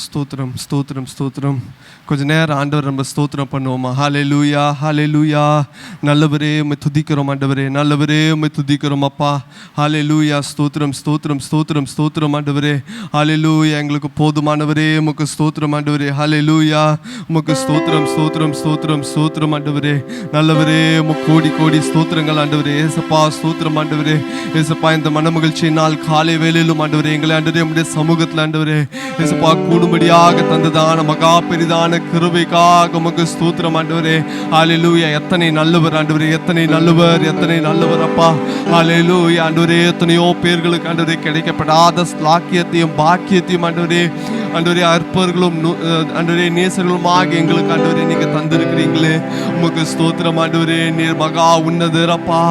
ஸ்தோத்திரம் ஸ்தோத்திரம் ஸ்தோத்திரம். கொஞ்ச நேரம் ஆண்டவர் நம்ம ஸ்தோத்திரம் பண்ணுவோமா? ஹல்லேலூயா ஹல்லேலூயா. நல்லவரே உம்மை துதிக்கிறோம் ஆண்டவரே, நல்லவரே உம்மை துதிக்கிறோம் அப்பா. ஹல்லேலூயா. ஸ்தோத்திரம் ஸ்தோத்திரம் ஸ்தோத்திரம் ஸ்தோத்திரம் ஆண்டவரே. ஹல்லேலூயா. எங்களுக்கு போதுமானவரே உமக்கு ஸ்தோத்திரம் ஆண்டவரே. ஹல்லேலூயா. உமக்கு ஸ்தோத்திரம் ஸ்தோத்திரம் ஸ்தோத்திரம் ஸ்தோத்திரம் ஆண்டவரே. நல்லவரே உமக்கு கோடி கோடி ஸ்தோத்திரங்கள் ஆண்டவரே. ஏசப்பா ஸ்தோத்திரம் ஆண்டவரே. ஏசப்பா இந்த மனமகிழ்ச்சி நாள் காலை வேளையிலும் ஆண்டவரே எங்களை ஆண்டவரே உம்முடைய சமூகத்தில் ஆண்டவரே ஏசப்பா கூடும்படியாக தந்ததான மகா பெரிதான கிருபைக்காக உமக்கு ஸ்தோத்திரம் ஆண்டவரே. ஹல்லேலூயா. எத்தனை நல்லவர் ஆண்டவரே, எத்தனை நல்லவர், எத்தனை நல்லவர் அப்பா. ஹல்லேலூயா ஆண்டவரே. எத்தனையோ பேர்களுக்கு ஆண்டவரே கிடைக்கப்படாத ஸ்லாக்கியத்தையும் பாக்கியத்தையும் ஆண்டவரே ஆண்டவரே அற்பர்களும் ஆண்டவரே நேசர்களும் ஆகிய எங்களுக்கு ஆண்டவரே நீங்க தந்திருக்கிறீங்களே, உமக்கு ஸ்தோத்திரம் ஆண்டவரே. நீர் மகா உன்னதர் அப்பா.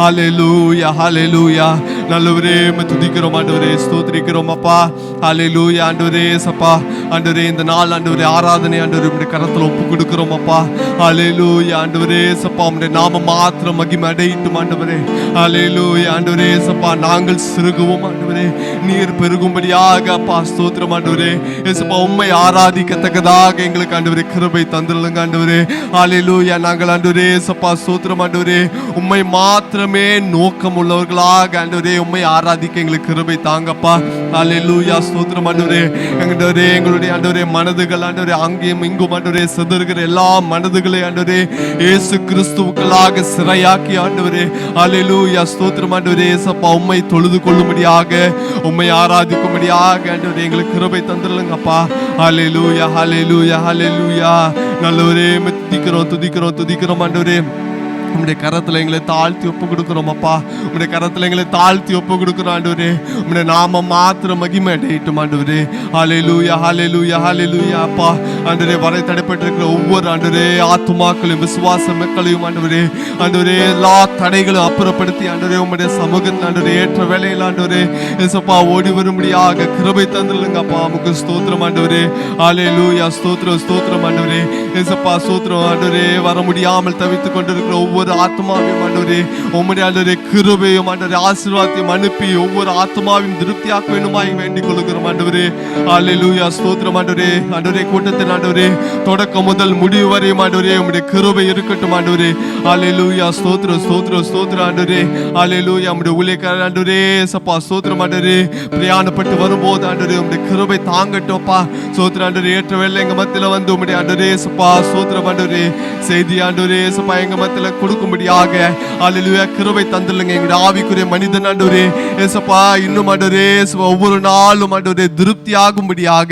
ஹல்லேலூயா ஹல்லேலூயா. நல்லவரே உம்மை துதிக்கிறோம் ஆண்டவரே, ஸ்தோத்திரிக்கிறோம் அப்பா. ஹல்லேலூயா ஆண்டவரே. சப்பா ஆண்டவரே இந்த நாள் ஆண்டவரே ஆராதனை ஆண்டவரே உம்முடைய கரத்தில் ஒப்பு கொடுக்கிறோம் அப்பா. ஹல்லேலூயா ஆண்டவரே. சப்பா உம்முடைய நாம மாத்திரம் மகிமை அடையட்டும் ஆண்டவரே. ஹல்லேலூயா ஆண்டவரே. சப்பா நாங்கள் சிறுகுவோம் ஆண்டவரே, நீர் பெருகும்படியாக அப்பா. ஸ்தோத்திரம் ஆண்டவரே. ஏசப்பா உம்மை ஆராதிக்கத்தக்கதாக எங்களுக்கு ஆண்டவரே கிருபை தந்துருங்க ஆண்டவரே. ஹல்லேலூயா. நாங்கள் ஆண்டவரே சப்பா ஸ்தோத்திரம் ஆண்டவரே உம்மை மாத்திரமே நோக்கம் உள்ளவர்களாக ஆண்டவரே உம்மை ஆராதிக்க எங்களுக்கு கிருபை தாங்கப்பா. ஹல்லேலூயா. ஸ்தோத்திரம் ஆண்டவரே. எங்களுடைய ஆண்டவரே மனதுகள் ஆண்டவரே அங்கேயும் இங்கும் ஆண்டவரே சிதறுகிற எல்லா மனதுகளை ஆண்டவரே இயேசு கிறிஸ்துவுக்களாக சிறையாக்கி ஆண்டவரே. ஹல்லேலூயா. ஸ்தோத்திரம் ஆண்டவரே. ஏசப்பா உம்மை தொழுது கொள்ளும்படியாக உம்மை ஆராதிக்கும்படியாக ஆண்டவரே எங்களுக்கு கிருபை தந்துருங்கப்பா. ஹல்லேலூயா ஹல்லேலூயா ஹல்லேலூயா. நல்லவரே துதிக்கிறோம் துதிக்கிறோம் துதிக்கிறோம் ஆண்டவரே. உம்முடைய கரத்தில் எங்களை தாழ்த்தி ஒப்பு கொடுக்குறோம் அப்பா. உம்முடைய கரத்தில் எங்களை தாழ்த்தி ஒப்பு கொடுக்குறோம் ஆண்டவரே. உம்முடைய நாம மாத்திரம் மகிமை அடையட்டும் ஆண்டவரே. ஹல்லேலூயா ஹல்லேலூயா ஹல்லேலூயா அப்பா. ஆண்டவரே வரை தடைப்பட்டிருக்கிற ஒவ்வொரு ஆண்டவரே ஆத்துமாக்களையும் விசுவாச மக்களையும் ஆண்டவரே ஆண்டவரே எல்லா தடைகளும் அப்புறப்படுத்தி ஆண்டவரே உம்முடைய சமூகத்தில் ஆண்டவரே ஏற்ற வேலையில் ஆண்டவரே ஏசப்பா ஓடி வரும்படியாக கிருபை தந்துருங்கப்பா. உமக்கு ஸ்தோத்திரம் ஆண்டவரே. ஹல்லேலூயா. ஸ்தோத்திரம் ஸ்தோத்திரம் ஆண்டவரே. ஏசப்பா ஸ்தோத்திரம் ஆண்டவரே. வர முடியாமல் தவித்துக் கொண்டிருக்கிற ஒவ்வொரு ஆத்மாவையும் ஆண்டவரே உம்முடைய ஆண்டவரே கிருபையும் ஆண்டவரே ஆசீர்வாதத்தையும் அனுப்பி ஒவ்வொரு ஆத்மாவையும் திருப்தியாக்க வேண்டுமாய் வேண்டிக் கொள்கிறோம் ஆண்டவரே. ஹல்லேலூயா. ஸ்தோத்திரம் ஆண்டவரே. ஆண்டவரே கூட்டத்தின் ஆண்டவரே தொடக்கம் முதல் முடிவு வரையும் ஆண்டவரே உம்முடைய கிருபை இருக்கட்டும் ஆண்டவரே. ஹல்லேலூயா. ஸ்தோத்திரம் ஸ்தோத்திரம் ஸ்தோத்திரம் ஆண்டவரே. ஹல்லேலூயா. உம்முடைய ஊழியக்காரர் ஆண்டவரே சப்பா ஸ்தோத்திரம் ஆண்டவரே பிரயாணப்பட்டு வரும்போது ஆண்டவரே உம்முடைய கிருபை தாங்கட்டும்ப்பா. ஸ்தோத்திரம் ஆண்டவரே. ஏற்ற வேலை எங்க மத்தியில வந்து உம்முடைய ஆண்டவரே சப்பா ஸ்தோத்திரம் ஆண்டவரே செய்தி ஆண்டவரே சப்பா எங்க மத்தியில கொடுக்கும்படியாக ஹல்லேலூயா கிருபை தந்துருங்க. எங்களுடைய ஆவிக்குரிய மனிதன் ஆண்டவரே ஏசப்பா இன்னும் ஆண்டவரே ஒவ்வொரு நாளும் ஆண்டவரே திருப்தி ஆகும்படியாக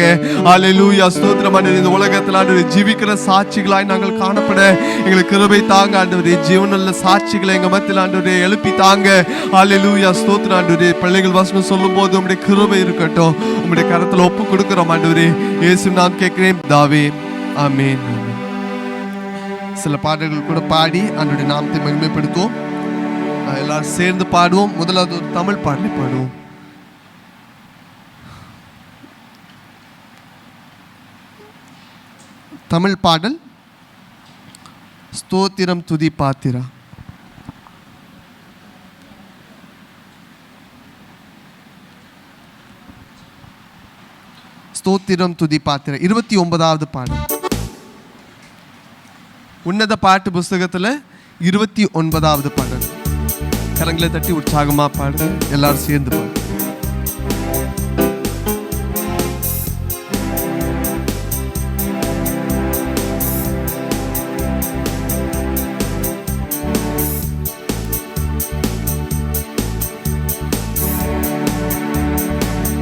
ஹல்லேலூயா. ஸ்தோத்திரம் ஆண்டவரே. இந்த உலகத்தில் ஆண்டவரே ஜீவிக்கிற சாட்சிகளாய் நாங்கள் காணப்பட எங்களுக்கு கிருபை தாங்க ஆண்டவரே. ஜீவனுள்ள சாட்சிகளை எங்க மத்தியில் ஆண்டவரே எழுப்பி தாங்க. ஹல்லேலூயா. ஸ்தோத்திரம் ஆண்டவரே. பிள்ளைகள் வசனம் சொல்லும் போது உம்முடைய கிருபை இருக்கட்டும். உம்முடைய கரத்தில் ஒப்பு கொடுக்கிறோம் ஆண்டவரே. இயேசு நான் கேட்கிறேன் தாவே ஆமென். சில பாடல்கள் கூட பாடி ஆண்டவருடைய நாமத்தை மகிமைப்படுத்துவோம். எல்லாரும் சேர்ந்து பாடுவோம். முதலாவது ஒரு தமிழ் பாடலை பாடுவோம். தமிழ் பாடல் ஸ்தோத்திரம் துதி பாத்திரா. ஸ்தோத்திரம் துதி பாத்திரா 29வது பாடல். உன்னத பாட்டு புஸ்தகத்துல 29வது பாடல். கரங்களை தட்டி உற்சாகமா பாடுங்க. எல்லாரும் சேர்ந்து பாடு.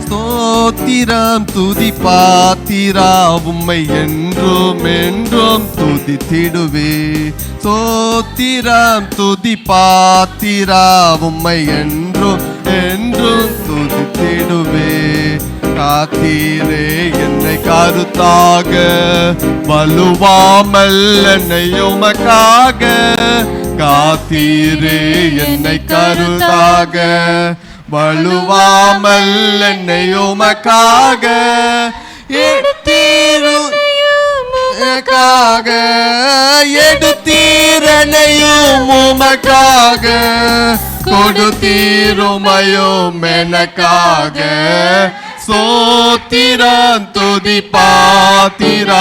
ஸ்தோத்திரம் துதி பாத்திரா உம்மை என்றும் என்றும் துதித்திடுவே. ஸ்தோத்திரம் துதி பாத்திரா உம்மை என்றும் என்றும் துதித்திடுவே. காத்தீரே என்னை கருத்தாக வலுவாமல் என்னை உமக்காக. காத்தீரே என்னை கருத்தாக வலுவாமல் என்னை உமக்காக. எடுத்தீரனையும் உமக்காக கொடுத்தீருமையும் எனக்காக. ஸ்தோத்திரம் துதி பாத்திரா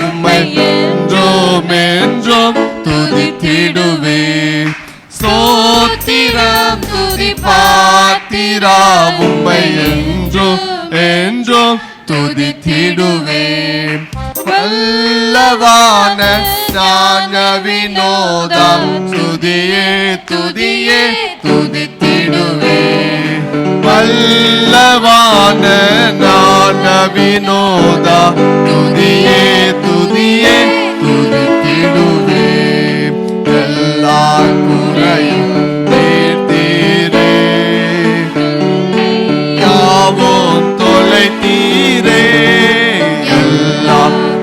உம்மை என்றும் என்றும் துதித்திடுவே. ஸ்தோத்திரம் துதி பாத்திரா உம்மை என்றும் என்றும் துதித்திடுவே. வல்லவான ஞான வினோதம் துதியே துதியே துதித்திடுவே. வல்லவான ஞான வினோதா துதியே துதியே துதித்திடுவே. எல்லா குறையும் தீர்த்தீரே, யாவும் தொலைத்தீரே. எல்லா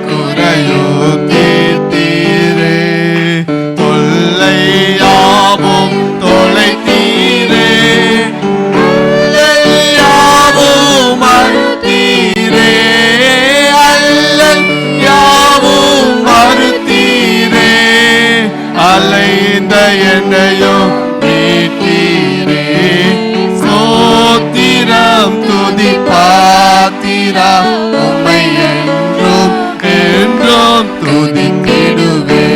குறையும் தீர்த்தீரே, தொல்லை யாவும் தொலைத்தீரே. யாவும் மறுத்தீரே, அல்லல் யாவும் மறுத்தீரே. அலைந்த என்னையும் மீட்டீரே. ஸ்தோத்திரம் துதி பாத்திரா உம்மை என்றும் என்றும் துதித்திடுவே.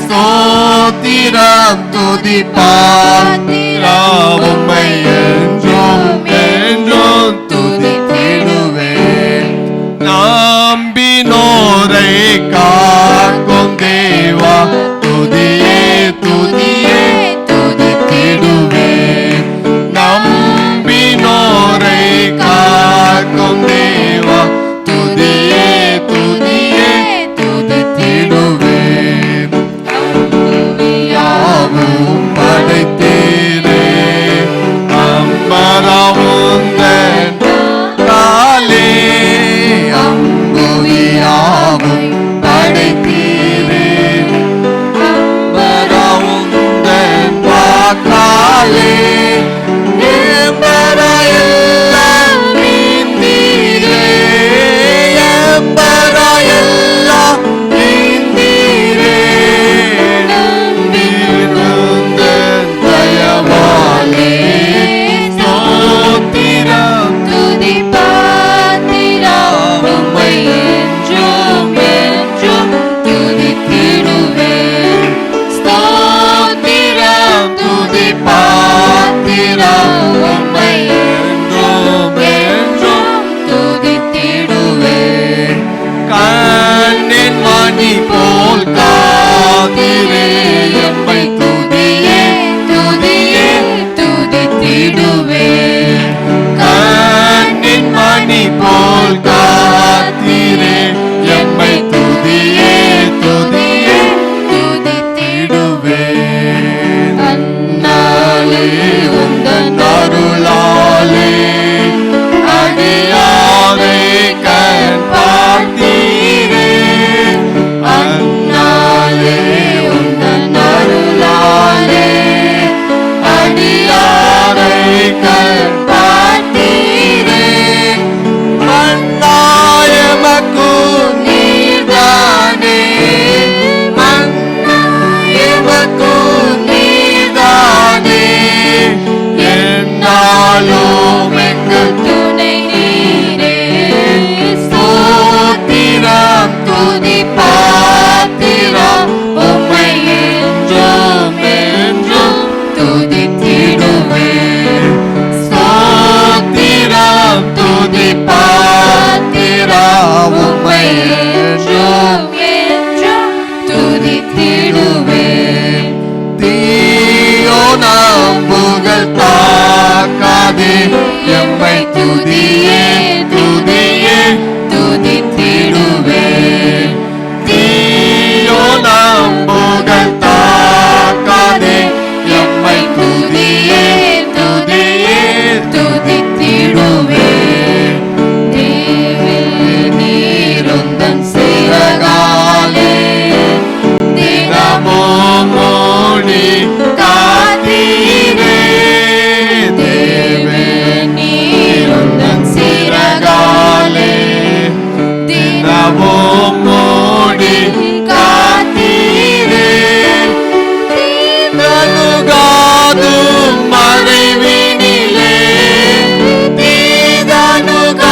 ஸ்தோத்திரம் துதி பாத்திரா உம்மை என்றும் என்றும் துதித்திடுவே. நம்பினோரை காக்கும் தேவா துதியே துதியே துதித்திடுவே. நம்பினோரை காக்கும் தேவா துதியே துதியே துதித்திடுவே. யாவும் படைத்தீரே, அம்பரமுந்தன் காலே. அம்புவியாவும் படைத்தீரே, அம்பரமுந்தன் வாக்காலே. எம்பரையெல்லாம் நீந்தீரே, எம்பரையெல்லாம் நீந்தீரே. நம்பியிருந்தன் தயவாலே. ஸ்தோத்திரம் துதி பாத்திரா உம்மை என்றும் என்றும் துதித்திடுவே. ஸ்தோத்திரம் துதி பாத்திரா உம்மை என்றும் என்றும் துதித்திடுவே. கண்ணின் மணி போல் காத்திரே எம்மை துதியே துதியே துதித்திடுவே. கண்ணின் மணி போல் காத்திரே எம்மை துதியே துதியே துதித்திடுவே. அந்நாளே உந்தன் அருளாலே அடியாரை கண் பார்த்தீரே. அந்நாளே உந்தன் அருளாலே அடியாரை கண் பார்த்தீரே. மன்னாயமக்கு நீர்தானே, மன்னாயமக்கு நீர்தானே. என்னாலும் எங்கள் துணை நீரே. ஸ்தோத்திரம் துதி பாத்திரா உம்மை என்றும் என்றும் துதித்திடுவே. ஸ்தோத்திரம் துதி பாத்திரா உம்மை என்றும் என்றும் துதித்திடுவே. தீயோ நம்புகள் தாக்காதே எம்மை துதியே துதியே துதித்திடுவே. தீயோ நம்புகள் தாக்காதே எம்மை துதியே துதியே துதித்திடுவே. தேவில் நீருந்தன் சிறகாலே தினமும் மூடி காத்தீரே. தேவே நீருந்தன் சிறகாலே தினமும் மூடி காத்தீரே. தீதனுகாதும் மறைவினிலே, தீதனுகாதும்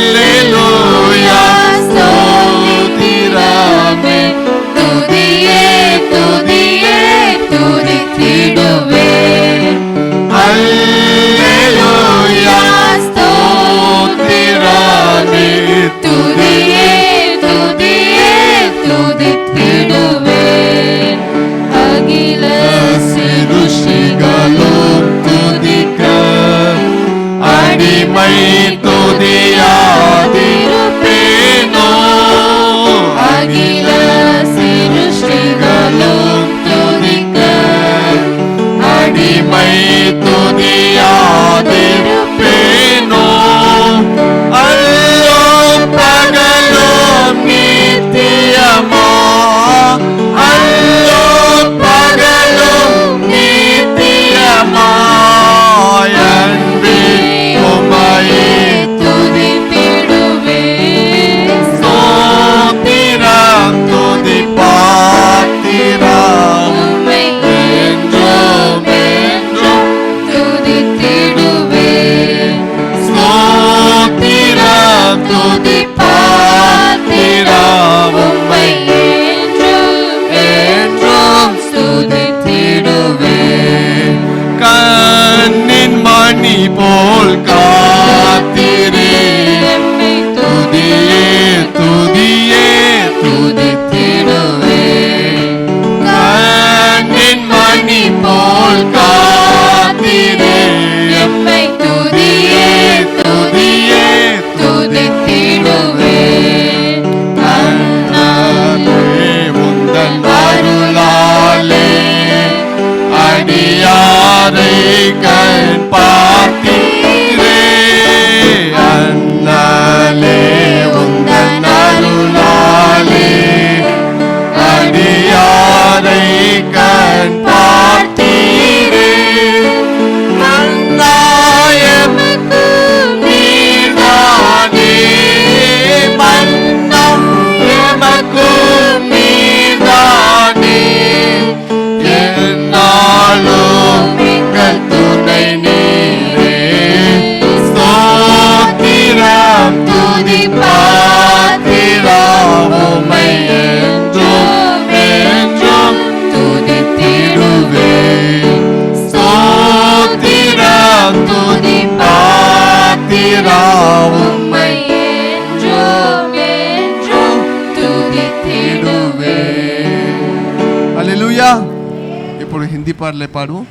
அல்லேலூயா ஸ்தோத்திரமே துதியே துதியே துதித்திடுவேன் அல்லேலூயா ஸ்தோத்திரமே துதியே துதியே துதித்திடுவேன் அகில சிருஷ்டிகளும் துதிக்க அடிமை துதியாதிருப்பேனோ அகில சிருஷ்டிகளும் துதிக்க அடிமை துதியாதிருப்பேனோ அல்லோ பகலும் நித்தியமா அல்லோ பகலும் நித்தியமா அன்பே உம்மையே துதித்திடுவேன் ஸ்தோத்திரம் துதி பாத்திரம் உம்மை என்றும் என்றும் துதித்திடுவேன் ஸ்தோத்திரம் துதி பாத்திரம் உம்மை என்றும் என்றும் துதித்திடுவேன் கண்ணின் மணி போல் காத்திரே எம்மை துதியே துதியே துதித்திடுவேன் கண்ணின் மணி போல் காத்திரே எம்மை துதியே துதியே துதித்திடுவேன் அண்ணாலே உந்தன் அருளாலே அடியாரை கண் பார்த்தீரே அண்ணாலே உந்தன் அருளாலே அடியாரை கண் பார்த்தீரே மன்னாயமக்கு நீர்தானே மன்னம் எமக்கு நீர்தானே என்னாலும் எங்கள் துணை நீரே ஸ்தோத்திரம் துதி பாத்திரம் உம்மை என்றும் என்றும் துதித்திடுவேன் ஸ்தோத்திரம் துதி பாத்திரம் உம்மை என்றும் என்றும் துதித்திடுவேன் அல்லேலூயா இப்பொழுது ஹிந்தி பாடலை பாடுவோம்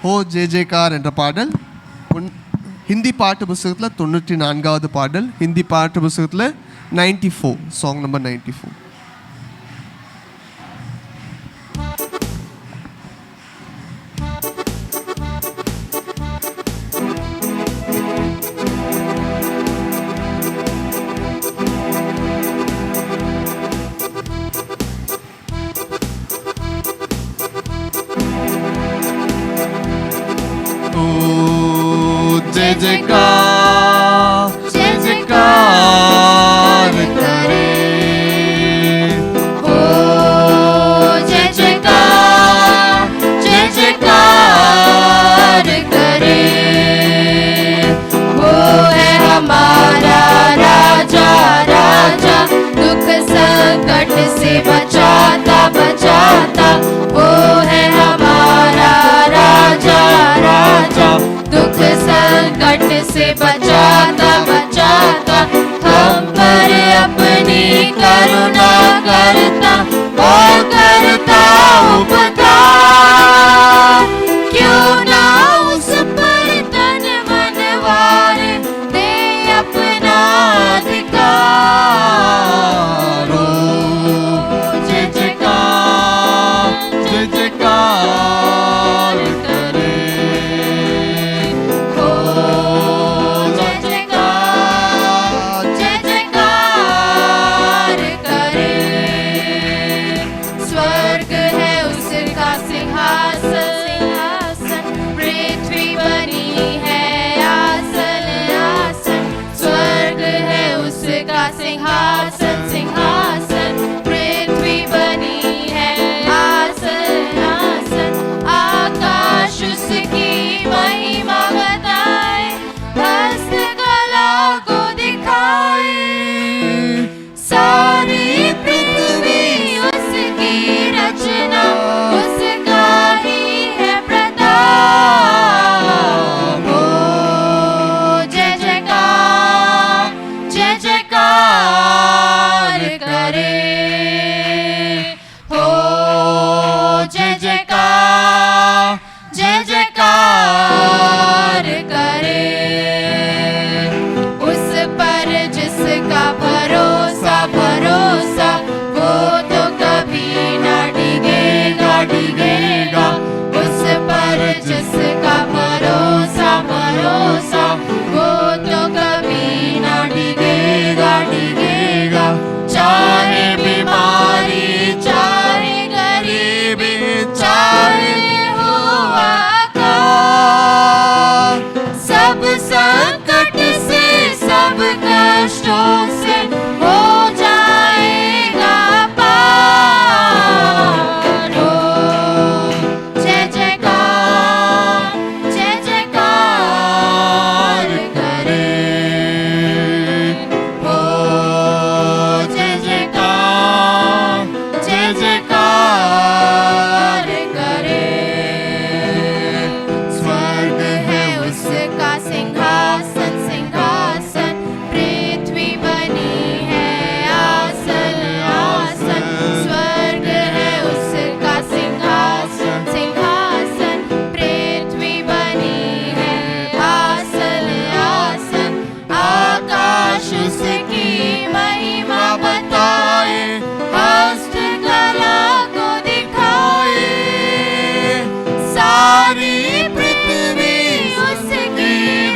ஓ ஜே ஜேகார் என்ற பாடல் ஹிந்தி பாட்டு புஸ்தகத்தில் 94வது பாடல் ஹிந்தி பாட்டு புஸ்தகத்தில் 94 சாங் நம்பர் 94 जय जयकार करे ओ जय जयकार करे वो है हमारा राजा राजा दुख संकट से बचाता बचाता वो है हमारा राजा राजा दुख संकट से बचाता बचाता हम पर अपनी करुणा करता और करता उपकार क्यों ना उस पर तन मन वारे दे अपना अधिकार ओ जय जयकार करे ओ जय जयकार करे स्वर्ग है उसका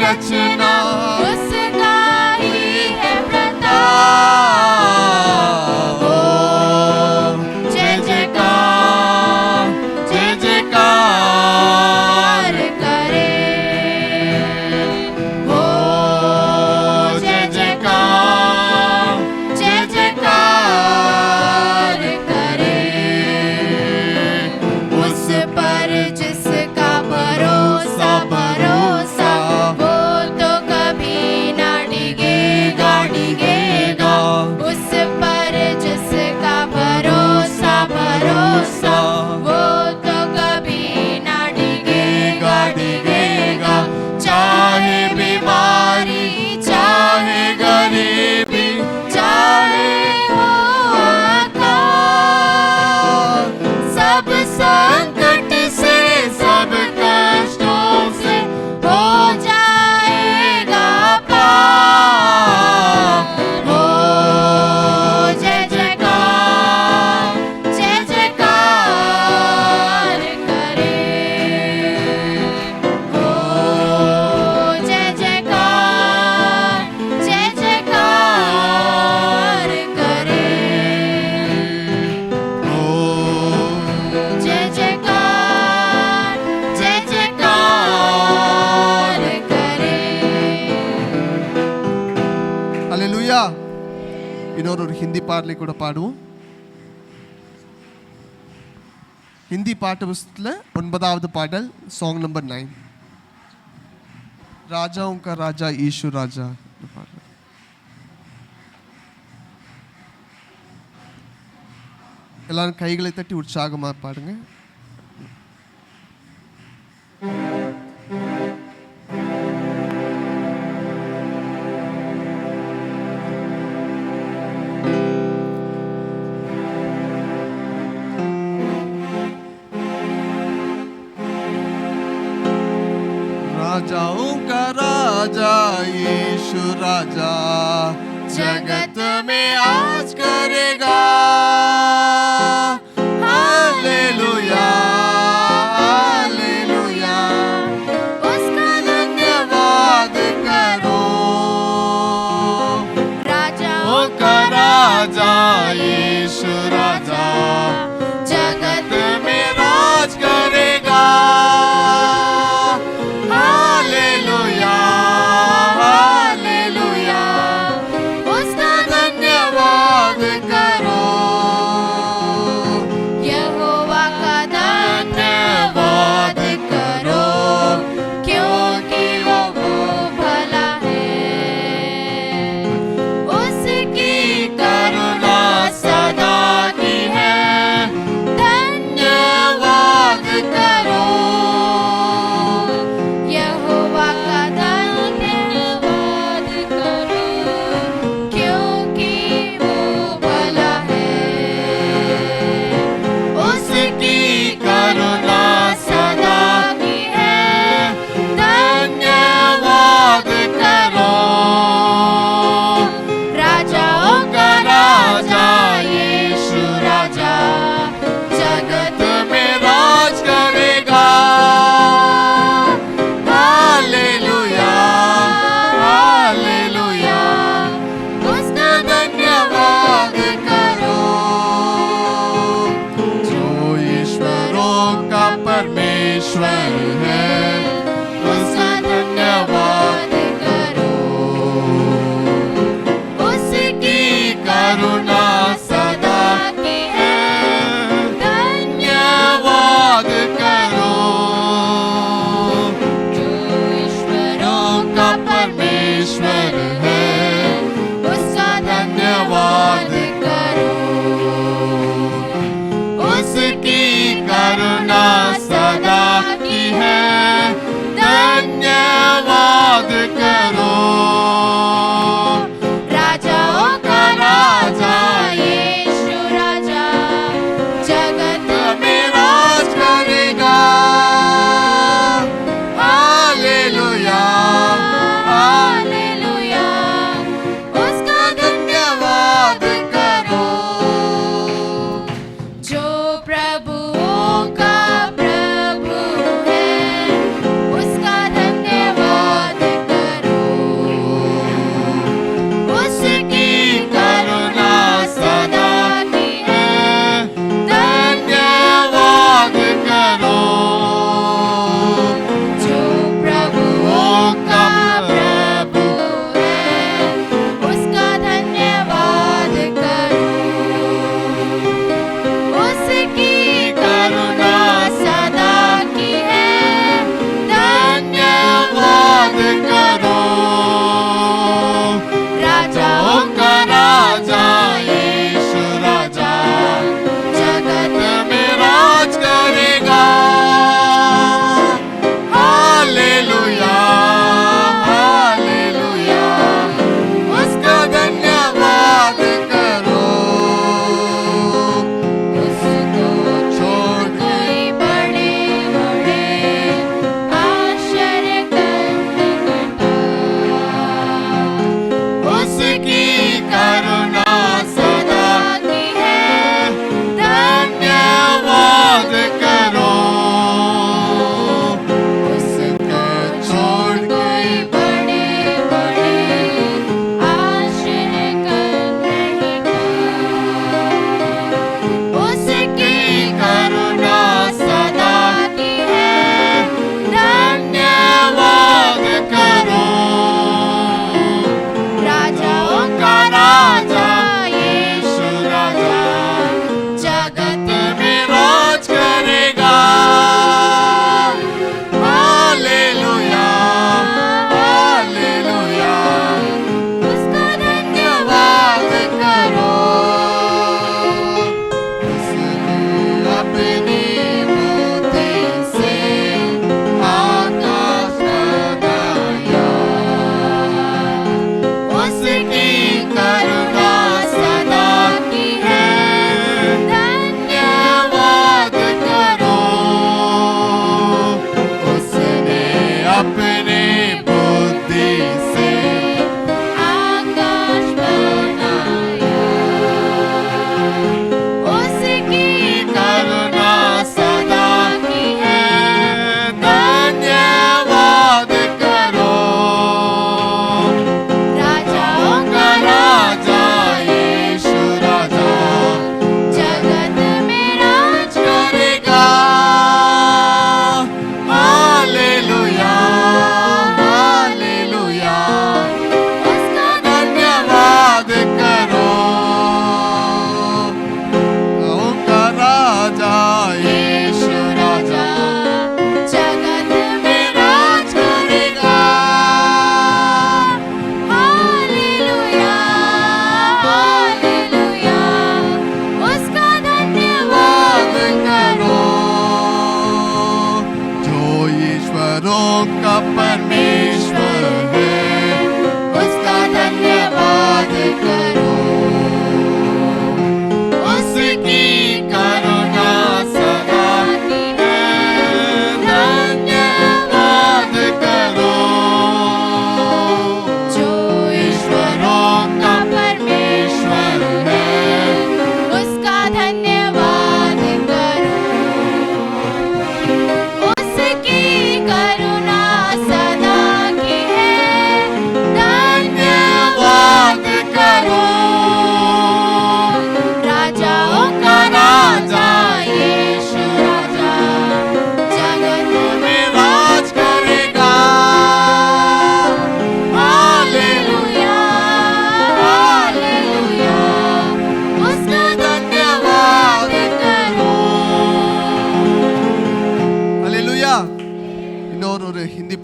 रचना, उसका ही है प्रताप। ओ जय जयकार, जय जयकार करे। ओ जय जयकार, जय जयकार करे। उस पर जिसका भरोसा भरोसा, वो तो कभी ना डिगेगा डिगेगा। उस पर जिसका भरोसा भरोसा, वो तो कभी ना डिगेगा डिगेगा। चाहे बीमारी, चाहे गरीबी, चाहे हो अकाल, सब संकट से, सब कष्टों से हो जाएगा पार। हो जय जयकार, जय जयकार करे। हो जय जयकार, जय जयकार करे। ओ जय जयकार, जय जयकार करे। ஹல்லேலூயா. இன்னொரு ஹிந்தி பாடலை கூட பாடுவோம். ஹிந்தி பாட்டு புஸ்தகத்தில் 9வது பாடல், சாங் நம்பர் 9, ராஜாओं का राजा यीशु राजा. இந்த பாடல் எல்லாரும் கைகளை தட்டி உற்சாகமாக பாடுங்க. राजाओं का राजा यीशु राजा, जगत में आज करेगा। हालेलुया, हालेलुया, उसका धन्यवाद करो। राजाओं का राजा यीशु राजा, जगत में राज करेगा। हालेलुया, हालेलुया, उसका धन्यवाद करो। यहोवा का धन्यवाद करो, क्योंकि वो भला है। उसकी करुणा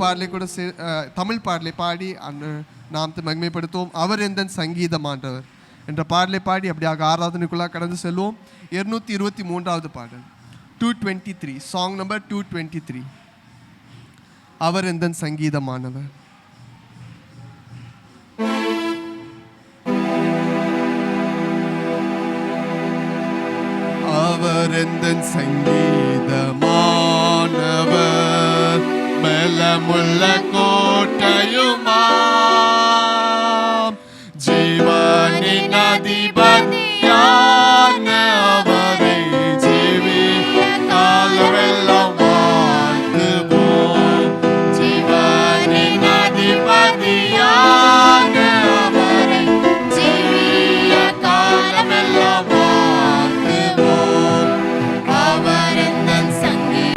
பாடலை கூட தமிழ் பாடலை பாடி அந்த நாமத்தை மகிமைப்படுத்துவோம். அவர் எந்த சங்கீதமானவர் என்ற பாடலை பாடி அப்படியாக ஆராதனைக்குள்ளாக கடந்து செல்வோம். 223வது பாடல் 223, சாங் நம்பர் 223. அவர் எந்த சங்கீதமானவர். அவர் எந்த சங்கீதமானவர், பலமுள்ள கோட்டையுமாம், ஜீவனின் அதிபதியான அவரை ஜீவிய காலமெல்லாம் வாழ்த்துவோம். ஜீவனின் அதிபதியான அவரை ஜீவிய காலமெல்லாம் வாழ்த்துவோம். அவர் எந்தன் சங்கீதமானவர்,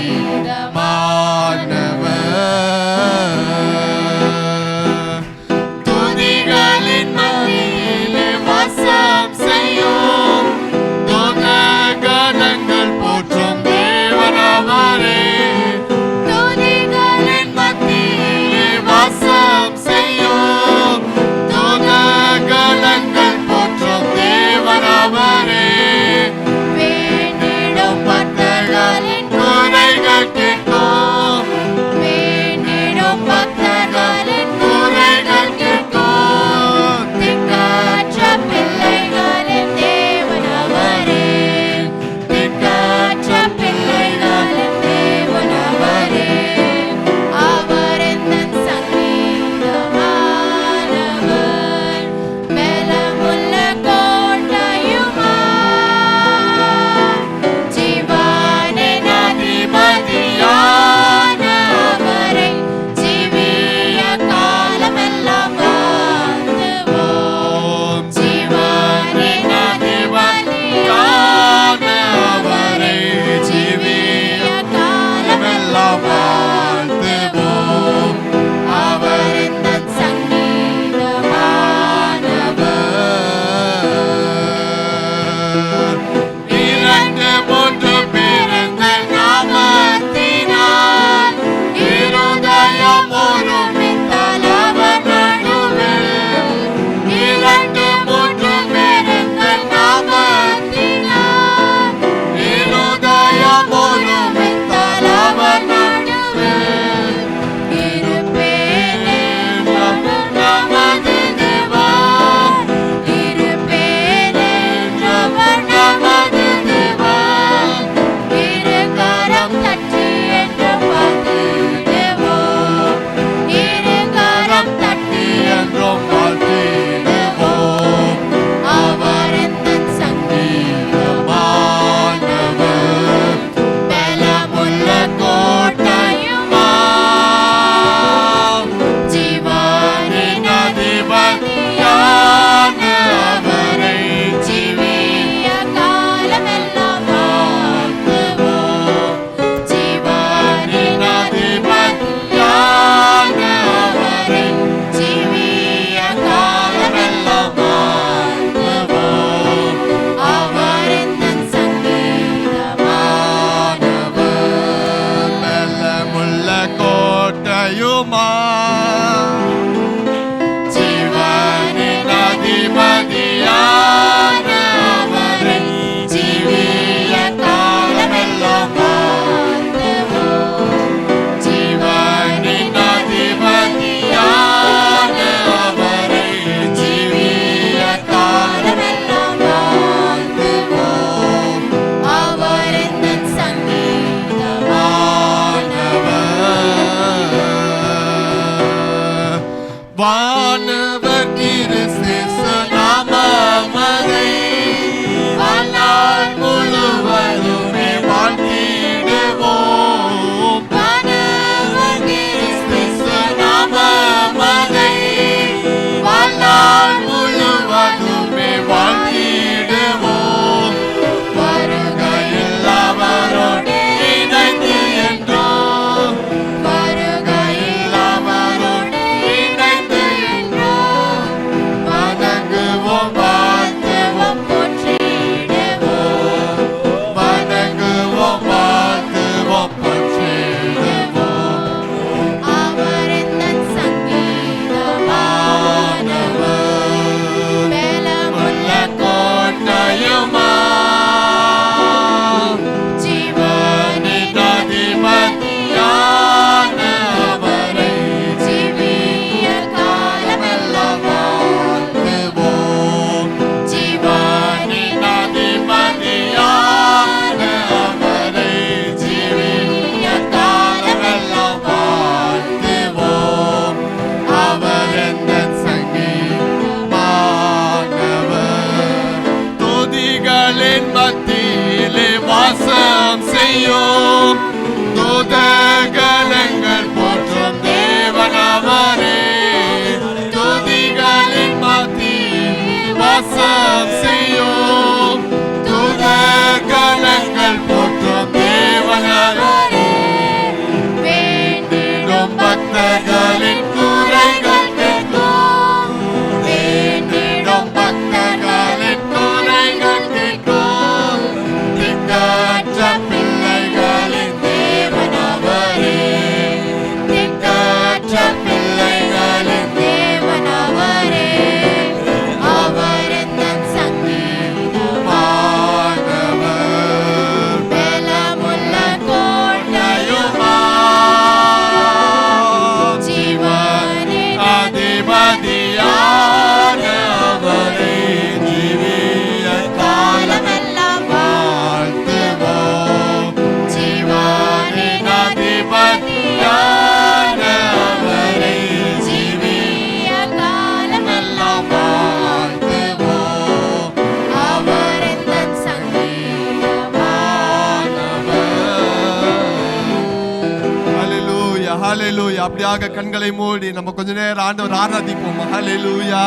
துதிகளின் மத்தியிலே வாசம் செய்யும், துதிகணங்கள் போற்றும் தேவன் அவரே. துதிகளின் மத்தியிலே வாசம் செய்யும், துதிகணங்கள் போற்றும் தேவன் அவரே. வேண்டிடும் பக்தர்களின் குறைகள் கேட்கும், வேண்டிடும் பக்தர்களின் குறைகள் கேட்கும், திக்கற்ற பிள்ளைகளின் தேவன் அவரே. திக்கற்ற பிள்ளைகளின் தேவன் அவரே. அவர் எந்தன் சங்கீதமானவர், பலமுள்ள கோட்டையுமாம், ஜீவனின் அதிபதியான அவரை ஜீவிய காலமெல்லாம் வாழ்த்துவோம். ஜீவனின் அதிபதியான அவரை ஜீவிய காலமெல்லாம் வாழ்த்துவோம். அவர் எந்தன் சங்கீதமானவர், இரண்டு மூன்று பிறந்த நாமத்தினால் இருதயம் ஒருமித்தால் அவர் நடுவில். இரண்டு மூன்று பிறந்த நாமத்தினால் இருதயம் ஒருமித்தால் அவர் நடுவில். இருப்பேன் என்றவர் நமது தேவன், இருப்பேன் என்றவர் நமது தேவன். இருகரம் தட்டி என்று வாழ்த்திடுவோம், இருகரம் தட்டி என்றும் வாழ்த்திடுவோம். அவர் எந்தன் சங்கீதமானவர், பலமுள்ள கோட்டையுமாம், ஜீவனின் அதிபதியான அவரை ஜீவிய காலமெல்லாம் வாழ்த்துவோம். ஜீவனின் அதிபதியான அவரை ஜீவிய காலமெல்லாம் வாழ்த்துவோம். அவர் எந்தன் சங்கீதமானவர், பலமுள்ள கோட்டையுமாம், ஜீவனின் அதிபதியான அவரை ஜீவிய காலமெல்லாம் வாழ்த்துவோம். ஜீவனின் அதிபதியான அவரை ஜீவிய காலமெல்லாம் வாழ்த்துவோம். அவர் எந்தன் சங்கீதமானவர், வானவர் கிறிஸ்து நாமமதை வாழ்நாள் முழுவதுமே வாழ்த்திடுவோம். வானவர் கிறிஸ்து நாமமதை வாழ்நாள் முழுவதுமே வாழ்த்திடுவோம். வருகையில் அவரோடு இணைந்து என்றோம், வருகையில் அவரோடு இணைந்து என்றோம், வாசம் செய்யும் தூதகணங்கள் போற்றும் தேவனவரே துதிகளின் மத்தியில் வாசம் செய்யும் தூதகணங்கள் போற்றும் தேவனவரே வேண்டிடும் பக்தர்களின் குறைகள் கேட்கும் வேண்டிடும் பக்தர்களின் குறைகள் கேட்கும் திக்கற்ற பிள்ளைகளின் தேவனவரே திக்கற்ற பிள்ளைகளின் தேவனவரே அவர் எந்தன் சங்கீதமானவர் பலமுள்ள கோட்டையுமாம் ஜீவனின் அதிபதியான அவரை ஜீவிய காலமெல்லாம் வாழ்த்துவோம் ஜீவனின் அதிபதியான அவரை ஜீவிய காலமெல்லாம் வாழ்த்துவோம் அவர் எந்தன் சங்கீதமானவர். ஹalleluya ஹalleluya. அப்படியாக கண்களை மூடி நம்ம கொஞ்ச நேரம் ஆண்டவர் ஆராதிப்போம். ஹalleluya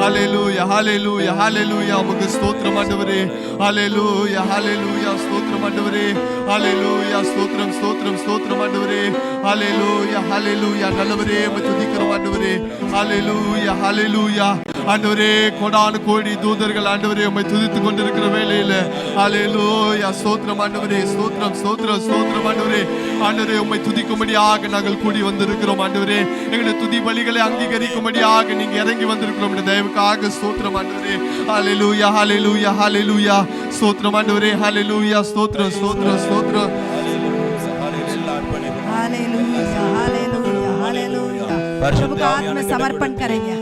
ஹalleluya ஹalleluya ஹalleluya. உமக்கு ஸ்தோத்திரம் ஆண்டவரே. ஹalleluya ஹalleluya. ஸ்தோத்திரம் ஆண்டவரே. ஹalleluya. ஸ்தோத்திரம் ஸ்தோத்திரம் ஸ்தோத்திரம் ஆண்டவரே. ஹalleluya ஹalleluya. நல்லவரே உம்மை துதிக்கிறோம் ஆண்டவரே. ஹalleluya ஹalleluya. ஆண்டவரே கோடான கோடி தூதர்கள் ஆண்டவரே உம்மை துதித்துக் கொண்டிருக்கிற வேளையில ஹalleluya. ஸ்தோத்திரம் ஆண்டவரே. ஸ்தோத்திரம் ஸ்தோத்திரம் ஸ்தோத்திரம் ஆண்டவரே. ஆண்டவரே உம்மை துதிக்கும்படியாக நாங்கள் கூடி வந்திருக்கிறோம் ஆண்டவரே. எங்களுடைய துதி பலிகளை அங்கீகரிக்கும்படியாக நீங்க இறங்கி வந்திருக்கிறோம். இந்த தயவுக்காக ஸ்தோத்திரம் ஆண்டவரே. ஹalleluya ஹalleluya ஹalleluya. ஸ்தோத்திரம் ஆண்டவரே. ஹalleluya. ஸ்தோத்திரம் ஸ்தோத்திரம் ஸ்தோத்திரம். हालेलुया हालेलुया हालेलुया प्रभु का हाथ में समर्पण करेंगे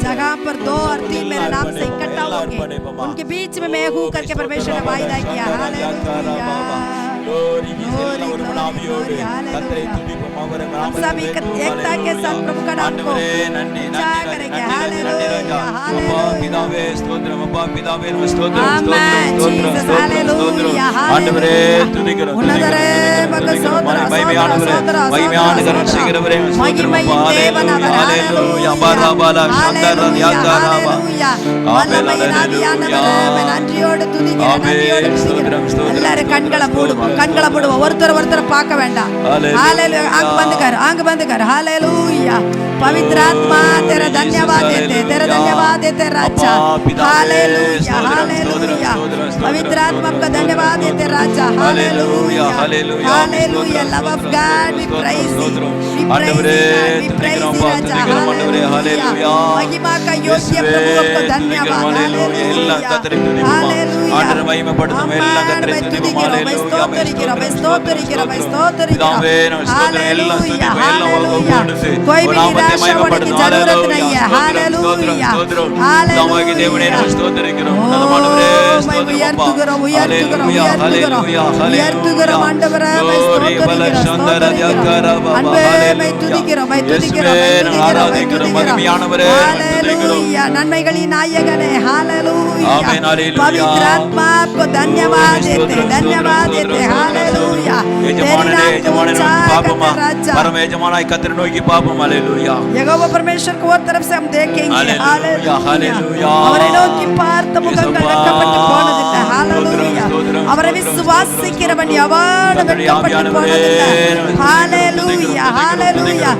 जगह पर 2 और 3 मेरे नाम से इकट्ठा होंगे उनके बीच में मैं हूँ करके परमेश्वर ने वायदा किया हालेलुया हम सब एकता के साथ प्रभु का नाम को ऊंचा करेंगे hallelujah hallelujah amen Jesus hallelujah hallelujah उन्नतरे मग सोदर सोदर महिமையின் தேவனவர் ஹalleluya பரபல சந்தரதியா கரவா வல்லமையின் ஆவியானவரே நன்றியோடு துதிக்கிறேன் நன்றியோடு துதிக்கிறேன் எல்லாரும் கண்களை மூடுவோம் ஒருத்தர் பார்க்க வேண்டாம் हालेलुया आंख बंद कर हालेलुया पवित्र आत्मा तेरा धन्यवाद देते राजा हालेलुया हालेलुया पवित्र आत्मा का धन्यवाद देते राजा hallelujah hallelujah love of God we praise Raja hallelujah महिमा का योग्य प्रभु आपको धन्यवाद हालेलुया हालेलुया महिमाப்படுத்தும் எல்லா கர்த்தரையும் துதிக்கிறோம் ஸ்தோத்திரிக்கிறோம் हालेलुया हालेलुया कोई भी निराशा होने की जरूरत नहीं है हालेलुया हालेलुया देवने स्तोत्रिக்கிறோம் உயர்த்துகிறோம் ஆண்டவரே हालेलुया नन्மைகளின் நாயகனே हालेलुया पवित्र आत्मा आपको धन्यवाद देते हालेलुया यहोवा परमेश्वर को और तरफ से हम देखेंगे हालेलुया அவரை நோக்கி பார்த்த முகங்கள் வெட்கப்பட்டு போனதில்லை हालेलुया அவரை விசுவாசிக்கிறவன் எவனும் வெட்கப்பட்டு போனதில்லை हालेलुया हालेलुया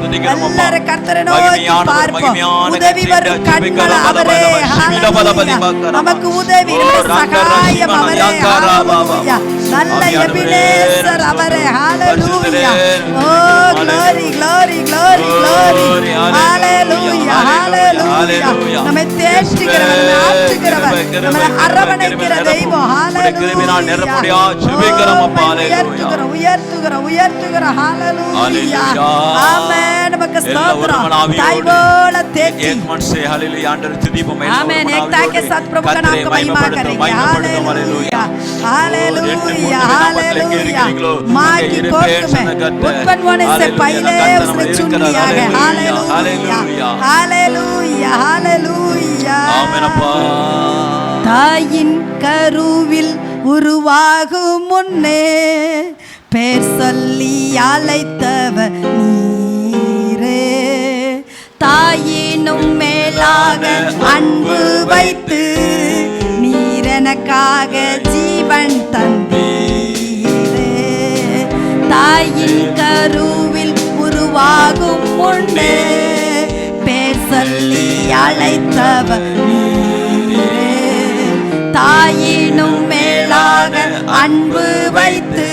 எல்லாரும் கர்த்தரை நோக்கி பார்ப்போம் உதவி வரும் கண்கள் அவரே हालेलुया நமக்கு உதவி சகாயம் அவரே हालेलुया நல்ல எபினேசர் அவரே हालेलुया ஓ glory glory glory glory hallelujah hallelujah நம்மை தேற்றுகிறவர் ஆற்றுகிறவர் நம்மை அரவணைக்கிற தெய்வம் हालेलुया உயர்த்துகிறோம் हालेलुया ஆமென் நமக்கு ஸ்தோத்திரம் தாய் போல தேற்றி एक मन से हालेलुया आंदर तुदी को मैं आमेन एकता के साथ प्रभु का नाम को महिमा करेंगे हालेलुया हालेलुया हालेलुया माँ की कोख में उत्पन्न होने से पहले उसने चुन लिया है हालेलुया हालेलुया हालेलुया आमेन அப்பா தாயின் கருவில் உருவாகும் முன்னே பேர் சொல்லி அழைத்தவர் நீரே தாயினும் மேலாக அன்பு வைத்து நீர் எனக்காக ஜீவன் தந்தீரே தாயின் கருவில் உருவாகும் முன்னே பேர் சொல்லி அழைத்தவர் நீரே தாயினும் மேலாக அன்பு வைத்து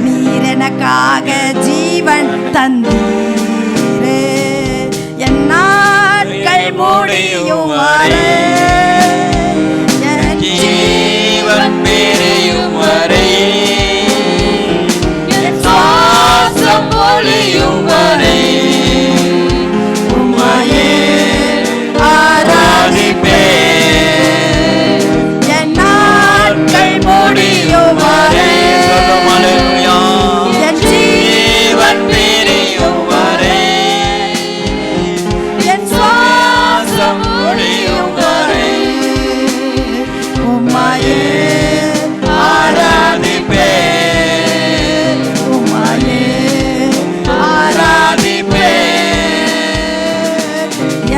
நீர் எனக்காக ஜீவன் தந்தீரே என் நாட்கள் முடியும் வரை என் ஜீவன் பிரியும் வரை என் சுவாசம் ஒழியும் வரை உம்மையே ஆராதிப்பேன் என் நாட்கள் முடியும் வரை என் ஜீவன் பிரியும் வரை என் சுவாசம் ஒழியும் வரை உம்மையே ஆராதிப்பேன் உம்மையே ஆராதிப்பேன்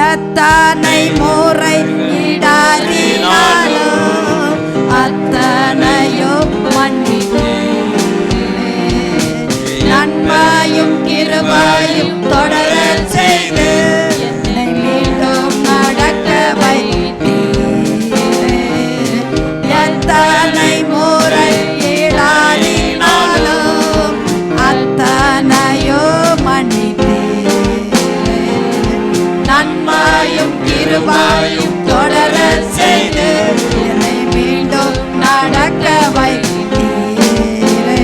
எத்தனை முறை இடறினாலும் அத்தனையோ மன்னிப்பேன் நன்மையும் கிருபையும் தொடரச் செய்து என்னை மீண்டும் நடக்க வைத்தீரே எத்தனை முறை இடறினாலும் அத்தனையோ மன்னித்தீரே நன்மையும் கிருபையும் தொடரச் செய்து என்னை மீண்டும் நடக்க வைத்தீரே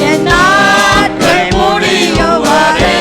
என் நாட்கள் முடியும் வரை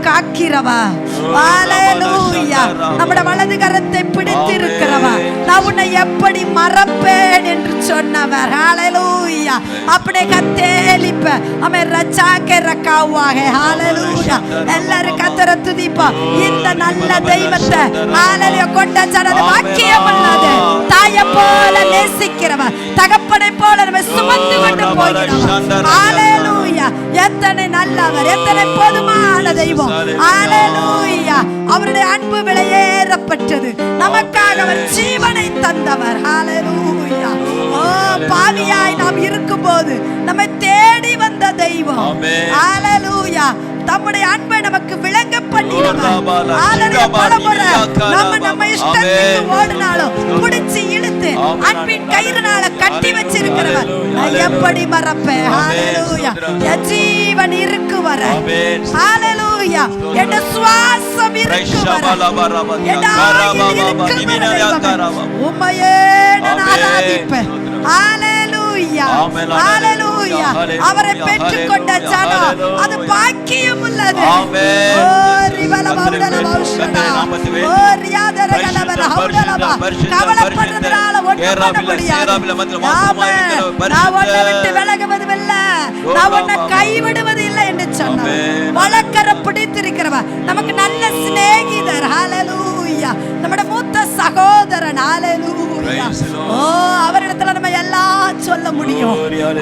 காக்கிறவா. ஹalleluya. நம்முடைய வலது கரத்தை பிடித்திருக்கிறவா. நான் உன்னை எப்படி மறப்பேன் என்று சொன்னவர். ஹalleluya. अपने கத்தேலிப்ப हमें रचा के रखा हुआ है. ஹalleluya. எல்லாரும் கர்த்தரை துதிப்போம். இந்த நல்ல தெய்வத்தை ஹalleluya கொண்ட ஜனது வாக்கியம் உள்ளது. தாயை போல நேசிக்கிறவர், தகப்பனை போல நம்மை சுமந்து கொண்டு போகிறவர். ஹalleluya. எத்தனை நல்லவர், எத்தனை போதுமான தெய்வம். ஹalleluya. அவருடைய அன்பு விலையேறப்பட்டது. நமக்காக அவர் ஜீவனை தந்தவர். ஹalleluya. ஓ, பாவியாய் நாம் இருக்கும்போது நம்மை தேடி வந்த தெய்வம். ஹalleluya. தம்முடைய அன்பை நமக்கு விளங்க பண்ணினவர். ஹalleluya. பலமுறை நம்ம இஷ்டத்துக்கு ஓடினாலும் பிடிச்சு இழுத்து அன்பின் கயிறுனால கட்டி வச்சிருக்கிறவர். எப்படி மறப்பேன். ஹalleluya. என் ஜீவன் இருக்கு வர. ஹalleluya. என் சுவாசம் இருக்கு வர. என் ஆயுள் இருக்கு வர. உம்மையே நான் ஆராதிப்பேன். ஹalleluya. ஹalleluya. அவரை பெற்றுக்கொண்ட ஜனம் அது பாக்கியம் உள்ளது. ஆமென். ஓ ரிவல பவுடல பவுஷனா. ஓ ரியாதர கலவர ஹவுடலபா. கவலைப்படுறதுனால ஒண்ணும் பண்ண முடியாது. நான் உன்னை விட்டு விலகுவதில்லை, நான் உன்னை கைவிடுவது இல்லை என்று சொன்னார். வழக்கரை பிடித்திருக்கிறவர் நமக்கு நல்ல சிநேகிதர். ஹalleluya. நம்முடைய மூத்த சகோதரன். ஹalleluya. ஓ, அவரிடத்துல நம்ம எல்லாம் சொல்ல முடியும்.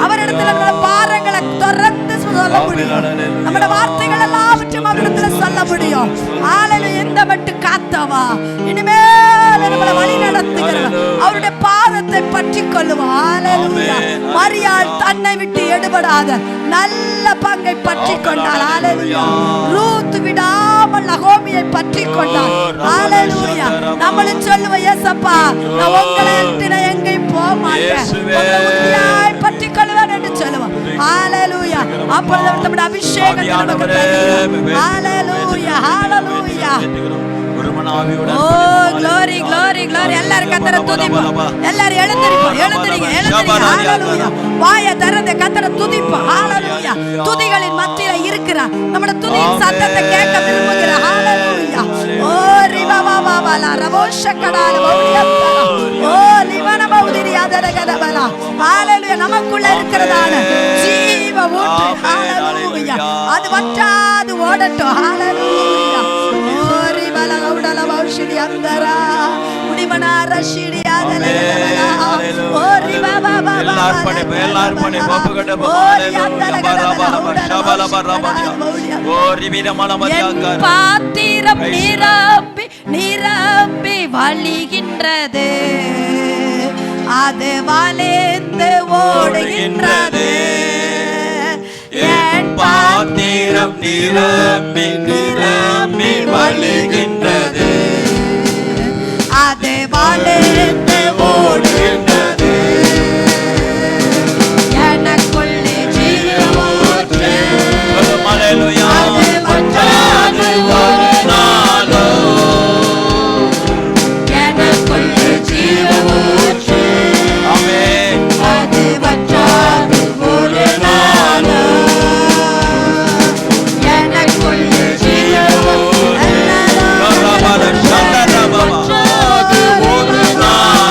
அவரிடத்துல நம்ம பாரங்களை தொடர்ந்து சொல்ல முடியும். நம்முடைய வார்த்தைகள் எல்லாவற்றையும் அவரிடத்துல சொல்ல முடியும். ஹalleluya. இந்த மட்டும் காத்தவா, இனிமேல் நம்மளை வழி நடத்துகிறவர், அவருடைய பாதத்தை பற்றி கொள்ளுவோம். ஹalleluya. மரியாள் தன்னை விட்டு எடுபடாத நல்ல பங்கை பற்றி கொண்டாள். ஹalleluya. ரூத் விடாமல் நகோமியை பற்றி கொண்டாள். ஹalleluya. நம்மளும் சொல்லுவோம், ஏசப்பா நான் உங்களை விட்டு எங்கேயும் போக மாட்டேன், உங்களை உறுதியாய் பற்றி கொள்வேன் என்று சொல்லுவோம். ஹalleluya. அப்பொழுது நம்முடைய அபிஷேகம் நமக்கு தெரியும். ஹalleluya. ஹalleluya. ஓ, glory glory glory. எல்லாரும் கர்த்தரை துதிப்போம். எல்லாரும் எழுந்திருப்போம். எழுந்திருங்க. ஹalleluya. வாயை திறந்து கர்த்தரை துதிப்போம். ஹalleluya. துதிகளின் மத்தியில இருக்கிறார். நம்முடைய துதியின் சத்தத்தை கேட்க விரும்புகிறார். ஹalleluya. ஓ ரிவவாவாலா ரவோஷக்கடால பௌரியத்தா. ஓ லிவன பௌதிரியாதர கதபலா. ஹalleluya. நமக்குள்ள இருக்கிறதான ஜீவ ஊற்று. ஹalleluya. அது வற்றாது ஓடட்டும். ஹalleluya. ஓ ரிவல கௌடல பௌஷிடி அந்தரா உடிமனா ரஷிடி ஆதலகதபலா. ஓ ரிவவாவாலா எல்லாரும் பணி பாப்புகட பாத்திரம் நிரம்பி நிரம்பி வழிகின்றது, அது வளைந்து ஓடுகின்றது. என் பாத்திரம் நிரம்பி நிரம்பி வழிகின்றது, அது வளைந்து ஓடுகின்றது. எனக்குள்ளே ஜீவமூற்று, அது வற்றாது ஒரு நாளும். எனக்குள்ளே ஜீவமூற்று, அது வற்றாது ஒரு நாளும். எனக்குள்ளே ஜீவமூற்று, வற்றாது ஒரு நாளும்.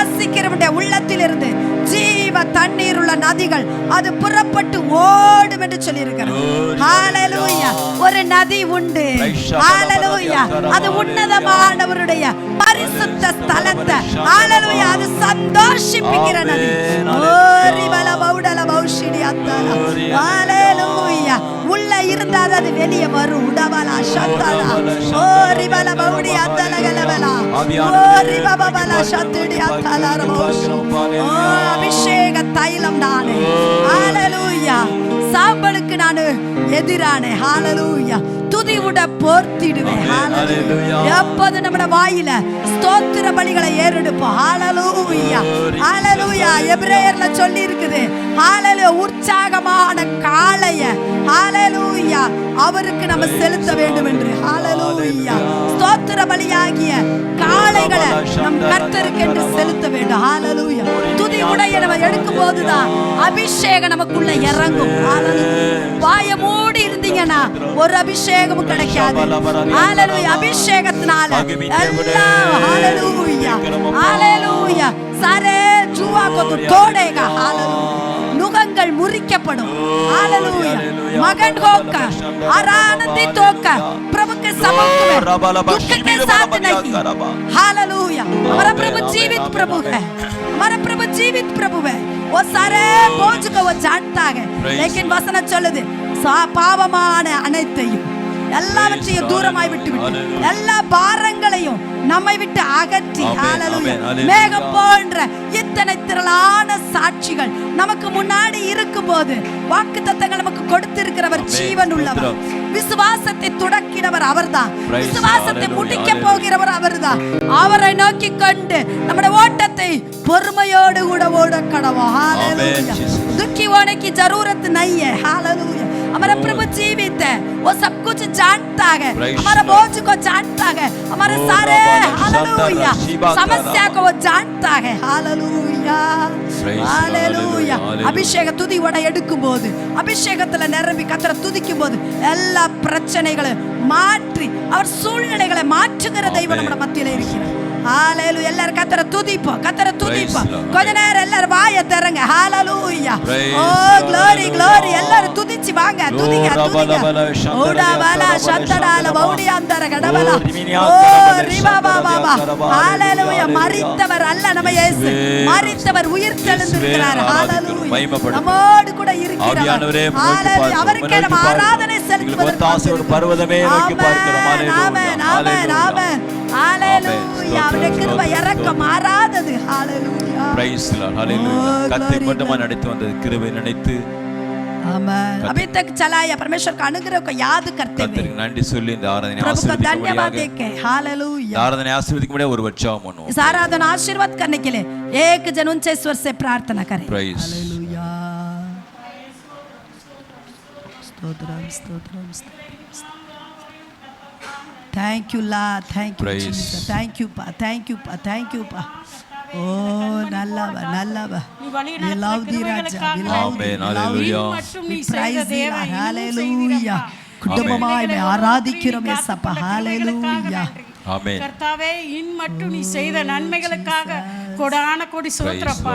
விசுவாசிக்கிறவனுடைய உள்ளத்திலிருந்து ஜீவ தண்ணீர் உள்ள நதிகள் அது புறப்பட்டு ஓடும் என்று சொல்லி இருக்கிறது. ஹalleluya. ஒரு நதி உண்டு. ஹalleluya. அது உன்னதமானவருடைய பரிசுத்த ஸ்தலத்தை ஹalleluya அது சந்தோஷிப்பிக்கிற நதி. ஓரிபல பௌடல பௌஷிடி அத்தலா. ஹalleluya. உள்ள இருந்தா அது வெளியே வரும். உடபலா சத்தலா. ஓரிபல பௌடி அத்தலகலபலா. ஓரிபபல சத்துடி அத்தலா பௌஷி. ஓ அபிஷேக தைலம் நானே. ஹalleluya. சாம்பலுக்கு நான் எதிரானே. ஹalleluya. துதி உட போர்த்திடுவேன். ஹalleluya. எப்போது நம்ம வாயில ஸ்தோத்திர பலிகளை ஏறெடுப்போம். ஹalleluya. ஹalleluya. எபிரேயர்ல சொல்லி இருக்குது. ஹalleluya. உற்சாகமான காளைய ஹalleluya அவருக்கு நம்ம செலுத்த வேண்டும் என்று. ஹalleluya. ஸ்தோத்திர பலியாகிய காளைகளை நம் கர்த்தருக்கு என்று செலுத்த வேண்டும். ஹalleluya. துதி உடைய நம்ம எடுக்கும் போதுதான் அபிஷேகம் நமக்குள்ள இறங்கும். ஹalleluya. வாய மூடி இருந்தீங்கன்னா ஒரு அபிஷேகமும் கிடைக்காது. ஹalleluya. அபிஷேகத்தினால எல்லாம் ஹalleluya ஹalleluya சாரே ஜுவா கொத்து தோடேகா. ஹalleluya. நுகங்கள் முறிக்கப்படும். ஹalleluya. मगन होकर और आनंदित होकर प्रभु के सम्मुख में दुख के साथ नहीं. हालेलुया. हमारा प्रभु जीवित प्रभु है. हमारा प्रभु जीवित प्रभु है. वो सारे बोझ को वो जानता है. लेकिन वचन चलते பாவமான அனைத்தையும் எல்லாவற்றையும் தூரமாய் விட்டுவிட்டு எல்லா பாரங்களையும் நம்மை விட்டு அகற்றி ஹalleluya மேகம் போன்ற இத்தனை திரளான சாட்சிகள் நமக்கு முன்னாடி இருக்கும்போது வாக்குத்தத்தங்கள் நமக்கு கொடுத்திருக்கிறவர் ஜீவன் உள்ளவர். விசுவாசத்தை துடக்கினவர் அவர்தான். விசுவாசத்தை முடிக்க போகிறவர் அவர்தான். அவரை நோக்கி கொண்டு நம்முடைய ஓட்டத்தை பொறுமையோடு கூட ஓட கடவோம். ஹalleluya. दुखी होने की जरूरत नहीं है. हालेलुया. हमारा प्रभु जीवित है. वो सब कुछ जानता है. हमारा बोझ को जानता है. हमारे सारे हालेलुया समस्या को वो जानता है. Hallelujah hallelujah. அபிஷேக துதி உட எடுக்கும்போது அபிஷேகத்துல நிரம்பி கர்த்தரை துதிக்கும்போது எல்லா பிரச்சனைகளை மாற்றி அவர் சூழ்நிலைகளை மாற்றுகிற தெய்வம் நம்ம மத்தியில இருக்கிறார். ஹalleluya. எல்லாரும் கர்த்தரை துதிப்போம். கர்த்தரை துதிப்போம். கொஞ்ச நேரம் எல்லாரும் வாயை திறங்க. ஹalleluya. ஓ glory glory. எல்லாரும் துதிச்சு வாங்க. துதிங்க துதிங்க. ஓடாவலா சத்தடால பௌடியாந்தர கடவலா. ஓ ரிபாபா பாபா. ஹalleluya. மரித்தவர் அல்ல நம்ம இயேசு. மரித்தவர் உயிர்த்தெழுந்திருக்கிறார். ஹalleluya. நம்மோடு கூட இருக்கிறார். ஹalleluya. அவருக்கு நம்ம ஆராதனை செலுத்துவதற்கு ஒரு பர்வதமே நோக்கி பார்க்கிறோம். ஆமென் ஆமென் ஆமென். ஹalleluya. அவருடைய கிருபை இரக்கம் மாறாதது. ஹalleluya. praise the Lord. hallelujah. கர்த்தர் மட்டுமா நடத்தி வந்தது கிருபை நினைத்து आमेन. अभी तक चलाया परमेश्वर का अनुग्रह को याद करते हुए கர்த்தருக்கு நன்றி சொல்லி இந்த ஆராதனை प्रभु को ஆசீர்வதிக்க धन्यवाद முடியாக देके हालेलुया. ஆராதனை ஆசீர்வதிக்க முடியாக ஒரு வச்சம் பண்ணுவோம். इस आराधना आशीर्वाद करने के लिए एक जन उनसे ईश्वर से प्रार्थना करें. praise hallelujah. Stotram stotram stotram. Thank you Lord. Thank you Jesus. Thank you पा. थैंक यू पा. थैंक यू पा. ओ नल्लावा नल्लावा. We love thee Raja. We love thee. Amen. Hallelujah. We praise thee. Hallelujah. குடும்பமாய் ஆராதிக்கிறோம் இயேசப்பா. ஹalleluya. ஆமென். கர்த்தாவே இன் மட்டும் நீ செய்த நன்மைகளுக்காக கொடான கோடி ஸ்தோத்திரப்பா.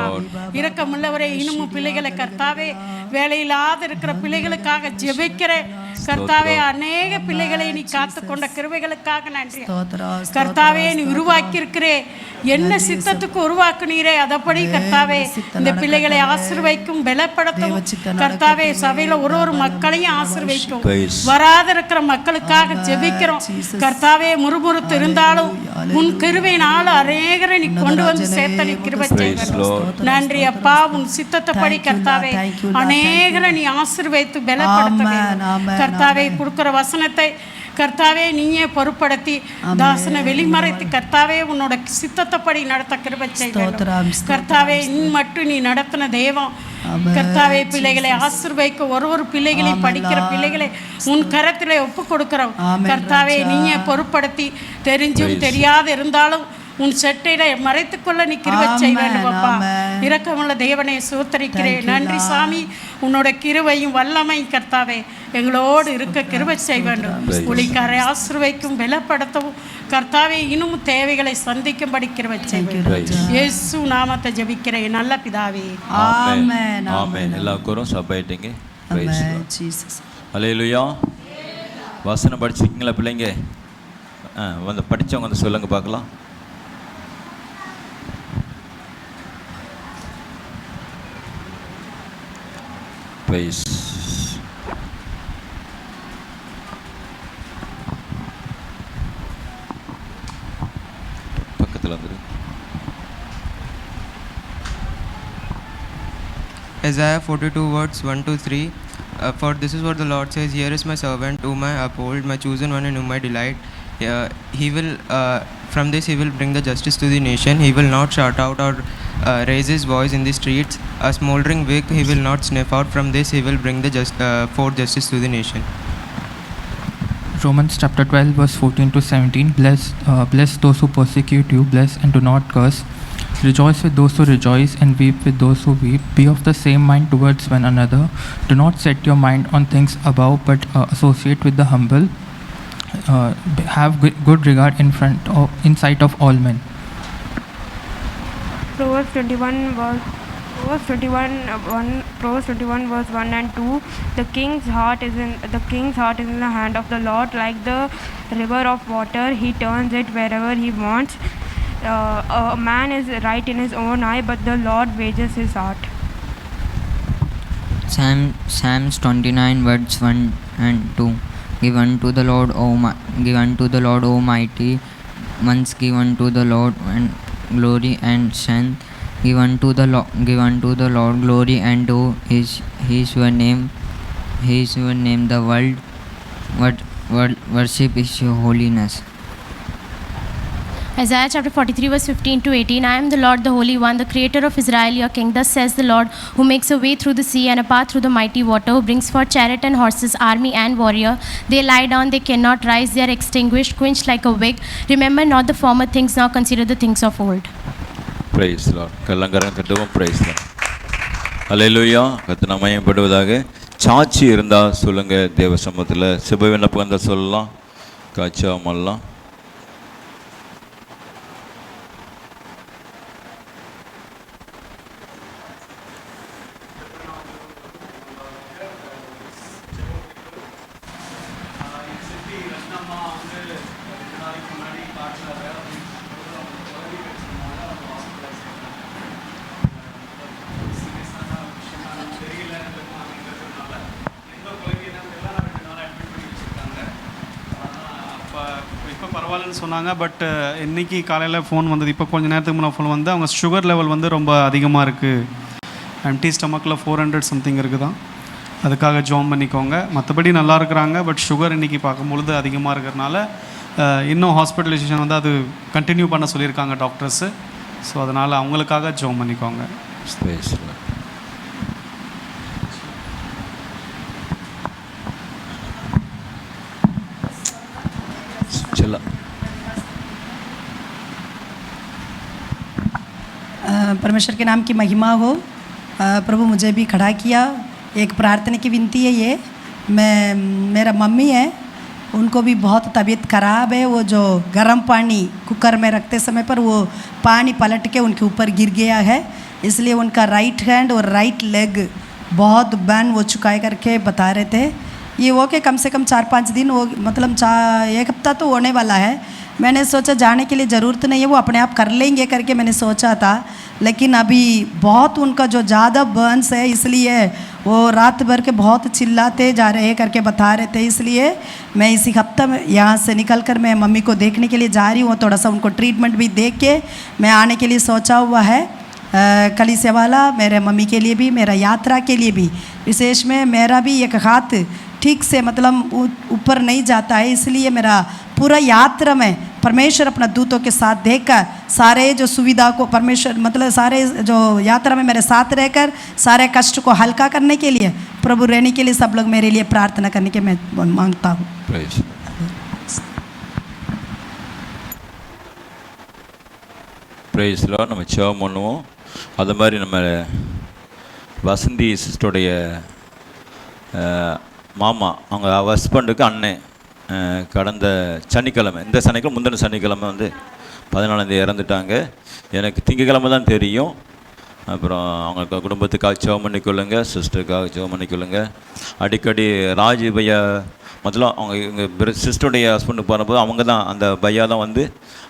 இரக்கமுள்ளவரே இன்னும் பிள்ளைகளை கர்த்தாவே வேலையில்லாத இருக்கிற பிள்ளைகளுக்காக ஜெபிக்கிறேன். கர்த்தாவே அநேக பிள்ளைகளை நீ காத்து கொண்ட கிருபைகளுக்காக நன்றி. கர்த்தாவே நீ உருவாக்கி இருக்கிறே என்ன சித்தத்துக்கு உருவாக்குனீரே அதப்படி கர்த்தாவே இந்த பிள்ளைகளை ஆசீர்வதிக்கும் பலப்படுத்தும். கர்த்தாவே சபையில ஒரு மக்களையும் ஆசீர்வதிக்கும். வராத இருக்கிற மக்களுக்காக ஜெபிக்கிறோம். கர்த்தாவே முறுமுறுத்து இருந்தாலும் உன் கிருபையினால அநேகரை நீ கொண்டு வந்து சேர்த்த நீ கிருபை செய்யணும். நன்றி அப்பா. உன் சித்தத்தைப்படி கர்த்தாவே அநேகரை நீ ஆசீர்வதித்து பலப்படுத்த கர்த்தாவே கொடுக்கிற வசனத்தை கர்த்தாவே நீயே பொறுப்படுத்தி தாசனை வெளிமறைத்து கர்த்தாவே உன்னோட சித்தத்தைப்படி நடத்த கிருபை செய்யணும். கர்த்தாவே இன் மட்டும் நீ நடத்தின தெய்வம் கர்த்தாவே பிள்ளைகளை ஆசீர்வதிக்க ஒரு பிள்ளைகளையும் படிக்கிற பிள்ளைகளை உன் கரத்திலே ஒப்பு கொடுக்கிறோம். கர்த்தாவே நீயே பொறுப்படுத்தி தெரிஞ்சும் தெரியாது இருந்தாலும் உன் செட்டையில மறைத்துக்கொள்ள நீ கிருபை செய்ய வேண்டும் அப்பா. ஆமென். இரக்கமுள்ள தேவனே சோத்தரிக்கிறேன். நன்றி சாமி. உன்னோட கிருபையும் வல்லமை கர்த்தாவே எங்களோடு இருக்க கிருபை செய்ய வேண்டும். ஊழியக்காரை ஆசீர்வதிக்கும் பலப்படுத்தவும் கர்த்தாவே இன்னும் தேவைகளை சந்திக்கும்படி கிருபை செய்ய வேண்டும். இயேசு நாமத்தை ஜெபிக்கிறேன் நல்ல பிதாவே. ஆமென். ஆமென். எல்லாருக்கும் சப்பாயிட்டீங்க. பிரைஸ் ஆமென். ஜீசஸ். ஹல்லேலூயா. வசனம் படிச்சிருக்கீங்களா பிள்ளைங்க? வந்து படித்தவங்க வந்து சொல்லுங்க பார்க்கலாம். பிரைஸ். பக்கத்தில் வந்துரு. Isaiah 42 words 1 to 3. For this is what the Lord says, here is my servant whom I uphold, my chosen one in whom I delight. He will, from this he will bring the justice to the nation. He will not shout out or raise his voice in the streets. A smoldering wick he will not snuff out. From this he will bring the forth justice to the nation. Romans chapter 12 verse 14 to 17. Bless those who persecute you, bless and do not curse. Rejoice with those who rejoice and weep with those who weep. Be of the same mind towards one another. Do not set your mind on things above, but associate with the humble. Have good regard in sight of all men. Proverbs 21 verse 1 and 2. The king's heart is in the hand of the Lord, like the river of water. He turns it wherever he wants. A man is right in his own eye, but the Lord wages his heart. Psalms 29 words 1 and 2. Give unto the Lord, O mighty ones, give unto the Lord and glory and strength. Give unto the Lord glory and do his your name. His your name the world worship is your holiness. Isaiah chapter 43 verse 15 to 18. I am the Lord, the Holy One, the Creator of Israel, your King. Thus says the Lord, who makes a way through the sea and a path through the mighty water, who brings forth chariot and horses, army and warrior. They lie down, they cannot rise, they are extinguished, quenched like a wick. Remember not the former things, now consider the things of old. Praise the Lord. கல்லங்கரம் கட்டுவோம். Praise the Lord. ஹல்லேலூயா. கர்த்தர் மகிமைப்படுவதாக. சாட்சி இருந்தால் சொல்லுங்க. தேவ சமூகத்தில் சுப விண்ணப்பம் இருந்தால் சொல்லலாம். காட்சியாமல்லாம். பரவாயில்லன்னு சொன்னாங்க. பட் இன்றைக்கி காலையில் ஃபோன் வந்தது. இப்போ கொஞ்சம் நேரத்துக்கு முன்னாடி ஃபோன் வந்து அவங்க சுகர் லெவல் வந்து ரொம்ப அதிகமாக இருக்குது. எம்டி ஸ்டமக்கில் 400 சம்திங் இருக்குதான். அதுக்காக ஜாம் பண்ணிக்கோங்க. மற்றபடி நல்லா இருக்கிறாங்க. பட் சுகர் இன்றைக்கி பார்க்கும்பொழுது அதிகமாக இருக்கிறதுனால இன்னும் ஹாஸ்பிட்டலைசேஷன் வந்து அது கண்டினியூ பண்ண சொல்லியிருக்காங்க டாக்டர்ஸு. ஸோ அதனால் அவங்களுக்காக ஜாம் பண்ணிக்கோங்க. परमेश्वर के नाम की महिमा हो। प्रभु मुझे भी खड़ा किया। एक प्रार्थना की विनती है ये। मेरा मम्मी है, उनको भी बहुत तबीयत ख़राब है। वो जो गर्म पानी कुकर में रखते समय पर वो पानी पलट के उनके ऊपर गिर गया है, इसलिए उनका राइट हैंड और राइट लेग बहुत बर्न हो चुका है करके बता रहे थे। ये वो कि कम से कम 4-5 दिन वो मतलब 1 हफ्ता तो होने वाला है। मैंने सोचा जाने के लिए ज़रूरत नहीं है, वो अपने आप कर लेंगे करके मैंने सोचा था। लेकिन अभी बहुत उनका जो ज़्यादा बर्न्स है, इसलिए वो रात भर के बहुत चिल्लाते जा रहे हैं करके बता रहे थे। इसलिए मैं इसी हफ्ते में यहाँ से निकल कर मैं मम्मी को देखने के लिए जा रही हूँ। थोड़ा सा उनको ट्रीटमेंट भी देख के मैं आने के लिए सोचा हुआ है। कलीसिया वाला मेरे मम्मी के लिए भी, मेरा यात्रा के लिए भी, विशेष में मेरा भी एक हाथ ठीक से मतलब ऊपर नहीं जाता है, इसलिए मेरा पूरा यात्रा में परमेश्वर अपना दूतों के साथ देखकर सारे जो सुविधा को परमेश्वर मतलब सारे जो यात्रा में मेरे साथ रहकर सारे कष्ट को हल्का करने के लिए प्रभु रहने के लिए सब लोग मेरे लिए प्रार्थना करने के मैं मांगता हूँ। ப்ரைஸ்லாம் நம்ம ஜெபம் பண்ணுவோம். அது மாதிரி நம்ம வசந்தி சிஸ்டருடைய மாமா, அவங்க ஹஸ்பண்டுக்கு அண்ணன் கடந்த சனிக்கிழமை, இந்த சனிக்கிழமை முந்தின சனிக்கிழமை வந்து 14 இறந்துட்டாங்க. எனக்கு திங்கக்கிழமை தான் தெரியும். அப்புறம் அவங்க குடும்பத்துக்காக ஜெபம் பண்ணிக்கொள்ளுங்க, சிஸ்டருக்காக ஜெபம் பண்ணிக்கொள்ளுங்க. அடிக்கடி ராஜி பையா முதல்ல அவங்க எங்கள் சிஸ்டருடைய ஹஸ்பண்டு போகும்போது அவங்க தான் அந்த பையா தான் வந்து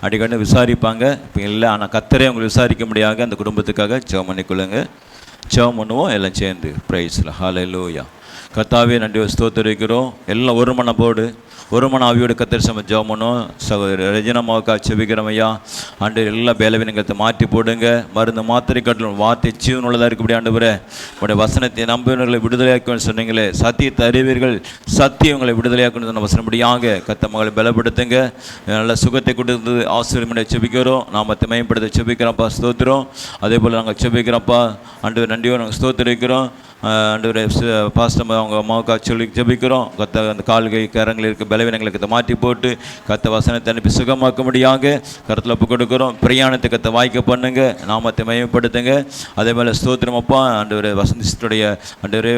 அடிக்கடி விசாரிப்பாங்க. இப்போ இல்லை, ஆனால் கர்த்தரே அவங்களை விசாரிக்க முடியாத அந்த குடும்பத்துக்காக ஜெபம் பண்ணிக்கொள்ளுங்க. ஜெபம் பண்ணுவோம் எல்லாம் சேர்ந்து. பிரைஸ்ல ஹல்லேலூயா. கர்த்தாவே நன்றி ஸ்தோத்திரிக்கிறோம். எல்லாம் ஒரு மனப்போடு ஒரு மன ஆவியோடு கர்த்தர் சம ஜெபம் பண்ணுவோம். சகோதரி ரஜினமாவுக்கா செபிக்கிறோம் ஐயா. ஆண்டு எல்லா பலவீனங்களை மாற்றி போடுங்க. மருந்து மாத்திரை கட்டலும் வார்த்தை ஜீவனுள்ளதாக இருக்கக்கூடிய ஆண்டவரே, உடைய வசனத்தை நம்பினர்களை விடுதலையாக்கணும்னு சொன்னீங்களே, சத்தியத்தை அறிவீர்கள், சத்தியம் உங்களை விடுதலையாக்கணும் சொன்ன வசனப்படியாக கர்த்தர் மகளை பலப்படுத்துங்க. நல்ல சுகத்தை கொடுத்து ஆசீர்வாதத்தை செபிக்கிறோம். நாமத்தை மேம்படுத்த செபிக்கிறோம்ப்பா, ஸ்தோத்திரம். அதே போல் நாங்கள் செபிக்கிறோம்ப்பா ஆண்டவர், நன்றியோடு நாங்கள் ஸ்தோத்திரிக்கிறோம். ஆண்டவரே பாஸ்டம் அவங்க அம்மாவுக்கா சொல்லி ஜெபிக்கிறோம். கத்த அந்த கால்கை கரங்களில் இருக்க பலவீனங்களை கத்தை மாற்றி போட்டு கத்த வசனத்தை அனுப்பி சுகமாக்க முடியாங்க கருத்தில் ஒப்பு கொடுக்குறோம். பிரயாணத்தை கத்தை வாய்க்க பண்ணுங்க, நாமத்தை மையப்படுத்துங்க. அதே போல் ஸ்தோத்திரம் அப்பா. ஆண்டவரே வசந்திஸ்டருடைய ஆண்டவரே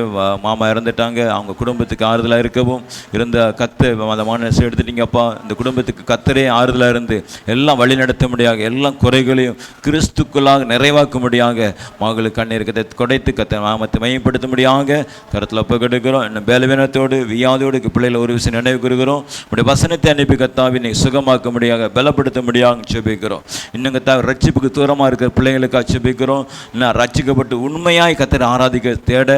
மாமா இறந்துட்டாங்க. அவங்க குடும்பத்துக்கு ஆறுதலாக இருக்கவும் இருந்த கத்தை அந்த மனசை எடுத்துட்டீங்கப்பா. இந்த குடும்பத்துக்கு கத்தரே ஆறுதலாக இருந்து எல்லாம் வழி நடத்த முடியாக, எல்லாம் குறைகளையும் கிறிஸ்துக்குள்ளாக நிறைவாக்க முடியாக மகளுக்கு கண்ணீர் கத்தை கொடைத்து கத்த நாமத்தை மையப்படுத்த முடியாங்க கருத்தில் ஒப்பு கொடுக்கிறோம். இன்னும் பலவீனத்தோடு வியாதியோடு பிள்ளைகளை ஒரு விஷயம் நினைவு கூறுகிறோம். உடைய வசனத்தை அனுப்பி கத்தாவி நீ சுகமாக்க முடியாக, பலப்படுத்த முடியாக செபிக்கிறோம். இன்னும் கத்தாவி ரட்சிப்புக்கு தூரமாக இருக்கிற பிள்ளைகளுக்காக செபிக்கிறோம். இன்னும் ரட்சிக்கப்பட்டு உண்மையாய் கத்தரை ஆராதிக்க தேட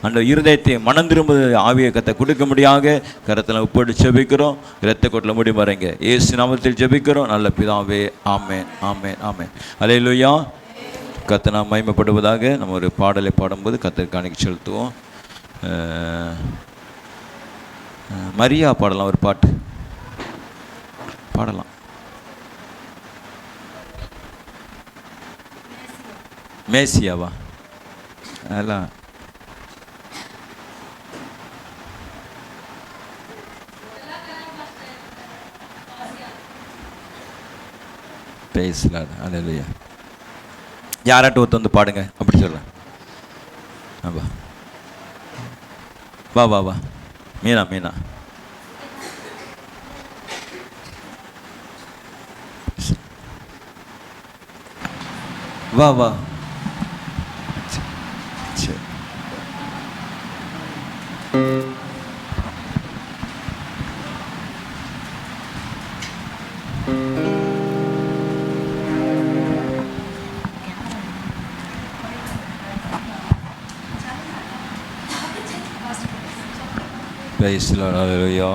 அந்த இருதயத்தை மனம் திரும்ப ஆவியை கத்தை கொடுக்க முடியாக கருத்தில் ஒப்போடு செபிக்கிறோம். இரத்த கொட்டில் முடி மறைங்க இயேசு நாமத்தில் ஜெபிக்கிறோம் நல்ல பிதாவே. ஆமேன், ஆமேன், ஆமேன். அல்லேலூயா. கர்த்தர் நாம் மகிமைப்படுவதாக. நம்ம ஒரு பாடலை பாடும்போது கர்த்தருக்கு காணிக்கை செலுத்துவோம். மரியா பாடலாம், ஒரு பாட்டு பாடலாம். மேசியாவா? அதெல்லாம் பேசலாம். அல்லேலூயா. யாராட்டும் ஒருத்த வந்து பாடுங்க, அப்படி சொல்கிறேன். வா வா வா வா மீனா, மீனா வா வா. சரி. Praise the Lord. Hallelujah.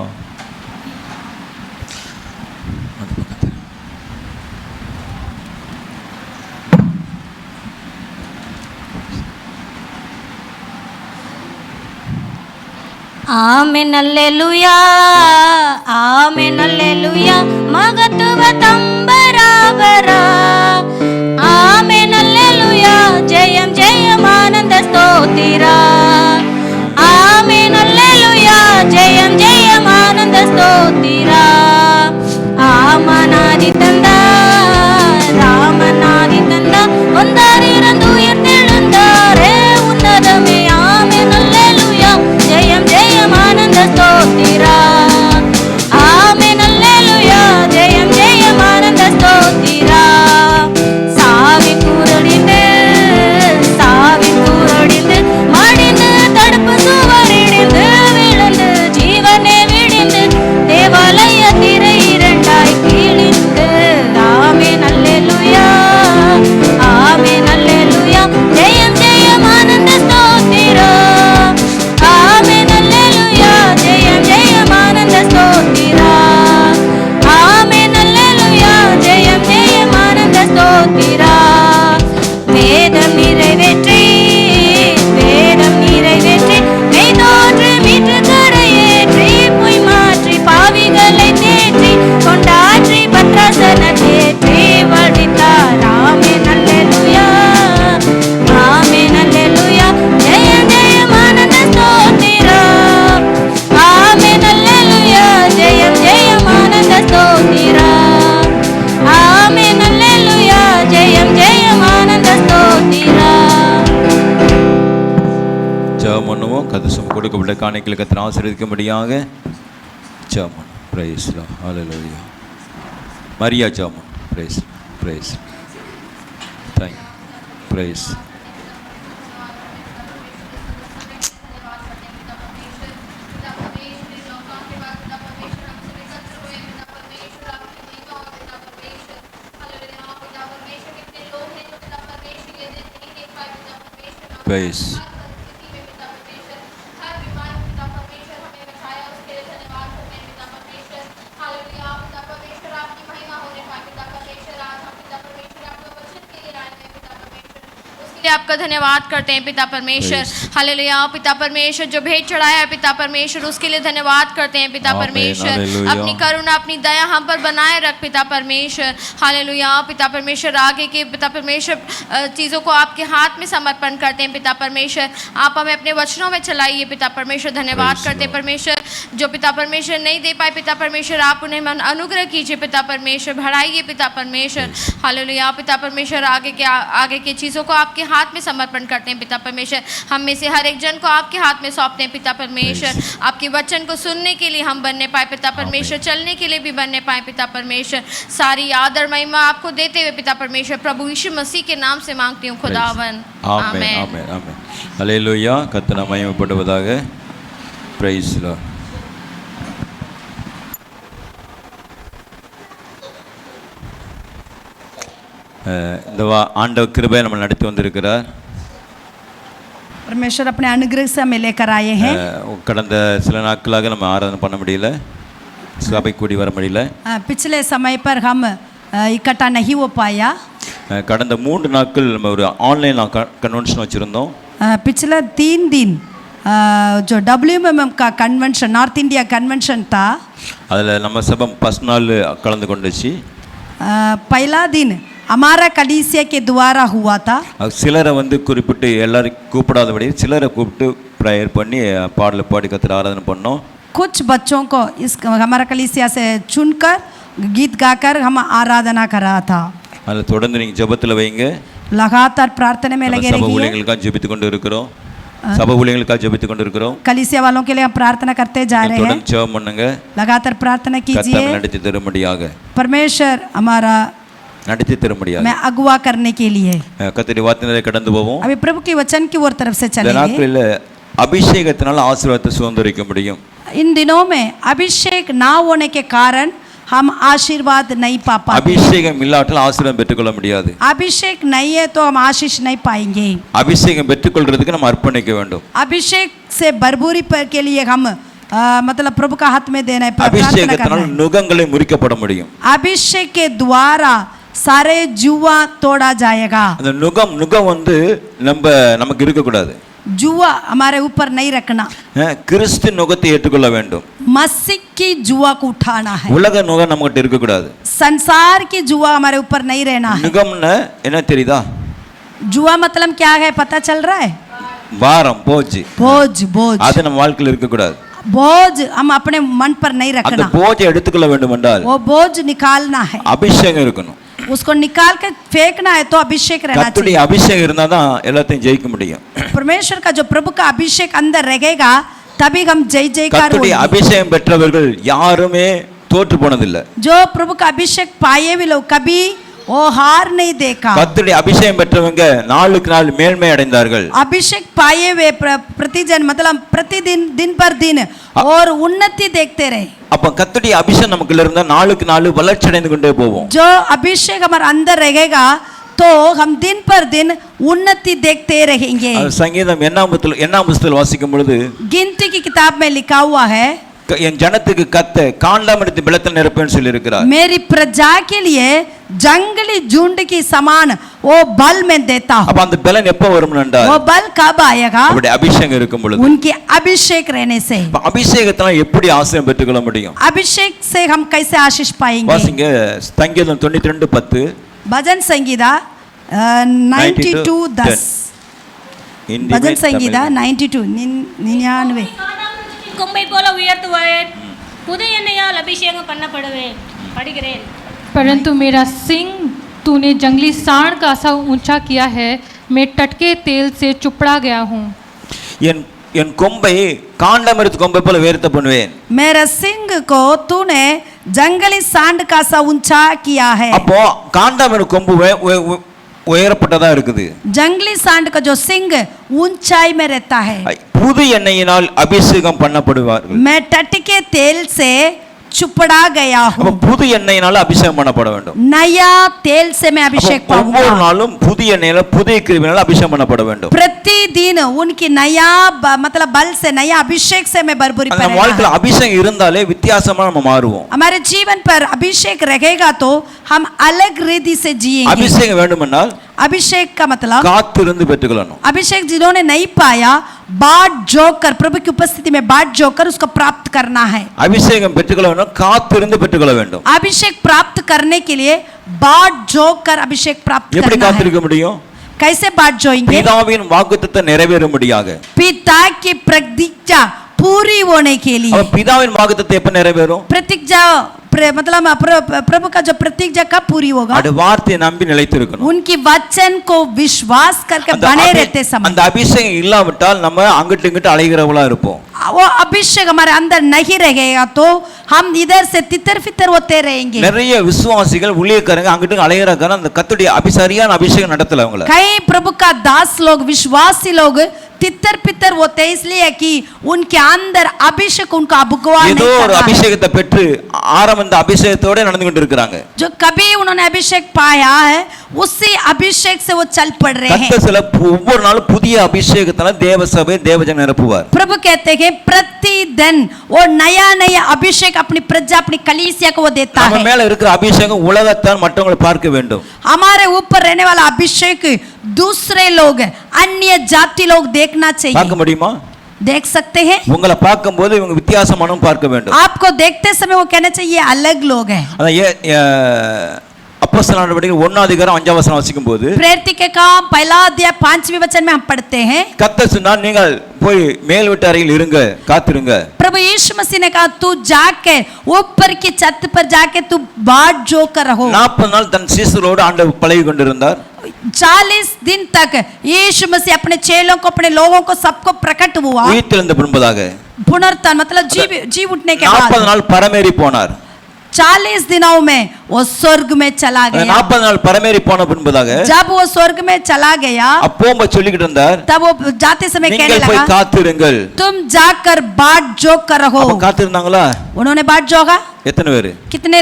ஆமென் அல்லேலூயா, ஆமென் அல்லேலூயா, மகத்துவ தம்பராபரா. ஆமென் அல்லேலூயா, ஜெயம் ஜெயம் ஆனந்த ஸ்தோத்திரா. ஆமென் அல்லேலூயா, ஜெயம் ஜெயம் ஆனந்த ஸ்தோத்திரா. ஆமனாதி தந்தா, ராமனாதி தந்தா, ஒன்றார் இறந்து உயிர்த்தெழுந்தாரே உன்னதமே. ஆமென் அல்லேலூயா, ஜெயம் ஜெயம் ஆனந்த ஸ்தோத்திரா. ஆமென் அல்லேலூயா, ஜெயம் ஜெயம் ஆனந்த ஸ்தோத்திரா. ஜெயம் ஜெயம் ஆனந்த ஸ்தோத்திரா. ஜெபம் பண்ணுவோம். கதிசம் கொடுக்கப்பட்ட காணிக்கைகளை கர்த்தர் ஆசீர்வதிக்கும்படியாக ஜெபம் பண்ணுவோம். Price Lord. ஹல்லேலூயா. மரியா ஜெபம். Praise praise. Thank you. Praise. Praise. आपका धन्यवाद करते हैं पिता परमेश्वर। हालेलुया। पिता परमेश्वर जो भेंट चढ़ाया है पिता परमेश्वर उसके लिए धन्यवाद करते हैं पिता परमेश्वर। अपनी करुणा अपनी दया हम पर बनाए रख पिता परमेश्वर। हालेलुया। पिता परमेश्वर आगे के पिता परमेश्वर चीज़ों को आपके हाथ में समर्पण करते हैं पिता परमेश्वर। आप हमें अपने वचनों में चलाइए पिता परमेश्वर। धन्यवाद करते हैं परमेश्वर। जो पिता परमेश्वर नहीं दे पाए पिता परमेश्वर आप उन्हें मन अनुग्रह कीजिए पिता परमेश्वर। बढ़ाइए पिता परमेश्वर। हालेलुया। पिता परमेश्वर आगे के चीज़ों को आपके हाथ में समर्पण करते हैं पिता परमेश्वर। हम में से हर एक जन को आपके हाथ में सौंपते हैं पिता परमेश्वर। आपके वचन को सुनने के लिए हम बनने पाए पिता परमेश्वर। चलने के लिए भी बनने पाए पिता परमेश्वर। सारी आदर महिमा आपको देते हुए पिता परमेश्वर प्रभु यीशु मसीह के नाम से मांगती हूँ खुदावन। ஆமென் ஆமென் ஆமென். ஹல்லேலூயா. கர்த்தர் நாமம் மகிமைப்படுவதாக. Praise Lord. இந்த ஆண்டவர் கிருபை நம்ம நடத்தி வந்திருக்கிறார். परमेश्वर अपने अनुग्रह से हमें लेकर आए हैं। கடந்த சில நாட்களாக நம்ம ஆராதனை பண்ண முடியல, சபை கூடி வர முடியல. पिछले समय पर हम इकट्ठा नहीं हो पाया। கடந்த 3 நாட்கள் நம்ம ஒரு ஆன்லைன் கன்வென்ஷன் வச்சுருந்தோம். पिछले 3 दिन जो WMM का कन्वेंशन नॉर्थ इंडिया कन्वेंशन था, அதில் நம்ம சபை ஃபர்ஸ்ட் நாள் கலந்து கொண்டுச்சு. पहला दिन हमारा कलीसिया के द्वारा हुआ था। சிலரை வந்து குறிப்பிட்டு எல்லாரும் கூப்பிடாதபடி சிலரை கூப்பிட்டு ப்ரேயர் பண்ணி பாடல பாடி கர்த்தர் ஆராதனை பண்ணோம். कुछ बच्चों को इस हमारा कलीसिया से चुनकर गीत गाकर हम आराधना कर रहा था। அதில் தொடர்ந்து நீங்கள் ஜெபத்தில் வைங்க. लगातार प्रार्थना में लगे சபை रहिए। ஊழியர்களுக்காக ஜெபித்து கொண்டு இருக்கிறோம். சபை ஊழியர்களுக்காக ஜெபித்து கொண்டு இருக்கிறோம். कलीसिया वालों के लिए हम प्रार्थना करते जा रहे हैं। தொடர்ந்து ஜெபம் பண்ணுங்க. लगातार प्रार्थना कीजिए। கர்த்தர் நடத்தி தரும்படியாக. परमेश्वर हमारा நடத்தி தரும்படியாக. मैं अगुवा करने के लिए கர்த்தருடைய வார்த்தையை கடந்து போவோம். अभी प्रभु के वचन की ओर तरफ से இந்த चलेंगे। நாட்களில் அபிஷேகத்தினால ஆசீர்வாதத்தை சுதந்திரிக்க முடியும். इन दिनों में अभिषेक ना होने के कारण हम आशीर्वाद नहीं पा पाते। அபிஷேகம் இல்லாட்டால் ஆசீர்வாதம் பெற்றுக்கொள்ள முடியாது. अभिषेक नहीं है तो हम आशीष नहीं पाएंगे। அபிஷேகம் பெற்றுக்கொள்றதுக்கு நம்ம அர்ப்பணிக்க வேண்டும். अभिषेक से भरपूरी के लिए हम मतलब प्रभु का हाथ में देना है। அபிஷேகத்தினால் நுகங்களை முறிக்கப்பட முடியும். अभिषेक के द्वारा सारे जुआ तोड़ा जाएगा। அந்த நுகம் வந்து நமக்கு இருக்க கூடாது. जुआ हमारे ऊपर नहीं रखना। கிறிஸ்து நுகத்தை ஏற்றுக்கொள்ள வேண்டும். मसीह की जुआ को उठाना है। உலக நுகம் நம்மகிட்ட இருக்க கூடாது. संसार की जुआ हमारे ऊपर नहीं रहना है। நுகம்னா என்ன தெரியுதா? जुआ मतलब क्या है पता चल रहा है? பாரம் बोझ அது நம்ம வாழ்க்கையில் இருக்க கூடாது. बोझ हम अपने मन पर नहीं रखना। அந்த போஜை எடுத்துக்கொள்ள வேண்டும் என்றால் वो बोझ निकालना है। அபிஷேகம் இருக்கணும். उसको निकाल के फेंकना है तो अभिषेक रहना चाहिए। கர்த்தருடைய அபிஷேகம் இருந்தா தான் எல்லாத்தையும் ஜெயிக்க முடியும். परमेश्वर का जो प्रभु का अभिषेक अंदर रहेगा तभी हम जय जयकार होंगे। கர்த்தருடைய அபிஷேகம் பெற்றவர்கள் யாருமே தோற்று போனதில்லை. जो प्रभु का अभिषेक पाए हुए लोग कभी वो हार नहीं देखा। கர்த்தருடைய அபிஷேகம் பெற்றவங்க நாளுக்கு நாள் மேன்மை அடைந்தார்கள். अभिषेक पाए हुए प्रतिजन मतलब प्रतिदिन दिन पर दिन और उन्नति देखते रहे। அப்ப கர்த்தருடைய அபிஷேகம் நமக்குள்ள இருந்தா நாளுக்கு நாள் வளர்ச்சி அடைந்து கொண்டே போவோம். जो अभिषेक हमारे अंदर रहेगा तो हम दिन पर दिन उन्नति देखते रहेंगे। சங்கீதம் எண்ணாம் புத்தகத்தில் வாசிக்கும் பொழுது गिनती की किताब में लिखा हुआ है என் ஜனத்துக்கு கத்த காண்டாமிருகத்தின் பலத்தில் நிரப்பேன்னு சொல்லி இருக்கிறார். मेरी प्रजा के लिए जंगली झुंड की समान वो बल में देता हूं। அப்ப அந்த பலன் எப்ப வரும் என்றால் वो बल कब आएगा? அவருடைய அபிஷேகம் இருக்கும் பொழுது. उनके अभिषेक रहने से। அபிஷேகத்தால எப்படி ஆசீர்வாதம் பெற்றுக்கொள்ள முடியும்? अभिषेक से हम कैसे आशीष पाएंगे? வாசிங்க சங்கீதம் 92:10. भजन संगीता 92:10. भजन संगीता 92 கொம்பை போல உயர்த்துவேன், புது எண்ணெயால் அபிஷேகம் பண்ணப்படுவேன். படிக்கிறேன். परंतु मेरा सिंह तूने जंगली सांड का सा ऊंचा किया है, मैं टटके तेल से चुपड़ा गया हूँ। என் கொம்பை காண்டமரத்து கொம்பை போல உயர்த்த பண்ணுவேன். मेरे सिंग को तूने जंगली सांड का सा ऊंचा किया है. அப்போ காண்டமரத்து கொம்பு உயரப்பட்டதா இருக்குது. जंगली सांड का जो सिंग ऊंचाई में रहता है. புது எண்ணெயினால் அபிஷேகம் பண்ணப்படுவார்கள். मैं टटके तेल से चुपड़ा गया हूँ. புது எண்ணெயினால அபிஷேகம் பண்ணப்பட வேண்டும். नया तेल से मैं अभिषेक पाऊंगा. ஒவ்வொரு நாளும் புது எண்ணெயில புதிய கிருபையினால அபிஷேகம் பண்ணப்பட வேண்டும். प्रतिदिन उनकी नया मतलब बल से नया अभिषेक से मैं भरपूरी पाऊंगा. நம்ம வாழ்க்கையில அபிஷேகம் இருந்தாலே வித்தியாசமா நம்ம மாறுவோம். हमारे जीवन पर अभिषेक रहेगा तो हम अलग रीति से जिएंगे. அபிஷேகம் வேண்டுமென்றால் अभिषेक का मतलब காத்திருந்து பெற்றுக்கொள்ளணும். अभिषेक जिन्होंने नहीं पाया बाट जोकर प्रभु की उपस्थिति में बाट जोकर उसको प्राप्त करना है. அபிஷேகம் பெற்றுக்கொள்ள வேண்டும், காத்திருந்து பெற்றுக்கொள்ள வேண்டும். अभिषेक प्राप्त करने के लिए बाट जोकर अभिषेक प्राप्त करना है. எப்படி காத்திருக்க முடியும்? कैसे बाट जोएंगे? பிதாவின் வாக்குத்தத்தம் நிறைவேறும்படியாக. पिता की प्रतिज्ञा पूरी होने के लिए. अब பிதாவின் வாக்குத்தத்தம் எப்ப நிறைவேறும்? प्रतिज्ञा मतलब प्रभु का जो प्रतिज्ञा कब पूरी होगा? அது வார்த்தையை நம்பி நிலைத்திருக்கணும். उनकी वचन को विश्वास करके बने रहते समय. அந்த அபிஷேகம் இல்லாவிட்டால் நம்ம அங்கிட்டு இங்கிட்டு அலைகிறவளா இருப்போம். वो अभिषेक हमारे अंदर नहीं रहेगा तो हम इधर से तितर फितर होते रहेंगे. நிறைய விசுவாசிகள் ஊழியக்காரங்க அங்கிட்டு அலைகிறக்கான அந்த கர்த்தருடைய சரியான அபிஷேகம் நடத்தல அவங்கள. कई प्रभु का दास लोग विश्वासी लोग तितर पितर होते इसलिए कि उनके अंदर अभिषेक उनको अगुवा नहीं ஏதோ ஒரு करता है. அபிஷேகத்தை பெற்று ஆரம்ப அபிஷேகத்தோட நடந்து கொண்டு இருக்காங்க. जो कभी उन्होंने अभिषेक पाया है उसी अभिषेक से वो चल पड़ रहे हैं. கர்த்தர் சில ஒவ்வொரு நாளும் புதிய அபிஷேகத்தால தேவ சபை தேவஜன நிரப்புவார். प्रभु कहते हैं प्रतिदिन वो नया नया अभिषेक अपनी प्रजा अपनी कलीसिया को वो देता है. நம்ம மேல இருக்கிற அபிஷேகம் உலகத்தால் மற்றவங்களை பார்க்க வேண்டும். हमारे ऊपर रहने वाला अभिषेक दूसरे लोग अन्य जाति लोग देखना चाहिए. பார்க்க முடியுமா? देख सकते हैं. உங்களை பார்க்கும்போது இவங்க வித்தியாசமானவங்க பார்க்க வேண்டும். आपको देखते समय वो कहना चाहिए अलग लोग हैं. அதான் அப்போஸ்தலர் நடவடிக்கைகள் 1 அதிகாரம் 5 வசனம் வாசிக்கும்போது प्रेरित के काम पहला अध्याय 5वें वचन में हम पढ़ते हैं. கர்த்தர் சொன்னார் நீங்கள் போய் மேல் வீட்டு அறையில் இருங்க, காத்திருங்க. प्रभु यीशु मसीह ने कहा तू जाके ऊपर की छत पर जाके तू बाट जोकर रहो. 40 நாள் தன் சீசரோடு ஆண்டவர் பழகி கொண்டிருந்தார். 40 दिन तक यीशु मसीह अपने चेलों को अपने लोगों को सबको प्रकट हुआ. உயிர்த்தெழுந்த பின்பதாக पुनरुत्थान मतलब जी उठने के बाद 40 நாள் பரமேறி போனார். 40 दिनों में वो स्वर्ग में चला गया. 40 நாள் பரமேறி போன பின்பதாக जब वो स्वर्ग में चला गया அப்போம்ப சொல்லிக்கிட்டு இருந்தார், तब वो जाते समय कहने நீங்கள் போய் लगा காத்திருங்கள். तुम जाकर बाट जोकर रहो. அப்ப காத்திருந்தாங்களா? उन्होंने बाट जोगा. எத்தனை பேர்? कितने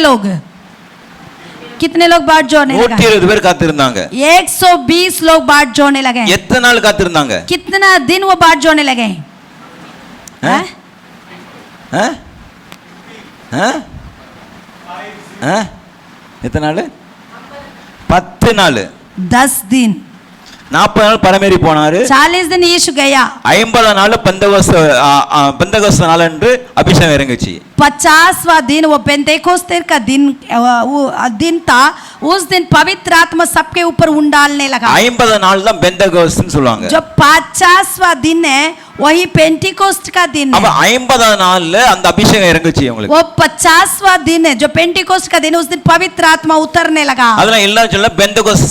लोग बाट जोने लगे? 120 பேர் காத்திருந்தாங்க. 120 लोग बाट जोने लगे. எத்தனை நாள் காத்திருந்தாங்க? कितना दिन वो बाट जोने लगे? எத்தனை நாள்? 10 நாள். 10 दिन. 40 நாள் பரமேறி போனாரு. 40 दिन यीशु गया. 50 நாள் பெந்தகோஸ்து நாள் என்று அபிஷேகம் இறங்குச்சு. 50वां दिन वो पेंतेकोस्ते का दिन था. उस दिन पवित्र आत्मा सबके ऊपर उंडालने लगा. 50 நாள் தான் பெந்தகோஸ்துன்னு சொல்லுவாங்க. जो 50वां दिन है वही पेंटिकोस्ट का दिन है. அப்ப 50 நாள்ல அந்த அபிஷேகம் இறங்குச்சு உங்களுக்கு. वो 50वां दिन है जो पेंटिकोस्ट का दिन है. उस दिन पवित्र आत्मा उतरने लगा. அதனால எல்லாரும் சொல்ல பெந்தகோஸ்து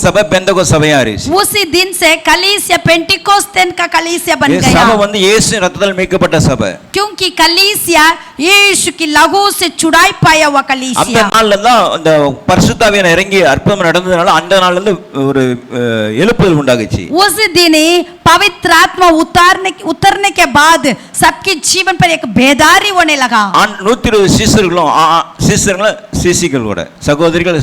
சபையா இருந்துச்சு. उसी दिन से कलीसिया पेंटिकोस्तेन का कलीसिया बन गया. சபை வந்து இயேசு ரத்தத்தால் மீட்கப்பட்ட சபை. क्योंकि कलीसिया यीशु की लहू से छुड़ाई पाया हुआ कलीसिया. அந்த நாள்ல தான் அந்த பரிசுத்தாவியான இறங்கி அற்புதம் நடந்ததனால அந்த நாள்ல இருந்து ஒரு எழுப்புதல் உண்டாகுச்சு. उस दिन ही पवित्र आत्मा उतरने के बाद सबके जीवन पर एक बेदारी होने लगा. 120 சீசிகளோட சகோதரிகள்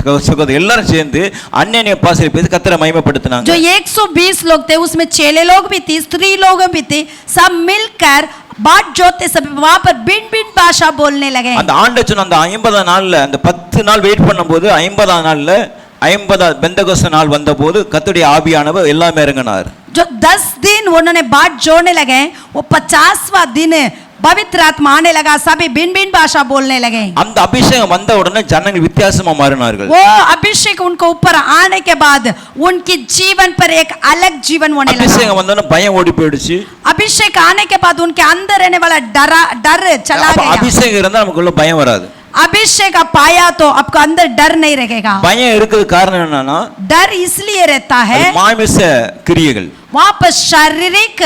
எல்லாரும் சேர்ந்து அந்நிய பாஷையில் பேசி கர்த்தரை மகிமைப்படுத்தினாங்க. जो 120 लोग थे उसमें चेले लोग भी थे, स्त्री लोग भी थे. सब मिलकर बाट जोते सब वहां पर भिन्न भिन्न भाषा बोलने लगे. அந்த ஆண்டு சொன்ன அந்த 50 நாள்ல அந்த 10 நாள் வெயிட் பண்ணும்போது 50 நாள்ல 50 பெந்தகோஸ்து நாள் வந்தபோது கர்த்தருடைய ஆவியானவர் எல்லாமே இறங்கினார். जो 10 दिन उन्होंने बाट जोड़ने लगे वो 50वां दिन पवित्र आत्मा आने लगा. सभी भिन्न भिन्न भाषा बोलने लगे. அந்த அபிஷேகம் வந்த உடனே ஜனங்கள் வித்தியாசமா மாறினார்கள். वो अभिषेक उनको ऊपर आने के बाद उनके जीवन पर एक अलग जीवन होने लगा. அபிஷேகம் வந்தோனே பயம் ஓடி போயிடுச்சு. अभिषेक आने के बाद उनके अंदर रहने वाला डर चला गया. அபிஷேகம் இருந்தா நமக்குள்ள பயம் வராது. अभिषेक आप पाया तो आपको अंदर डर नहीं रहेगा। பயம் இருக்கிறது காரணம் என்னன்னா डर इसलिए रहता है மாமிச கிரியைகள், वहाँ पर शारीरिक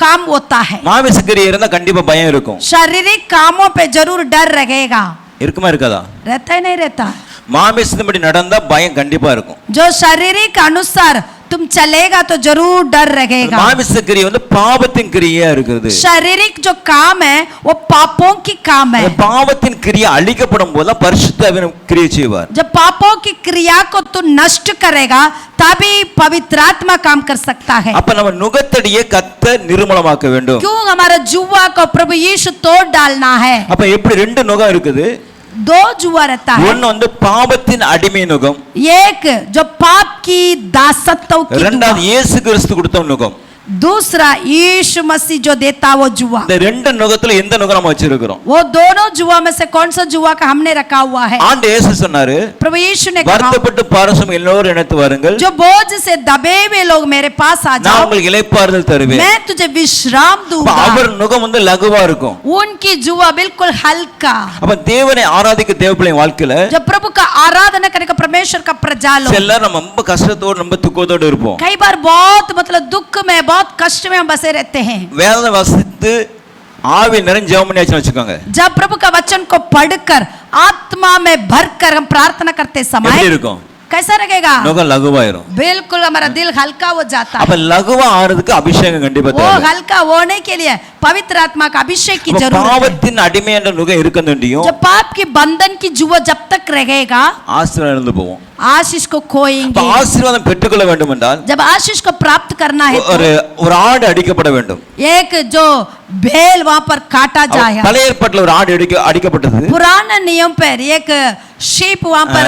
काम होता है। மாமிச கிரியை இருந்தா கண்டிப்பா பயம் இருக்கும்। शारीरिक कामों पे जरूर डर रहेगा। இருக்குமா இருக்காதா? रहता है नहीं रहता? மாமிசத்தின்படி நடந்தா பயம் கண்டிப்பா இருக்கும்। जो शारीरिक अनुसार तुम चलेगा तो जरूर डर रहेगा। மாமிச கிரியை வந்து பாவத்தின் கிரியா இருக்குது। शारीरिक जो काम है वो पापों की काम है। பாவத்தின் கிரியை அழிக்கப்படும் போது பரிசுத்த ஆவியானவர் கிரியை செய்வார்। जब पापों की क्रिया को तू नष्ट करेगा तभी पवित्र आत्मा काम कर सकता है। அப்ப நம்ம நுகத்தடியை கர்த்தர் நிர்மூலமாக்க வேண்டும்। क्यों हमारा जुआ को प्रभु यीशु तोड़ डालना है? அப்ப எப்படி ரெண்டு நுகம் இருக்குது? दो जुआ रहता है। ஒன்னு வந்து பாவத்தின் அடிமை நுகம், एक जो पाप की दासत्व की இரண்டாவது இயேசு கிறிஸ்து கொடுத்த நுகம், दूसरा यीशु मसीह जो देता वो जुआ। இந்த ரெண்டு நுகத்துல எந்த நுகம் நம்ம வச்சிருக்கிறோம்? वो दोनों जुआ में से कौन सा जुआ का हमने रखा हुआ है? ஆண்டவர் இயேசு சொன்னாரு, प्रभु यीशु ने कहा, வருத்தப்பட்டு பாரசும் எல்லோரும் எனக்கு வாருங்கள், जो बोझ से दबे हुए लोग मेरे पास आ நான் जाओ, உங்களுக்கு இளைப்பாறுதல் தருவேன்। मैं तुझे विश्राम दूंगा। அவர் நுகம் வந்து லகுவா இருக்கும்। उनकी जुआ बिल्कुल हल्का। அப்ப தேவனை ஆராதிக்க தேவப்பிள்ளை வாழ்க்கையில जब प्रभु का आराधना करेगा परमेश्वर का प्रजा लोग, எல்லாரும் நம்ம ரொம்ப கஷ்டத்தோட ரொம்ப துக்கத்தோட இருப்போம்। कई बार बहुत मतलब दुख में बहुत कष्ट में हम बसे रहते हैं। வேதனை வாசித்து ஆவி நிறைஞ்ச ஜெபம் பண்ணியாச்சுன்னு வச்சுக்கோங்க, जब प्रभु का वचन को पढ़कर आत्मा में भरकर हम प्रार्थना करते समय எப்படி இருக்கும்? कैसा लगेगा? நுகம் லகுவாயிரும்। बिल्कुल हमारा दिल हल्का हो जाता அப்ப है। லகுவா ஆறதுக்கு அபிஷேகம் கண்டிப்பா वो தேவை। हल्का होने के लिए पवित्र आत्मा का अभिषेक की அப்ப जरूरत है। பாவத்தின் அடிமை என்ற நுகம் இருக்கணும், जब पाप की बंधन की जुआ जब तक रहेगा ஆசீர்வாதம் இழந்து போவோம்। आशीष को खोएंगे। ஆசீர்வாதம் பெற்றுக்கொள்ள வேண்டும் என்றால் जब आशीष को प्राप्त करना है तो ஒரு ஆடு அடிக்கப்பட வேண்டும்। एक जो भेल वहां पर काटा जाए। பழைய ஏற்பாட்டில் ஒரு ஆடு அடிக்கப்பட்டது। पुराने नियम पर एक शीप वहां पर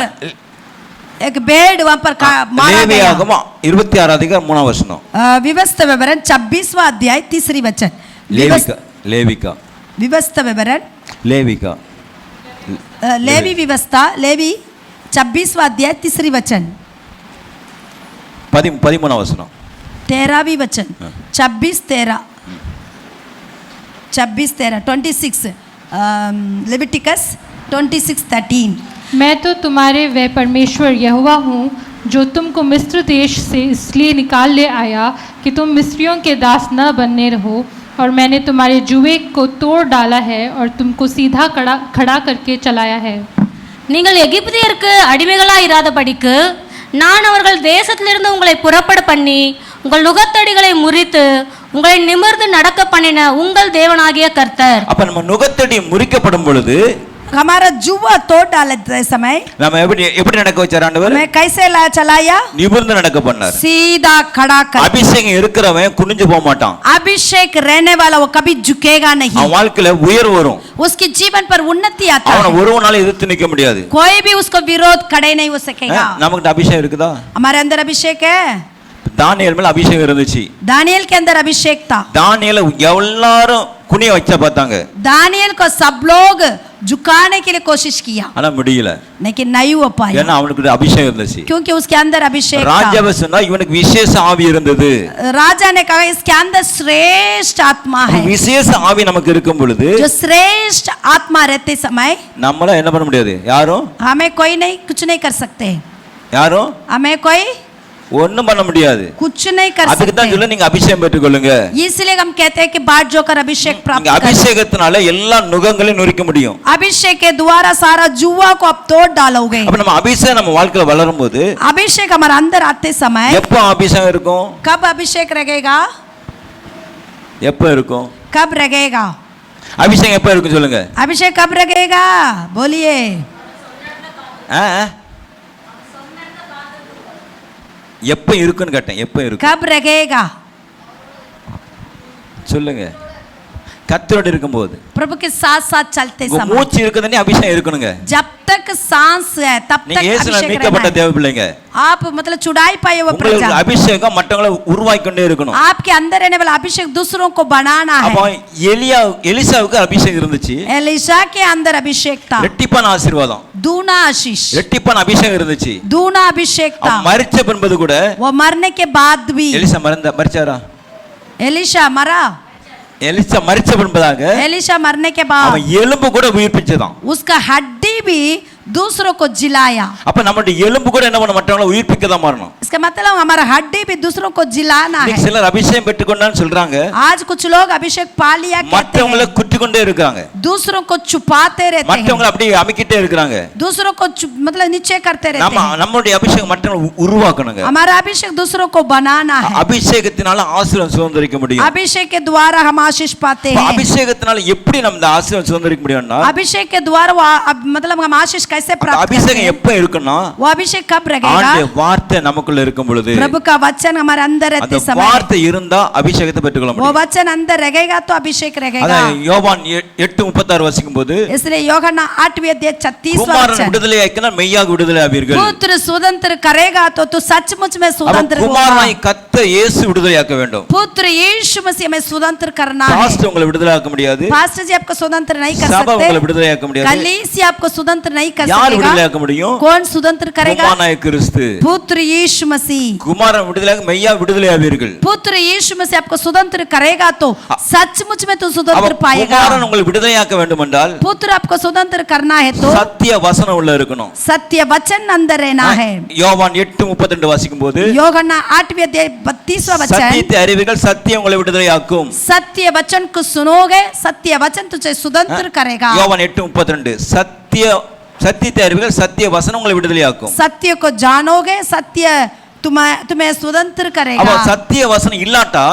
एक भेड़ वहां पर मारा गया। லேவியாகமம் 26 அதிகாரம் 3 வசனம்। व्यवस्था विवरण 26वां अध्याय 3 वचन। लेविका व्यवस्था विवरण लेविका लेवी व्यवस्था लेवी 26वां अध्याय 3 वचन 13 वचन 13वीं वचन 26 13 26 लेविटिकस 26:13। मैं तो तुम्हारे वह परमेश्वर यहोवा हूँ जो तुमको मिस्र देश से इसलिए निकाल ले आया कि तुम मिस्रियों के दास न बनने रहो, और मैंने तुम्हारे जुए को तोड़ डाला है और तुमको सीधा खड़ा करके चलाया है। நீங்கள் எகிப்தியருக்கு அடிமைகளாய் இராதபடிக்கு நான் அவர்கள் தேசத்திலிருந்து உங்களை புறப்பட பண்ணி உங்கள் நுகத்தடிகளை முறித்து உங்களை நிமிர்ந்து நடக்க பண்ணின உங்கள் தேவனாகிய கர்த்தர்। அப்ப நம்ம நுகத்தடி முறிக்கப்படும் பொழுது हमारा जुआ तोड़ डालते समय நம்ம எப்படி நடக்க வச்சார் ஆண்டவர்? मैं कैसे चलाया? நிமிர்ந்து நடக்க பண்ணார்। सीधा खड़ा कर। அபிஷேகம் இருக்கிறவன் குனிஞ்சு போக மாட்டான்। अभिषेक रहने वाला वो कभी झुकेगा नहीं। அவன் வாழ்க்கையில உயர்வு வரும்। उसके जीवन पर उन्नति आता है। அவனை ஒருவனால எதிர்த்து நிக்க முடியாது। कोई भी उसको विरोध खड़े नहीं हो सकेगा। நமக்கு அபிஷேகம் இருக்குதா? हमारे अंदर अभिषेक है। தானியேல் மேல அபிஷேகம் இருந்துச்சு। दानियल के अंदर अभिषेक था। தானியேல எல்லாரும் குனிய வச்ச பார்த்தாங்க। दानियल को सब लोग झुकाने के लिए कोशिश किया, ஆனா முடியல। लेकिन नहीं हो पाया। ஏன்னா அவனுக்கு அபிஷேகம் இருந்துச்சு। क्योंकि उसके अंदर अभिषेक था। ராஜாவே சொன்னா இவனுக்கு விசேஷ ஆவி இருந்தது। राजा ने कहा इसके अंदर श्रेष्ठ आत्मा है। விசேஷ ஆவி நமக்கு இருக்கும் பொழுது जो श्रेष्ठ आत्मा रहते समय நம்மள என்ன பண்ண முடியாது? யாரும் हमें कोई नहीं कुछ नहीं कर सकते। யாரும் हमें कोई ஒண்ணும் பண்ண முடியாது। कुछ नहीं कर அதுக்கு தான் सकते। சொல்ல நீங்க அபிஷேகம் பெற்றுக்கொள்ளுங்க। इसलिए हम कहते हैं कि बाट जोकर अभिषेक प्राप्त நீங்க करें। அபிஷேகத்தினால எல்லா நுகங்களையும் நுரிக்க முடியும்। अभिषेक के द्वारा सारा जुआ को आप तोड़ डालोगे। அப்ப நம்ம அபிஷேகம் நம்ம வாழ்க்கையில வளரும்போது अभिषेक हमारे अंदर आते समय எப்ப அபிஷேகம் இருக்கும்? कब अभिषेक रहेगा? எப்ப இருக்கும்? कब रहेगा? அபிஷேகம் எப்ப இருக்கும் சொல்லுங்க? अभिषेक कब रहेगा? बोलिए। எப்ப இருக்குன்னு கேட்டேன்। எப்ப இருக்கும்? कब रहेगा? சொல்லுங்க। கர்த்தரோடு இருக்கும்போது प्रभु के साथ साथ चलते உங்க समय மூச்சு இருக்குதுன்னு அபிஷேகம் இருக்கணுங்க। जब तक सांस है तब நீங்க तक இயேசுவினால் अभिषेक மீட்கப்பட்ட रहना है। தேவ பிள்ளைங்க। आप मतलब चुड़ाई पाए वो உங்களுக்கு प्रजा। அபிஷேகம் மற்றவங்களை உருவாக்கி கொண்டே இருக்கணும்। आपके अंदर रहने वाला अभिषेक दूसरों को बनाना है। அப்ப எலிசாவுக்கு அபிஷேகம் இருந்துச்சு। एलिशा के अंदर अभिषेक था। ரெட்டிப்பான ஆசீர்வாதம், दूना आशीष, ரெட்டிப்பான அபிஷேகம் இருந்துச்சு। दूना अभिषेक था। மரிச்ச பின்பு கூட वो मरने के बाद भी எலிசா மரிச்சாரா? एलिशा मरा? எலிசா மரிச்ச பின்பதாக एलिशा मरने के बाद அவன் எலும்பு கூட உயிர்ப்பிச்சதான். उसका हड्डी भी दूसरों को जिलाया. அப்ப நம்மளுடைய எலும்பு கூட என்ன பண்ண மற்றவங்களை உயிர்ப்பிக்க தான் மாறணும். इसका मतलब हमारा हड्डी भी दूसरों को जिलाना है. சிலர் அபிஷேகம் பெற்றுக்கொண்டான்னு சொல்றாங்க. आज कुछ लोग अभिषेक पा लिया कहते हैं. மற்றவங்களை குத்தி கொண்டே இருக்காங்க. दूसरों को छुपाते रहते हैं. மற்றவங்களை அப்படியே அமிக்கிட்டே இருக்காங்க. दूसरों को मतलब नीचे करते रहते हैं. நம்மளுடைய அபிஷேகம் மற்றவங்களை உருவாக்கணுங்க. हमारा अभिषेक दूसरों को बनाना है. அபிஷேகத்தினால ஆசீர்வாதம் சுதந்தரிக்க முடியும். अभिषेक के द्वारा हम आशीष पाते हैं. அபிஷேகத்தினால எப்படி நம்ம இந்த ஆசீர்வாதம் சுதந்தரிக்க முடியும்னா अभिषेक के द्वारा मतलब हम आशीष कैसे प्राप्त करते हैं? அபிஷேகம் எப்ப இருக்குன்னா वो अभिषेक कब रहेगा? ஆண்டவருடைய வார்த்தை நமக்குள்ள இருக்கும் பொழுது. प्रभु का वचन हमारे अंदर रहते समय. அந்த வார்த்தை இருந்தா அபிஷேகத்தை பெற்றுக்கொள்ள முடியும். वो वचन अंदर रहेगा तो अभिषेक रहेगा. அதான் யோவான் 8:36 வாசிக்கும்போது इसलिए யோहन्ना 8वें अध्याय 36वां குமாரன் விடுதலையாக்கினால் மெய்யாக விடுதலையாவீர்கள். पुत्र स्वतंत्र करेगा तो तू सचमुच में स्वतंत्र होगा. குமாரனை கர்த்தர் இயேசு விடுதலையாக்க வேண்டும். पुत्र यीशु मसीह में स्वतंत्र करना है. பாஸ்டர் உங்களை விடுதலையாக்க முடியாது. पास्टर जी आपको स्वतंत्र नहीं कर सकते. சபை உங்களை விடுதலையாக்க முடியாது. कलीसिया आपको स्वतंत्र नहीं कर सकेगा. யார் விடுதலையாக்க முடியும்? कौन स्वतंत्र करेगा? குமாரனாகிய கிறிஸ்து. पुत्र यीशु मसीह. குமாரன் விடுதலையாக்க மெய்யாக விடுதலையாவீர்கள். पुत्र यीशु मसीह आपको स्वतंत्र करेगा तो सचमुच में तू स्वतंत्र पाएगा. குமாரன் உங்களை விடுதலையாக்க வேண்டும் என்றால் पुत्र आपको स्वतंत्र करना है तो சத்திய வசனம் உள்ள இருக்கணும். सत्य वचन अंदर रहना है. யோவான் 8:32 வாசிக்கும்போது யோहन्ना 8वें अध्याय 32वां वचन. சத்தியத்தை அறிவீர்கள் சத்தியம் உங்களை விடுதலையாக்கும். सत्य वचन को सुनोगे सत्य वचन तुझे स्वतंत्र करेगा. யோவான் 8:32 சத்தியத்தை அறிவீர்கள் சத்திய வசனம் உங்களை விடுதலையாக்கும். सत्य को जानोगे सत्य तुम्हें स्वतंत्र करेगा. அப்ப சத்திய வசனம் இல்லாட்டா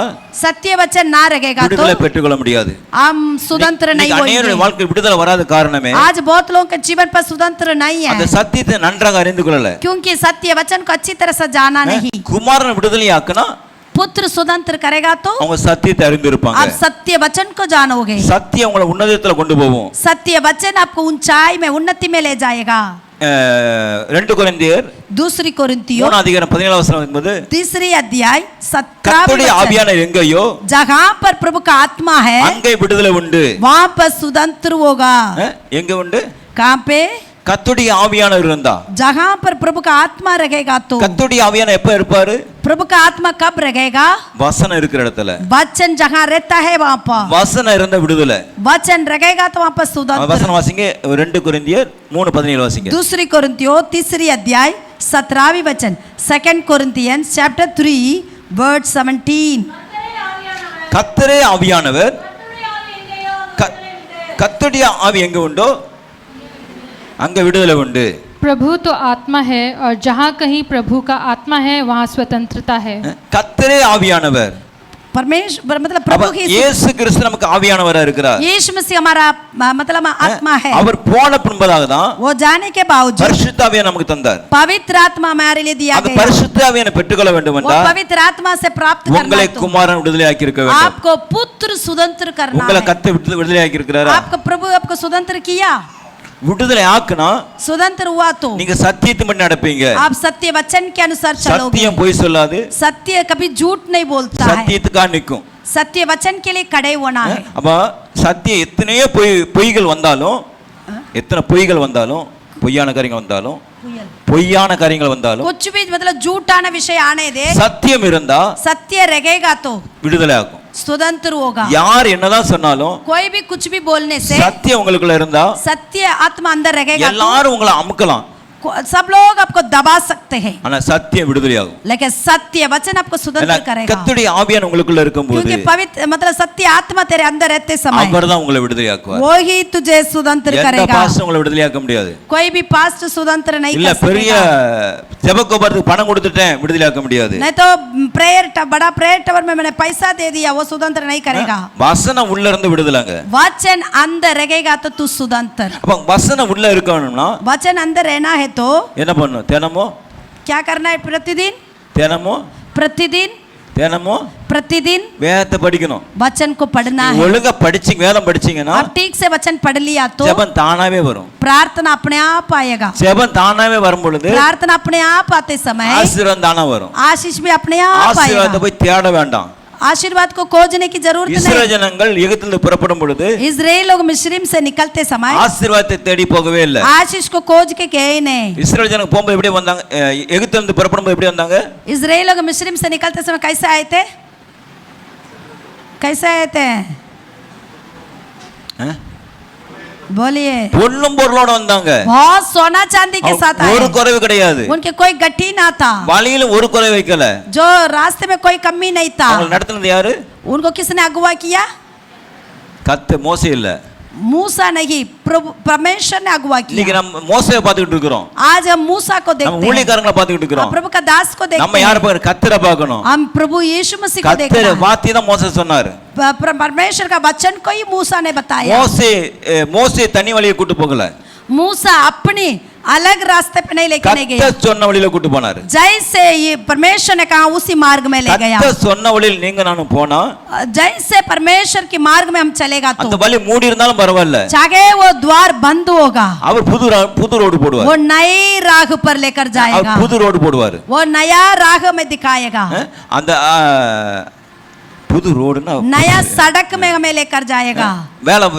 सत्य वचन ना रहेगा तो விடுதலை பெற்றுக்கொள்ள முடியாது. हम स्वतंत्र नहीं होंगे. அநேகருடைய வாழ்க்கை விடுதலை வராத காரணமே आज बहुत लोगों के जीवन पर स्वतंत्र नहीं है. அந்த சத்தியத்தை நன்றாக அறிந்து கொள்ளல. क्योंकि सत्य वचन को अच्छी तरह से जाना नहीं. குமாரன் விடுதலையாக்குனா पुत्र स्वतंत्र करेगा तो அவங்க சத்தியத்தை அறிந்திருப்பாங்க. आप सत्य वचन को जानोगे. சத்தியம் உங்களை உன்னதத்துல கொண்டு போகும். सत्य वचन आपको ऊंचाई में उन्नति में ले जाएगा. 2 கொரிந்தியர் दूसरी कोरिन्थियों 3:17 என்பது तीसरी अध्याय 17 கர்த்தருடைய ஆவியானவர் எங்கேயோ जहां पर प्रभु का आत्मा है அங்கே விடுதலை உண்டு. वहां पर स्वतंत्र होगा. எங்க உண்டு? कहां पे? கர்த்தருடைய ஆவியானவர் இருந்தா जहां पर प्रभु का आत्मा रहेगा तो கர்த்தருடைய ஆவியானவர் எப்ப இருப்பாரு? प्रभु का आत्मा कब रहेगा? வசனம் இருக்கிற இடத்துல. वचन जहां रहता है वहां पर வசனம் இருந்த விடுதலை. वचन रहेगा तो वहां पर स्वतंत्र. வசனம் வாசிங்க 2 கொரிந்தியர் 3:17 வாசிங்க. दूसरी कोरिन्थियों तीसरी अध्याय 17वां वचन. 2 Corinthians chapter 3 verse 17. கர்த்தரே ஆவியானவர் கர்த்தருடைய ஆவி எங்க உண்டோ அங்க விடுதலை உண்டு. प्रभु तो आत्मा है और जहाँ कहीं प्रभु का आत्मा है वहाँ स्वतंत्रता है. கர்த்தரே ஆவியானவர் परमेश्वर मतलब प्रभु ही இயேசு கிறிஸ்து நமக்கு ஆவியானவரா இருக்கிறார். यीशु मसीह हमारा मतलब आत्मा है. அவர் போன பின்பதாக தான் वो जाने के बावजूद பரிசுத்த ஆவியை நமக்கு தந்தார். पवित्र आत्मा हमारे लिए दिया அந்த गया. பரிசுத்த ஆவியை பெற்றுக்கொள்ள வேண்டும் वो என்றால் पवित्र आत्मा से प्राप्त करना உங்களை है तो குமாரன் விடுதலையாக்கி இருக்க வேண்டும். आपको पुत्र स्वतंत्र करना உங்களை है. கர்த்தர் விடுதலையாக்கி இருக்கிறாரா? आपको प्रभु आपको स्वतंत्र किया. விடுதலை ஆக்குனா स्वतंत्र हुआ तो நீங்க சத்தியத்தை பண்ணி நடப்பீங்க. आप सत्य वचन के अनुसार चलोगे. சத்தியம் பொய் சொல்லாது. सत्य कभी झूठ नहीं बोलता है. சத்தியத்துக்கா நிக்கும். सत्य वचन के लिए खड़े होना है. அப்ப சத்தியம் எத்தனையோ பொய்கள் வந்தாலும் எத்தனை பொய்கள் வந்தாலும் பொய்யான காரியங்கள் வந்தாலும் பொய்யான காரியங்கள் வந்தாலும் कुछ भी मतलब झूठाना विषय आने दे. சத்தியம் இருந்தா सत्य रहेगा तो விடுதலை ஆகும். स्वतंत्र होगा. யார் என்னதான் சொன்னாலும் कोई भी कुछ भी बोलने से சத்தியம் உங்களுக்குள்ள இருந்தா सत्य आत्मा अंदर रहेगा எல்லாரும் உங்களை அமுக்கலாம். सब लोग आपको दबा सकते हैं. ஆனா சத்தியம் விடுதலை ஆகும். लेकिन सत्य वचन आपको स्वतंत्र करेगा. கர்த்தருடைய ஆவியானவர் உங்களுக்குள்ள இருக்கும்போது क्योंकि पवित्र मतलब सत्य आत्मा तेरे अंदर रहते समय அவர்தான் உங்களை விடுதலையாக்குவார். वो ही तुझे स्वतंत्र எந்த करेगा. பாஸ்டர் உங்களை விடுதலையாக்க முடியாது. कोई भी पास्ट स्वतंत्र नहीं இல்ல कर सकेगा. பெரிய ஜெபக்கோபுரத்துக்கு பணம் கொடுத்துட்டேன் விடுதலையாக்க முடியாது. नहीं तो बड़ा प्रेयर टावर में मैंने पैसा दे दिया वो स्वतंत्र नहीं करेगा. வசனம் உள்ள இருந்து விடுதலைங்க. वचन अंदर रहेगा तो तू स्वतंत्र. அப்ப வசனம் உள்ள இருக்கணும்னா वचन अंदर रहना है तो என்ன பண்ணணும்? தினமும் क्या करना है? प्रतिदिन प्रतिदिन வேதத்தை படிக்கணும். वचन को पढ़ना है. ஒழுங்கா படிச்சீங்க வேதம் படிச்சீங்கன்னா आप ठीक से वचन पढ़ लिया तो ஜெபம் தானாவே வரும். प्रार्थना अपने आप आएगा. ஜெபம் தானாவே வரும் பொழுது प्रार्थना अपने आप आते समय ஆசீர்வாதம் தானா வரும். आशीष भी अपने आप ஆசீர்வாதத்தை आएगा. போய் தேட வேண்டாம். आशीर्वाद को खोजने की जरूरत இஸ்ரவேல் नहीं. ஜனங்கள் எகிப்திலிருந்து புறப்படும் பொழுது इजराइल लोग मिस्र से निकलते समय ஆசீர்வாதத்தை தேடி போகவே இல்லை. आशीष को खोज के गए नहीं. இஸ்ரவேல் ஜனங்க போகும்போது எப்படி வந்தாங்க? எகிப்திலிருந்து புறப்படும்போது எப்படி வந்தாங்க? इजराइल लोग मिस्र से निकलते समय कैसे आए थे? बोलिए பொன்னும் பொருளோட வந்தாங்க. बहुत सोना चांदी के साथ आए, ஒரு குறைவு கிடையாது. उनके कोई गट्टी ना था, வழியில ஒரு குறைவு வைக்கல. जो रास्ते में कोई कमी नहीं था। அவங்க நடத்துனது யாரு? उनको किसने अगुवा किया? மோசே இல்ல, मूसा नहीं, प्रभु परमेश्वर ने अगुवा किया। இன்னைக்கு நம்ம மோசேயை பார்த்துக்கிட்டு இருக்கிறோம், आज हम मूसा को देखते நம்ம हैं, ஊழியக்காரங்களை பார்த்துக்கிட்டு இருக்கிறோம், प्रभु का दास को देखते நம்ம हैं, யாரை பார்க்கணும்? கர்த்தரை பார்க்கணும். हम प्रभु यीशु मसीह को देखते கர்த்தர் हैं। வார்த்தை தான் மோசே சொன்னாரு. परमेश्वर का वचन को ही मूसा ने बताया। மோசே தனி வழியை கூட்டு போகல, मूसा अपनी अलग रास्ते पे नहीं लेके नहीं गया, கர்த்தர் சொன்ன வழியில கூட்டு போனாரு. जैसे ये परमेश्वर ने कहा उसी मार्ग में ले गया। கர்த்தர் சொன்ன வழியில் நீங்க நானும் போனா, जैसे परमेश्वर की मार्ग में हम चलेगा तो அந்த வழி மூடி இருந்தாலும் பரவாயில்ல, चाहे वो द्वार बंद होगा, அவர் புது ரோடு போடுவார், वो नई राह पर लेकर जाएगा, புது ரோடு போடுவார், वो नया राह में दिखाएगा, அந்த புது ரோடுனா नया सड़क में हमें लेकर जाएगा,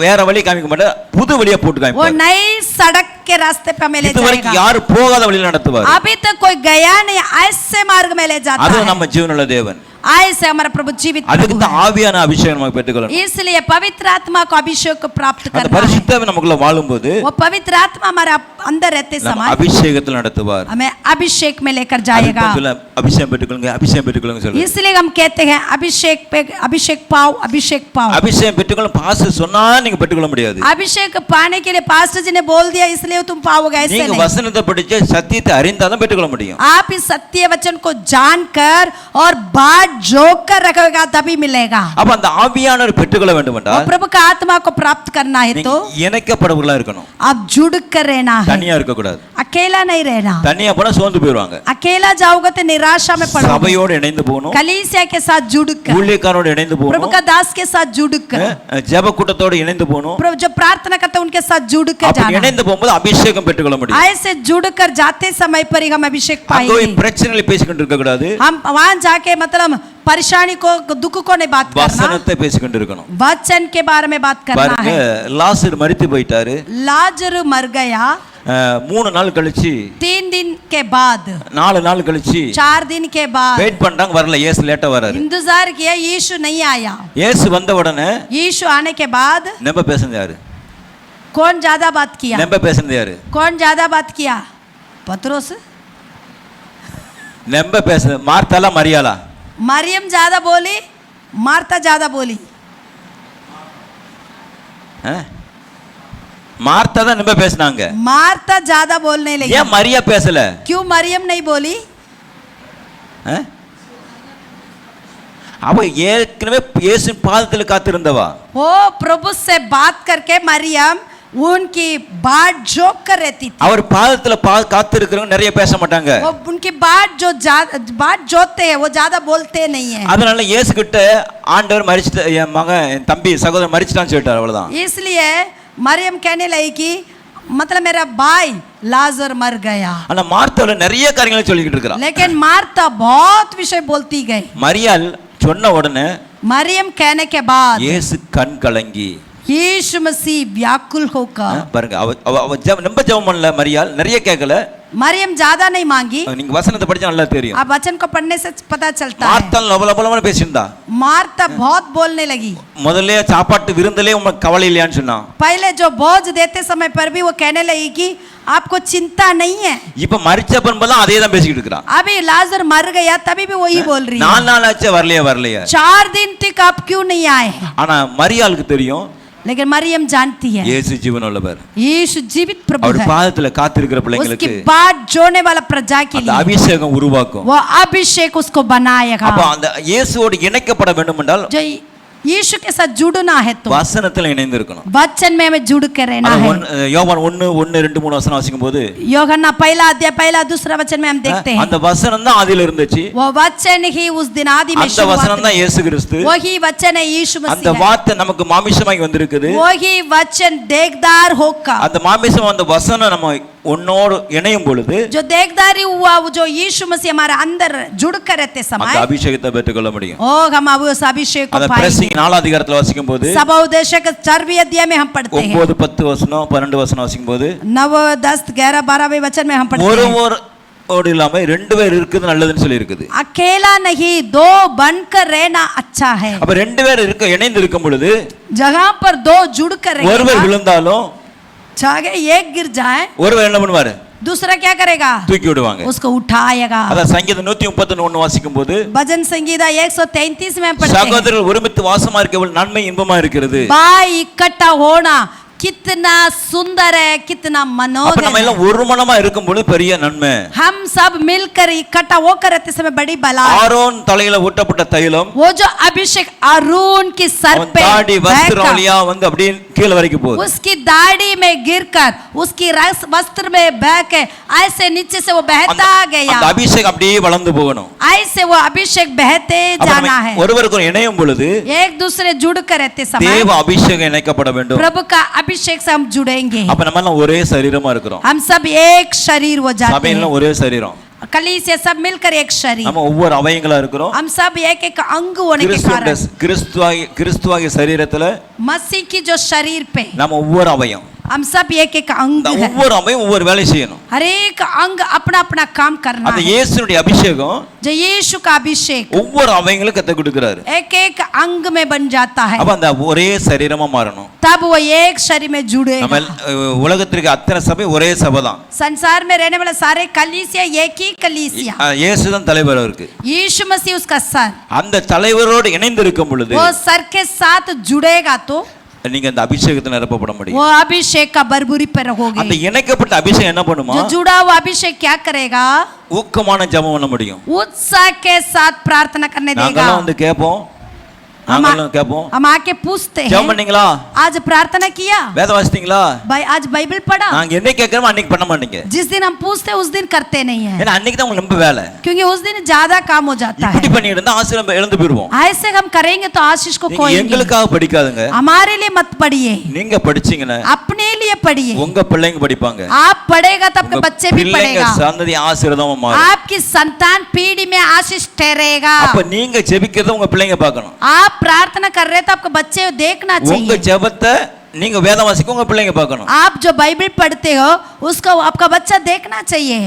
வேற வழி காமிக்க மாட்டார், புது வழியா போட்டு वो காமிப்பார். नई सड़क के रास्ते पे हमें ले இதுவரைக்கும் जाएगा। யாரு போகாத வழியில நடத்துவார். अभी तक कोई गया नहीं, ऐसे मार्ग में ले जाता அது है। நம்ம ஜீவனுள்ள தேவன். ऐसे हमारा प्रभु जीवित அதுக்கு प्रभु தான் ஆவியான அபிஷேகம் நம்ம பெற்றுக்கொள்ளணும். है। इसलिए पवित्र आत्मा को अभिषेक को प्राप्त அந்த करना है। பரிசுத்தாவி நமக்குள்ள வாழும்போது वो पवित्र आत्मा हमारे अंदर रहते நம்ம समय அபிஷேகத்தில் நடத்துவார். हमें अभिषेक में लेकर जाएगा। அபிஷேகம் பெற்றுக்கொள்ளுங்க, அபிஷேகம் பெற்றுக்கொள்ளுங்க சொல்லுங்க. इसलिए हम कहते हैं अभिषेक पे अभिषेक पाओ, अभिषेक पाओ। அபிஷேகம் பெற்றுக்கொள்ள பாஸ்டர் சொன்னா நீங்க பெற்றுக்கொள்ள முடியாது. अभिषेक पाने के लिए पास्टर जी ने बोल दिया इसलिए तुम पाओगे, ऐसे நீங்க नहीं। வசனத்தை படிச்சு சத்தியத்தை அறிந்தாதான் பெற்றுக்கொள்ள முடியும். आप इस सत्य वचन को जानकर और बात जोकर रखोगे तभी मिलेगा। அப்ப அந்த ஆவியானவர் பெற்றுக்கொள்ள வேண்டும் और என்றால் प्रभु का आत्मा को प्राप्त करना है तो இணைக்கப்படவர்களா இருக்கணும். आप जुड़ कर रहना है, தனியா இருக்க கூடாது. अकेला नहीं रहना। தனியா போனா சோர்ந்து போயிடுவாங்க. अकेला जाओगे तो निराशा में पड़ोगे। சபையோடு இணைந்து போகணும், कलीसिया के साथ जुड़कर, ஊழியக்காரோடு இணைந்து प्रभु போகணும், का दास के साथ जुड़कर, ஜெப கூட்டத்தோடு இணைந்து போகணும். प्रभु जो प्रार्थना करते हैं उनके साथ जुड़कर அப்ப जाना। இணைந்து போகும்போது அபிஷேகம் பெற்றுக்கொள்ள முடியும். ऐसे जुड़कर जाते समय पर ही हम अभिषेक அங்க पाएंगे। பிரச்சனைகளை பேசிக்கிட்டு இருக்க கூடாது, हम वहां जाके मतलब परेशानी को दुख को नहीं बात करना, வசனத்தை பேசிக்கிட்டு இருக்கணும். वचन के बारे में बात करना பாருங்க, है। லாசர் மரித்து போயிட்டாரு. लाजर मर गया, 3 நாள் கழிச்சு, 3 दिन के बाद, 4 நாள் கழிச்சு 4 दिन के बाद வெயிட் பண்றாங்க, வரல. இயேசு லேட்டா வராரு. इंतजार किया, यीशु नहीं आया। இயேசு வந்த உடனே यीशु आने के बाद நம்ப பேசுனது யாரு? कौन ज्यादा बात किया? நம்ப பேசுனது யாரு? कौन ज्यादा बात किया? पतरस? நம்ப பேசுனது மார்த்தாலா மரியாளா? मरियम ज्यादा बोली, मार्था ज्यादा बोली? மார்த்தா தான் நம்ப பேசுனாங்க. मार्था ज्यादा बोलने लगी। ஏன் மரியா பேசல? क्यों मरियम नहीं बोली? அவ ஏற்கனவே இயேசு பாதத்தில் காத்திருந்தவா. वो प्रभु से बात करके मरियम उनकी बात जोक कर रहती थी। அவர் பாதத்தில் காத்திருக்கிறவங்க நிறைய பேச மாட்டாங்க. वो उनकी बात जोते हैं, वो ज्यादा बोलते नहीं है। அதனால இயேசு கிட்ட ஆண்டவர் மரிச்சிட்ட, என் மகன் என் தம்பி சகோதரன் மரிச்சிட்டான்னு சொல்லிட்டார், அவ்வளவுதான். इसलिए मरियम कहने लगी कि मतलब मेरा भाई लाजर मर गया। ஆனா மார்த்தால நிறைய காரியங்களை சொல்லிக்கிட்டு இருக்கா. लेकिन मार्था बहुत विषय बोलती गई। மரியாள் சொன்ன உடனே मरियम कहने के बाद இயேசு கண் கலங்கி, यीशु मसीह व्याकुल होकर, பாருங்க, அவ ரொம்ப ஜெபம் பண்ணல, மரியாள் நிறைய கேட்கல. मरियम ज्यादा नहीं मांगी। நீங்க வசனத்தை படிச்சா நல்லா தெரியும். आप वचन को पढ़ने से पता चलता है। மார்த்தா லபலபலன்னு பேசியிருந்தா. मार्था बहुत बोलने लगी। முதல்ல சாப்பாட்டு விருந்திலே உங்களுக்கு கவலை இல்லையான்னு சொன்னா, पहले जो भोज देते समय पर भी वो कहने लगी कि आपको चिंता नहीं है। இப்ப மரிச்ச பண்பெல்லாம் அதே தான் பேசிக்கிட்டு இருக்கா. अभी लाजर मर गया तभी भी वही बोल रही है। 4 நாள் ஆச்சு வரலையா. 4 दिन तक आप क्यों नहीं आए? ஆனா மரியாளுக்கு தெரியும், लेकिन मरियम जानती है இயேசு ஜீவனுள்ளவர். यीशु जीवित प्रभु அவர் है। பாதத்துல காத்திருக்கிற उसकी பிள்ளைங்களுக்கு बात जोड़ने वाला प्रजा के அந்த लिए அபிஷேகம் உருவாக்கும். वो अभिषेक उसको बनाएगा। அப்ப அந்த இயேசுவோடு இணைக்கப்பட வேண்டும் என்றால் जो यीशु के साथ जुड़ना है तो வசனத்துல இணைந்து இருக்கணும். वचन में हमें जुड़ कर रहना है। யோவான் 1:1-2-3 வசனம் வாசிக்கும்போது, யோहन्ना पहला अध्याय पहला दूसरा वचन में हम देखते हैं அந்த வசனம் தான் ஆதியில இருந்துச்சு. वो वचन ही उस दिन आदि में அந்த வசனம் தான் இயேசு கிறிஸ்து. वही वचन है यीशु அந்த मसीह है। வார்த்தை நமக்கு மாமிசமாகி வந்திருக்குது. वही वचन देगदार होकर, அந்த மாமிசம் அந்த வசனம் நம்ம உன்னோடு இணையும் பொழுது जो देगदारी हुआ वो जो यीशु मसीह हमारे अंदर जुड़ कर रहते அந்த समय அபிஷேகத்தை பெற்றுக்கொள்ள முடியும். ओ हम अब उस अभिषेक को அந்த पाएंगे। பிரசங்கி 4 அதிகாரத்துல வாசிக்கும்போது, सभा उपदेशक 4वीं अध्याय में हम पढ़ते हैं। 9, 10 வசனம் 12 வசனம் வாசிக்கும்போது, 9, 10, 11, 12वें वचन में हम पढ़ते हैं। ஓடு இல்லாம ரெண்டு பேர் இருக்குது நல்லதுன்னு சொல்லி இருக்குது. अकेला नहीं, दो बनकर रहना अच्छा है. அப்ப ரெண்டு பேர் இணைந்து இருக்கும் பொழுது जगह पर दो जुड़कर रहेगा. ஒருவர் விழுந்தாலும் चाहे एक गिर जाए, ஒருவர் என்ன பண்ணுவாரு? दूसरा क्या करेगा? தூக்கி விடுவாங்க. उसको उठाएगा. அத சங்கீதம் 131 வாசிக்கும்போது भजन संगीता 133 में पढ़ते हैं. சகோதரர்கள் ஒருமித்து வாசமா இருக்கவள் நன்மை இன்பமா இருக்கிறது. भाई इकट्ठा होना कितना सुंदर है, कितना मनोहर है. நம்ம எல்லாம் ஒரு மனமா இருக்கும் பொழுது பெரிய நன்மை. हम सब मिलकर इकट्ठा होकर रहते समय बड़ी बला. ஆரோன் தலையில ஊற்றப்பட்ட தைலம், वो जो अभिषेक अरुण की सर पे दाढ़ी वस्त्र वलिया வந்து அப்படியே கீழ வரைக்கும் போகுது. उसकी दाढ़ी में गिरकर उसकी वस्त्र में बह के ऐसे नीचे से वो बहता गया. அந்த அபிஷேகம் அப்படியே வளர்ந்து போகணும். ऐसे वो अभिषेक बहते जाना है. ஒருவருக்கு இணையும் பொழுது एक दूसरे जुड़कर रहते समय தேவ அபிஷேகம் இணைக்கப்பட வேண்டும். प्रभु का अभिषेक से हम जुड़ेंगे. அப்ப நம்ம எல்லாம் ஒரே சரீரமா இருக்கிறோம். हम सब एक शरीर हो जाते हैं. சபையில ஒரே சரீரம். कलीसिया सब मिलकर एक शरीर. நம்ம ஒவ்வொரு அவயங்களா இருக்கிறோம். हम सब एक एक अंग होने के कारण கிறிஸ்துவாகிய சரீரத்துல मसीह की जो शरीर पे நம்ம ஒவ்வொரு அவயம், हम सब एक एक अंग है. ஒவ்வொரு அவயம் ஒவ்வொரு வேலை செய்யணும். हर एक अंग अपना अपना काम करना அந்த है. இயேசுனுடைய அபிஷேகம் जो यीशु का अभिषेक ஒவ்வொரு அவயங்களும் கத்த கொடுக்கிறாரு. एक एक अंग में बन जाता है. அப்ப அந்த ஒரே சரீரமா மாறணும். तब वो एक शरीर में जुड़ेगा. நம்ம உலகத்திற்கு அத்தனை சபை ஒரே சபை தான். संसार में रहने वाले सारे कलीसिया एक ही कलीसिया. இயேசு தான் தலைவர் அவருக்கு. यीशु मसीह उसका सर. அந்த தலைவரோடு இணைந்து இருக்கும் பொழுது वो सर के साथ जुड़ेगा तो நீங்க அந்த அபிஷேகத்துல நிரப்பப்பட முடியும். वो अभिषेक का बरबुरी पर रहोगे. அந்த இணைக்கப்பட்ட அபிஷேகம் என்ன பண்ணுமா? जो जुड़ा हुआ अभिषेक क्या करेगा? ஊக்கமான ஜெபம் பண்ண முடியும். उत्साह के साथ प्रार्थना करने देगा. நாங்கலாம் வந்து கேட்போம், நாங்களும் கேட்போம். हम आके पूछते हैं, ஜெபம் பண்ணீங்களா? आज प्रार्थना किया? வேதம் வாசித்தீங்களா? भाई आज बाइबल पढ़ा? நாங்க என்ன கேக்குறோம் அன்னைக்கு பண்ண மாட்டீங்க. जिस दिन हम पूछते हैं उस दिन करते नहीं है. ஏன்னா அன்னைக்கு தான் உங்களுக்கு ரொம்ப வேலை. क्योंकि उस दिन ज्यादा काम हो जाता है. இப்படி பண்ணிட்டு இருந்தா ஆசீர்வாதம் இழந்து போயிடுவோம். ऐसे हम करेंगे तो आशीष को खोएंगे. எங்களுக்காக படிக்காதுங்க. हमारे लिए मत पढ़िए. நீங்க படிச்சீங்கன்னா अपने लिए पढ़िए. உங்க பிள்ளைங்க படிப்பாங்க. आप पढ़ेगा तो आपके बच्चे भी पढ़ेगा. சந்ததி ஆசீர்வாதமா மாறும். आपकी संतान पीढ़ी में आशीष ठहरेगा. அப்ப நீங்க ஜெபிக்கிறத உங்க பிள்ளைங்க பார்க்கணும். आप प्रार्थना कर रहे तो आपके बच्चे देखना चाहिए. உங்க ஜெபத்தை நீங்க வேதம் வாசிக்க உங்க பிள்ளைங்க பார்க்கணும். आप जो बाइबल पढ़ते हो उसको आपका बच्चा देखना चाहिए.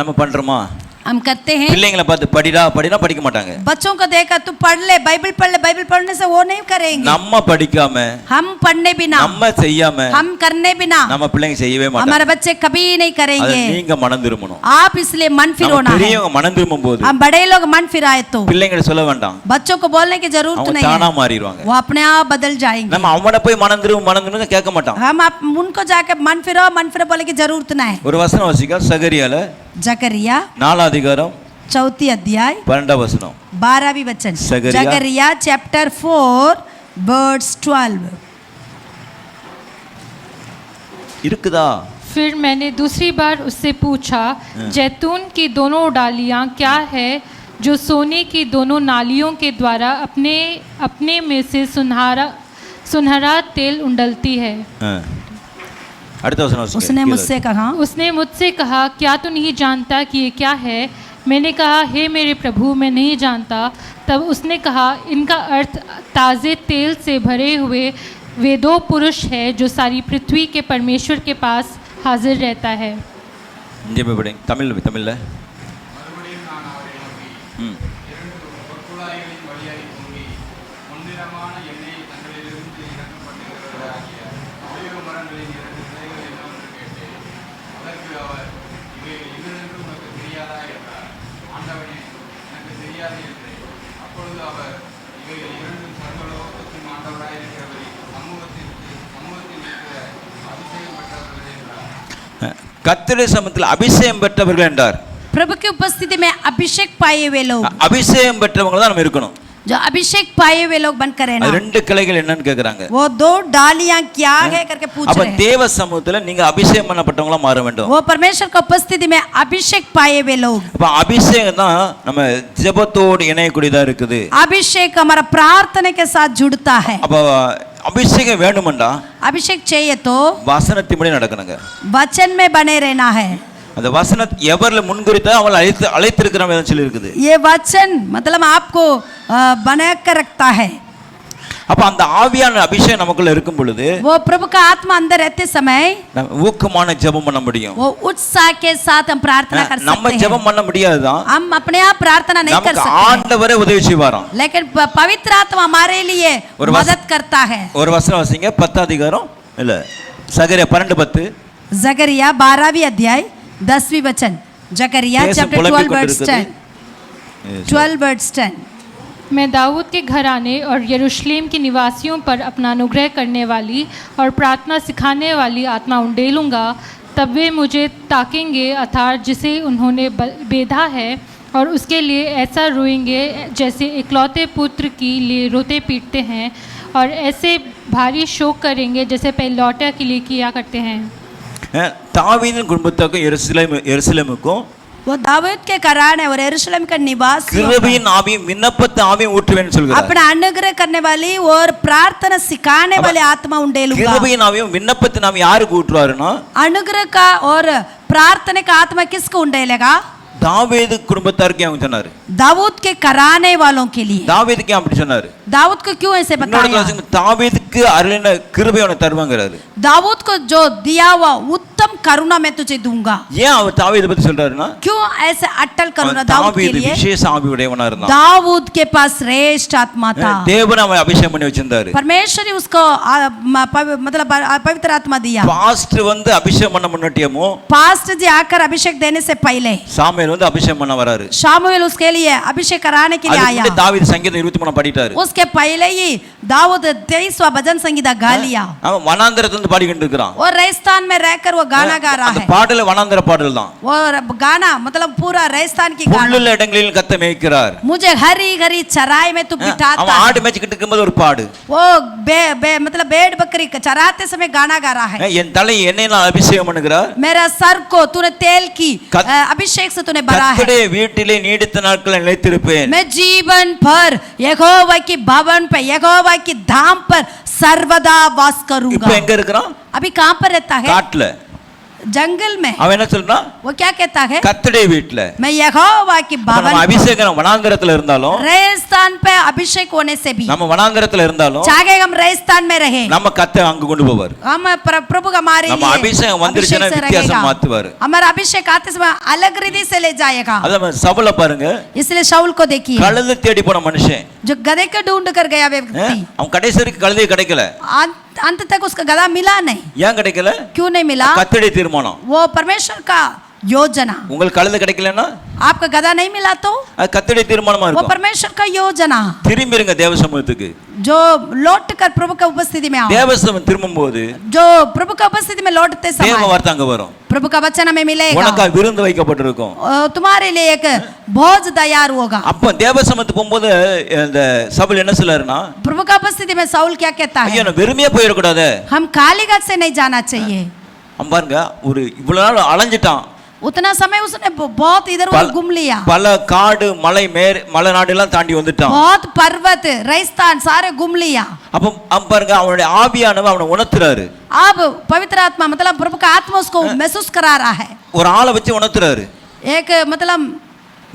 நம்ம பண்றோமா? हम करते हैं. பிள்ளைங்களை பார்த்து படிடா படினா படிக்க மாட்டாங்க. बच्चों को देखा तू पढ़ ले, बाइबल पढ़ ले, बाइबल पढ़ने से वो नहीं करेंगे. நம்ம படிக்காம हम पढ़ने बिना, நம்ம செய்யாம, हम करने बिना நம்ம பிள்ளைங்க செய்யவே மாட்டாங்க. हमारे बच्चे कभी नहीं करेंगे. நீங்க மனம் திரும்பணும். आप इसलिए मन फिरोना है. பெரியவங்க மனம் திரும்பும்போது हम बड़े लोग मन फिराए तो பிள்ளைங்க சொல்ல வேண்டாம். बच्चों को बोलने की जरूरत அவங்க नहीं தானா है. மாறிடுவாங்க. वो अपने आप बदल जाएंगे. நம்ம அவன போய் மனம் திரும்ப கேட்க மாட்டோம். हम आप उनको जाके मन फिरो बोलने की जरूरत नहीं है. ஒரு வசனம் வாசிக்க சகரியால जकरिया 4 அதிகாரம் 4 अध्याय 12 वचन 12वीं वचन. जकरिया चैप्टर 4 वर्स 12. இருக்குதா? फिर मैंने दूसरी बार उससे पूछा, जैतून की दोनों डालियां क्या है जो सोने की दोनों नालियों के द्वारा अपने अपने में से सुनहरा तेल उंडलती है? उसने मुझसे कहा क्या तू नहीं जानता कि ये क्या है? मैंने कहा हे मेरे प्रभु मैं नहीं जानता. तब उसने कहा इनका अर्थ ताज़े तेल से भरे हुए वे 2 पुरुष है जो सारी पृथ्वी के परमेश्वर के पास हाजिर रहता है. तमिल கர்த்தருடைய சமூகத்தில் அபிஷேகம் பெற்றவர்கள் என்றார். प्रभु की उपस्थिति में अभिषेक पाए हुए लोग, அபிஷேகம் பெற்றவங்க தான் நம்ம இருக்கணும். जो अभिषेक पाए हुए लोग बनकर रहना. 2 கிளைகள் என்னன்னு கேக்குறாங்க. वो 2 डालियां क्या है करके पूछ रहे हैं. அப்ப தேவ சமூகத்துல நீங்க அபிஷேகம் பண்ணப்பட்டவங்களா மாற வேண்டும். वो परमेश्वर की उपस्थिति में अभिषेक पाए हुए लोग. அப்ப அபிஷேகம் தான் நம்ம ஜெபத்தோடு இணையக்கூடியதா இருக்குது. अभिषेक हमारा प्रार्थना के साथ जुड़ता है. அப்ப அபிஷேகம் வேணும்டா अभिषेक चाहिए तो வசனத்தின்படி நடக்கணுங்க. वचन में बने रहना है. அந்த வசனம் எவர்ல முன்குறித்தா அவளை அழைத்திருக்கிறோம் சொல்லி இருக்குது. ये वचन मतलब आपको बना कर रखता है. அப்ப அந்த ஆவியான அபிஷேகம் நமக்குள்ள இருக்கும் பொழுது वो प्रभु का आत्मा अंदर रहते समय நம்ம ஊக்கமான ஜெபம் பண்ண முடியும். वो उत्साह के साथ हम प्रार्थना कर सकते हैं. நம்ம ஜெபம் பண்ண முடியாதுதான். हम अपने आप प्रार्थना नहीं कर सकते. ஆண்டவரே உதவி செய்வாராம். लेकिन पवित्र आत्मा हमारे लिए मदद करता है. ஒரு வசனம் வாசிங்க 10 அதிகாரம் இல்ல சகரியா 12:10. जकरिया 12वीं अध्याय 10वीं वचन. जकरिया चैप्टर 12 वर्स 10. 12 वर्स 10. मैं दाऊद के घराने और यरूशलेम के निवासियों पर अपना अनुग्रह करने वाली और प्रार्थना सिखाने वाली आत्मा उंडेलूँगा, तब वे मुझे ताकेंगे अर्थात जिसे उन्होंने बेधा है, और उसके लिए ऐसा रोएंगे जैसे इकलौते पुत्र के लिए रोते पीटते हैं, और ऐसे भारी शोक करेंगे जैसे पहलौठा के लिए किया करते हैं. தாவீதின் குடும்பத்துக்கும் எருசலேமுக்கும் वो दाऊद के घराने और यरूशलेम का निवास கிருபையின் ஆவியும் விண்ணப்பத்து ஆவியும் ஊற்றுவேன்னு சொல்கிறார். अपना अनुग्रह करने वाली और प्रार्थना सिखाने वाले आत्मा उंडेलूंगा. கிருபையின் ஆவியும் விண்ணப்பத்தின் ஆவியும் யாருக்கு ஊற்றுவாருன்னா अनुग्रह का और प्रार्थना का आत्मा किसको उंडेलेगा? தாவீது குடும்பத்தாருக்கு அவங்க சொன்னாரு. दाऊद के घराने वालों के लिए. தாவீதுக்கு அப்படி சொன்னாரு. दाऊद को क्यों ऐसे बताया? தாவீதுக்கு அருளின கிருபை அவனுக்கு தருவாங்கறாரு. दाऊद को जो दिया हुआ उत्तम करुणा मैं तुझे दूंगा. ஏன் அவர் தாவீதை பத்தி சொல்றாருன்னா क्यों ऐसे अटल करुणा दाऊद के लिए? விசேஷ ஆவி உடையவனா இருந்தான். दाऊद के पास श्रेष्ठ आत्मा था. தேவன் அவனை அபிஷேகம் பண்ணி வச்சிருந்தாரு. परमेश्वर ने उसको मतलब पवित्र आत्मा दिया. பாஸ்டர் வந்து அபிஷேகம் பண்ண முன்னாடியமோ पास्टर जी आकर अभिषेक देने से पहले சாமுவேல் வந்து அபிஷேகம் பண்ண வராரு. शामुएल उसके लिए अभिषेक कराने के लिए आया. அதுக்கு தாவீது சங்கீதம் 23 பாடிட்டாரு. उसके पहले ही दाऊद 23वां भजन संगीता गा लिया. அவன் வனாந்தரத்துல இருந்து பாடிக்கிட்டு இருக்கான். और रेगिस्तान में रहकर वो गाना गा रहा है. அந்த பாடல வனாந்தர பாடல் தான். वो गाना मतलब पूरा रेगिस्तान की गाना. புல்லுள்ள இடங்களில் கத்த மேய்க்கிறார். मुझे हरी हरी चराई में तू बिठाता. அவன் ஆடு மேய்ச்சிட்டு இருக்கும்போது ஒரு பாடு. वो मतलब भेड़ बकरी चराते समय गाना गा रहा है. என் தலை எண்ணெயினால் அபிஷேகம் பண்ணுகிறார். मेरा सर को तूने तेल की अभिषेक से तूने भरा है. கர்த்தருடைய வீட்டிலே நீடித்த நாட்கள் நிலைத்திருப்பேன். मैं जीवन भर यहोवा की भवन पे यहोवा की धाम पर सर्वदा वास करूंगा. இப்போ எங்க இருக்கறான்? अभी कहां पर रहता है? காட்டுல, जंगल में. அவன் என்ன சொல்றான்? वो क्या कहता है? கர்த்தருடைய வீட்ல. मैं यहोवा की भवन. நம்ம அபிஷேகம் வனாந்தரத்துல இருந்தாலும் रेगिस्तान पे अभिषेक होने से भी நம்ம வனாந்தரத்துல இருந்தாலும் चाहे हम रेगिस्तान में रहे நம்ம கர்த்தர் அங்க கொண்டு போவார். हम प्रभु हमारे लिए நம்ம அபிஷேகம் வந்துருச்சுனா வித்தியாசம் மாத்துவார். हमारा अभिषेक आते समय अलग रीति से ले जाएगा. அத சவுல பாருங்க. इसलिए शाऊल को देखिए. கழுதை தேடி போன மனுஷன் जो गधे को ढूंढ कर गया व्यक्ति. அவன் கடைசி வரைக்கும் கழுதை கிடைக்கல. अंत तक उसका गधा मिला नहीं. ஏன் கிடைக்கல? क्यों नहीं मिला? கர்த்தருடைய தீர்மானம். वो परमेश्वर का योजना. உங்களுக்கு கழுதை கிடைக்கலனா आपका गधा नहीं मिला तो அது கர்த்தருடைய தீர்மானமா वो இருக்கும். परमेश्वर का योजना. திரும்பிருங்க தேவ சமூகத்துக்கு. जो लौट कर प्रभु का उपस्थिति में आओ. தேவ சமூகம் திரும்பும்போது जो प्रभु का उपस्थिति में लौटते समय தேவ வார்த்தை அங்க வரும். प्रभु का वचन हमें मिलेगा. உனக்கு விருந்து வைக்கப்பட்டிருக்கும். तुम्हारे लिए एक भोज तैयार होगा. அப்ப தேவ சமூகத்துக்கு போகும்போது இந்த சவுல் என்ன சொல்றாருன்னா प्रभु का उपस्थिति में शाऊल क्या कहता है? ஐயோ நான் வெறுமையா போயிட கூடாது. हम खाली हाथ से नहीं जाना चाहिए. हम பாருங்க ஒரு இவ்வளவு நாள் அலைஞ்சிட்டான். उतना समय उसने बहुत इधर उधर घूम लिया. பல காடு மலை நாடு எல்லாம் தாண்டி வந்துட்டான். बहुत पर्वत रेगिस्तान सारे घूम लिया. அப்ப பாருங்க அவனுடைய ஆவியானவர் அவனை உணர்த்துறாரு. अब पवित्र आत्मा मतलब प्रभु का आत्मा उसको महसूस करा रहा है. ஒரு ஆளை வச்சு உணர்த்துறாரு. एक मतलब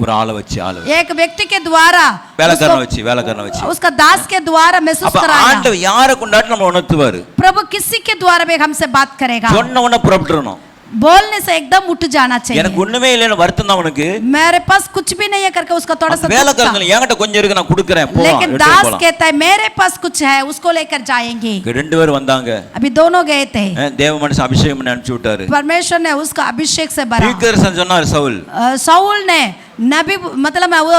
ஒரு ஆளை வச்சு एक व्यक्ति के द्वारा வேலைக்காரனை வச்சு उसका दास के द्वारा महसूस कराया. ஆண்டவர் யாரை கொண்டாட்டி நம்ம உணர்த்துவாரு. प्रभु किसी के द्वारा भी हमसे बात करेगा. சொன்ன உடனே புறப்பட்டுறணும். बोलने से एकदम उठ जाना चाहिए. எனக்கு ஒண்ணுமே இல்லைன்னு வருத்தம் தான் உனக்கு. मेरे पास कुछ भी नहीं है करके उसका थोड़ा सा வேலைக்காரங்க என்கிட்ட கொஞ்சம் இருக்கு நான் கொடுக்கிறேன் போ. लेकिन दास कहता है मेरे पास कुछ है उसको लेकर जाएंगे. ரெண்டு பேர் வந்தாங்க. अभी दोनों गए थे. தேவ மனுஷன் அபிஷேகம் பண்ணி அனுப்பிச்சு விட்டாரு. परमेश्वर ने उसका अभिषेक से भरा. தீர்க்கதரிசனம் சொன்னார் சவுல். शाऊल ने नबी मतलब वो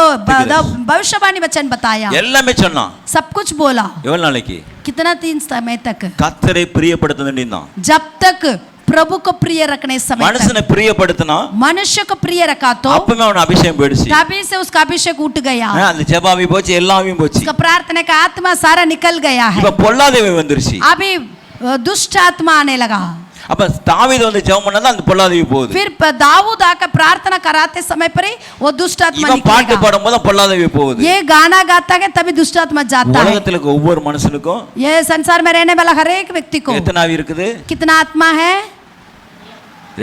भविष्यवाणी वचन बताया. எல்லாமே சொன்னான். सब कुछ बोला. எவ்வளவு நாளைக்கு? कितना दिन समय तक? கர்த்தரை பிரியப்படுத்த வேண்டியதான். जब तक प्रभु को प्रिय रखने समय மனுஷனை பிரியப்படுத்தினா मनुष्य को प्रिय रखा तो அப்பவே அவன் அபிஷேகம் போயிடுச்சு. तभी से उसका अभिषेक उठ गया. அந்த ஜெபாவி போச்சு எல்லாமே போச்சு. उसका प्रार्थना का आत्मा सारा निकल गया है. இப்ப பொல்லாதவை வந்துருச்சு. अभी दुष्ट आत्मा आने लगा. அப்ப தாவீது வந்து ஜெபம் பண்ணாத அந்த பொல்லாதவை போகுது. फिर दाऊद आकर प्रार्थना कराते समय पर ही वो दुष्ट आत्मा निकलेगा. பாட்டு பாடும்போது பொல்லாதவை போகுது. ये गाना गाता है तभी दुष्ट आत्मा जाता है. உலகத்துல ஒவ்வொரு மனுஷனுக்கும் ये संसार में रहने वाला हर एक व्यक्ति को எத்தனை ஆவி இருக்குது? कितना आत्मा है?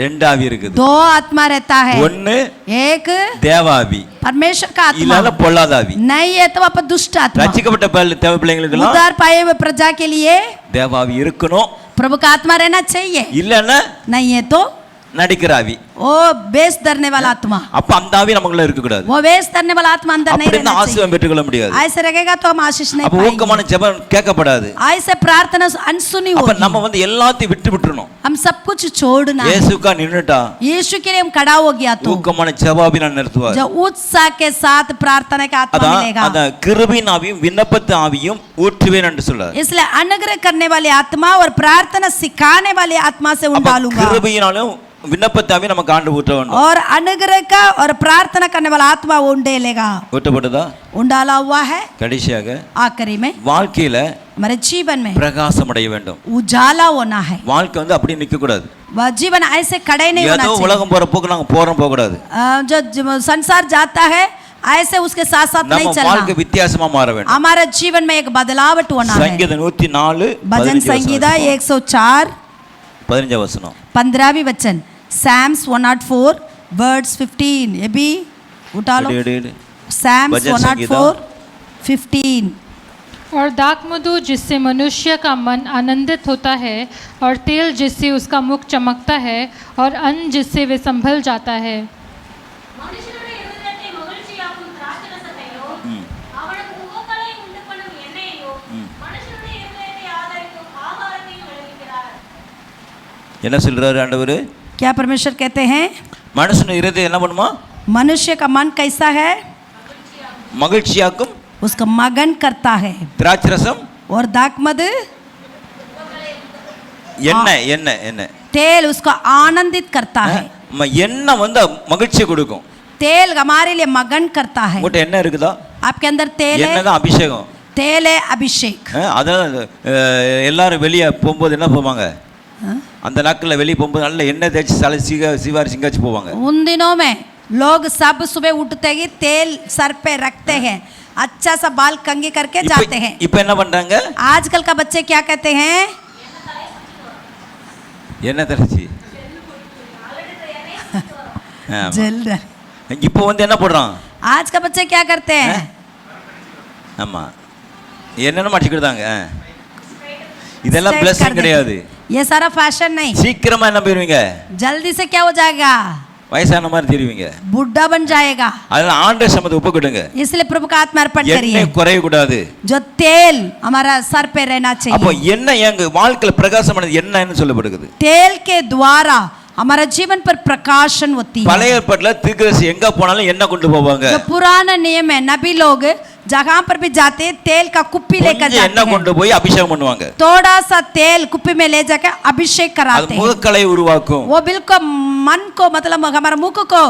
ரெண்டு ஆவி இருக்குது. दो आत्मा रहता है. ஒன்னு एक தேவாவி, परमेश्वर का आत्मा. இல்லனா பொல்லாத ஆவி. नहीं है तो आप दुष्ट आत्मा. ரட்சிக்கப்பட்ட தேவ பிள்ளைகளுக்கு उद्धार पाए हुए प्रजा के लिए தேவாவி இருக்கணும். प्रभु का आत्मा रहना चाहिए. இல்லனா नहीं है तो நடிக்கிற ஆவி. ओ बेस धरने वाला आत्मा. அப்ப அந்த ஆவி நமக்குள்ள இருக்க கூடாது. वो बेस धरने वाला आत्मा अंदर नहीं रहना चाहिए. ஆசீர்வாதம் பெற்றுக்கொள்ள முடியாது. ऐसे रहेगा तो हम आशीष नहीं அப்ப पाएंगे. ஊக்கமான ஜெபம் கேட்கப்படாது. ऐसे प्रार्थना अनसुनी होगी. அப்ப நம்ம வந்து எல்லாத்தையும் விட்டு விட்டுறணும். हम सब कुछ छोड़ना. இயேசுக்கா நின்னுட்டா यीशु के लिए हम खड़ा हो गया तो ஊக்கமான ஜெபாபி நான் நிறுத்துவார். जो उत्साह के साथ प्रार्थना का आत्मा मिलेगा. அத கிருபையின் ஆவியும் விண்ணப்பத்து ஆவியும் ஊற்றுவேன் என்று சொல்றார். इसलिए अनुग्रह करने वाली आत्मा और प्रार्थना सिखाने वाली आत्मा से उंडालूंगा. கிருபையினாலும் விண்ணப்பத்து ஆவி நமக்கு ஆண்டு ஊற்ற வேண்டும். और अनुग्रह का और प्रार्थना करने वाला आत्मा उंडेलेगा. ஊற்றப்பட்டதா? उंडाला हुआ है. கடைசியாக आखिरी में வாழ்க்கையில हमारे जीवन में பிரகாசம் அடைய வேண்டும். उजाला होना है. வாழ்க்கை வந்து அப்படியே நிக்க கூடாது. वह जीवन ऐसे खड़े नहीं होना ஏதோ चाहिए. உலகம் போற போக்கு நாங்க போறோம் போக கூடாது. जो संसार जाता है ऐसे उसके साथ साथ नहीं நம்ம चलना. வாழ்க்கை வித்தியாசமா மாற வேண்டும். हमारे जीवन में एक बदलावट होना है. संगीत 104 भजन संगीता 104 15 वचனம். 15वीं वचन. Psalms 104 words 15. ये भी उठा लो. Psalms 104 15. और दाखमधु जिससे मनुष्य का मन आनंदित होता है और तेल जिससे उसका मुख चमकता है और अन्न जिससे वे संभल जाता है. என்ன சொல்றாரு ஆண்டவர்? क्या परमेश्वर कहते हैं? மனுஷன் இருதயம் என்ன பண்ணுமா? मनुष्य का मन कैसा है? மகிழ்ச்சியாக்கும், उसका मगन करता है. திராட்சரசம் और दाखमधु எண்ணெய் எண்ணெய் எண்ணெய் तेल उसको आनंदित करता है. எண்ணெய் வந்து மகிழ்ச்சி கொடுக்கும். तेल हमारे लिए मगन करता है. உங்கள்ட்ட எண்ணெய் இருக்குதா? आपके अंदर तेल है. எண்ணெய் தான் அபிஷேகம். तेल है अभिषेक. அதான் எல்லாரும் வெளியே போகும்போது என்ன போவாங்க? அந்த நாட்களில் வெளியே போகும்போது நல்ல எண்ணெய் தேய்ச்சி தலை சிவாரி சிங்காச்சு போவாங்க. उन दिनों में लोग सब सुबह उठते ही तेल सर पे रखते हैं, अच्छा सा बाल कंघी करके जाते हैं. இப்போ என்ன பண்றாங்க? आजकल का बच्चे क्या कहते हैं? எண்ணெய் தேய்ச்சி जल्द. இப்போ வந்து என்ன போடுறான்? आज का बच्चे क्या करते हैं? ஆமா என்னென்ன மாட்டிக்கிட்டாங்க. இதெல்லாம் பிளஸிங் கிடையாது. ये सारा फैशन नहीं. சீக்கிரமா என்ன போயிருவீங்க? जल्दी से क्या हो जाएगा? வயசான மாதிரி தெரியுவீங்க. बुढ़ा बन जाएगा. அதனால ஆண்டவர் சமத்தை ஒப்பு கொடுங்க. इसलिए प्रभु का आत्मा अर्पण करिए. எண்ணெய் குறைய கூடாது. जो तेल हमारा सर पे रहना चाहिए. அப்போ எண்ணெய் எங்க வாழ்க்கையில பிரகாசமானது என்னன்னு சொல்லப்படுகிறது. तेल के द्वारा हमारा जीवन पर प्रकाशन होती है. பழைய ஏற்பாட்டுல தீர்க்கதரிசி எங்க போனாலும் எண்ணெய் கொண்டு போவாங்க. जो पुराना नियम है, नबी लोग जहाँ पर भी जाते तेल का कुप्पी लेकर जाते எண்ணெய் கொண்டு போய் அபிஷேகம் பண்ணுவாங்க. थोड़ा सा तेल कुप्पी में ले जाकर अभिषेक कराते हैं. முகக்கலை உருவாக்கும். वो बिल्कुल मन को मतलब हमारा मुख को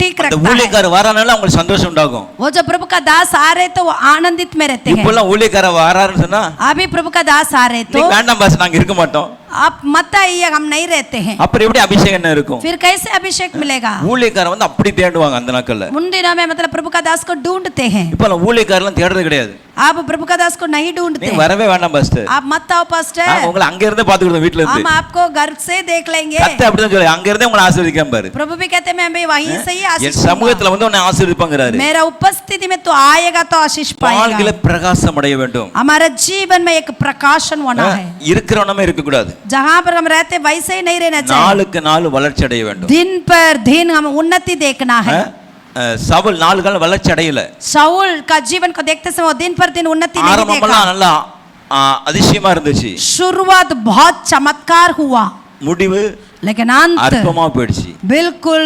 ठीक रखता है. ஊழியக்கார வரானால அவங்களுக்கு சந்தோஷம் உண்டாகும். वो जो प्रभु का दास आ रहे तो वो आनंदित में रहते हैं. இப்போலாம் ஊழியக்கார வராருன்னு சொன்னா अभी प्रभु का दास आ रहे तो வேண்டாம் பாஸ் நாங்க இருக்க மாட்டோம். आप मत आइए, हम नहीं रहते हैं. அப்புறம் எப்படி அபிஷேகம் என்ன இருக்கும்? फिर कैसे अभिषेक मिलेगा? ஊழியக்கார வந்து அப்படி தேடுவாங்க அந்த நாட்கள்ல. उन दिनों में मतलब प्रभु का दास को ढूंढते हैं. இப்போலாம் ஊழியக்காரலாம் தேடுறது கிடையாது. आप प्रभु का दास को नहीं ढूंढते. நீங்க வரவே வேண்டாம் பாஸ்டர். आप मत आओ पास्टर. நான் உங்களை அங்க இருந்து பாத்துக்கிட்டோம் வீட்ல இருந்து. हम आपको घर से देख लेंगे. கர்த்தர் அப்படி தான் சொல்றாரு. அங்க இருந்தே உங்களை ஆசீர்வதிக்காம பாரு. प्रभु भी कहते मैं भी वहीं से ही आशीष என் சமூகத்துல வந்து உன்னை ஆசீர்வதிப்பாங்கறாரு. मेरा उपस्थिति में तो आएगा तो आशीष पाएगा. வாழ்க்கையில பிரகாசம் அடைய வேண்டும். हमारा जीवन में एक प्रकाशन होना है. இருக்கிறவனமே இருக்க கூடாது. जहां पर हम रहते वैसे ही नहीं रहना चाहिए. நாளுக்கு நாள் வளர்ச்சி அடைய வேண்டும். दिन पर दिन हम उन्नति देखना है. சவுல் நாலு கால வளர்ச்சி அடையல. शाऊल का जीवन को देखते समय वो दिन पर दिन उन्नति नहीं देखा. ஆரம்பமெல்லாம் நல்லா அதிசயமா இருந்துச்சு. शुरुआत बहुत चमत्कार हुआ, முடிவு लेकिन अंत அற்பமா போயிடுச்சு. बिल्कुल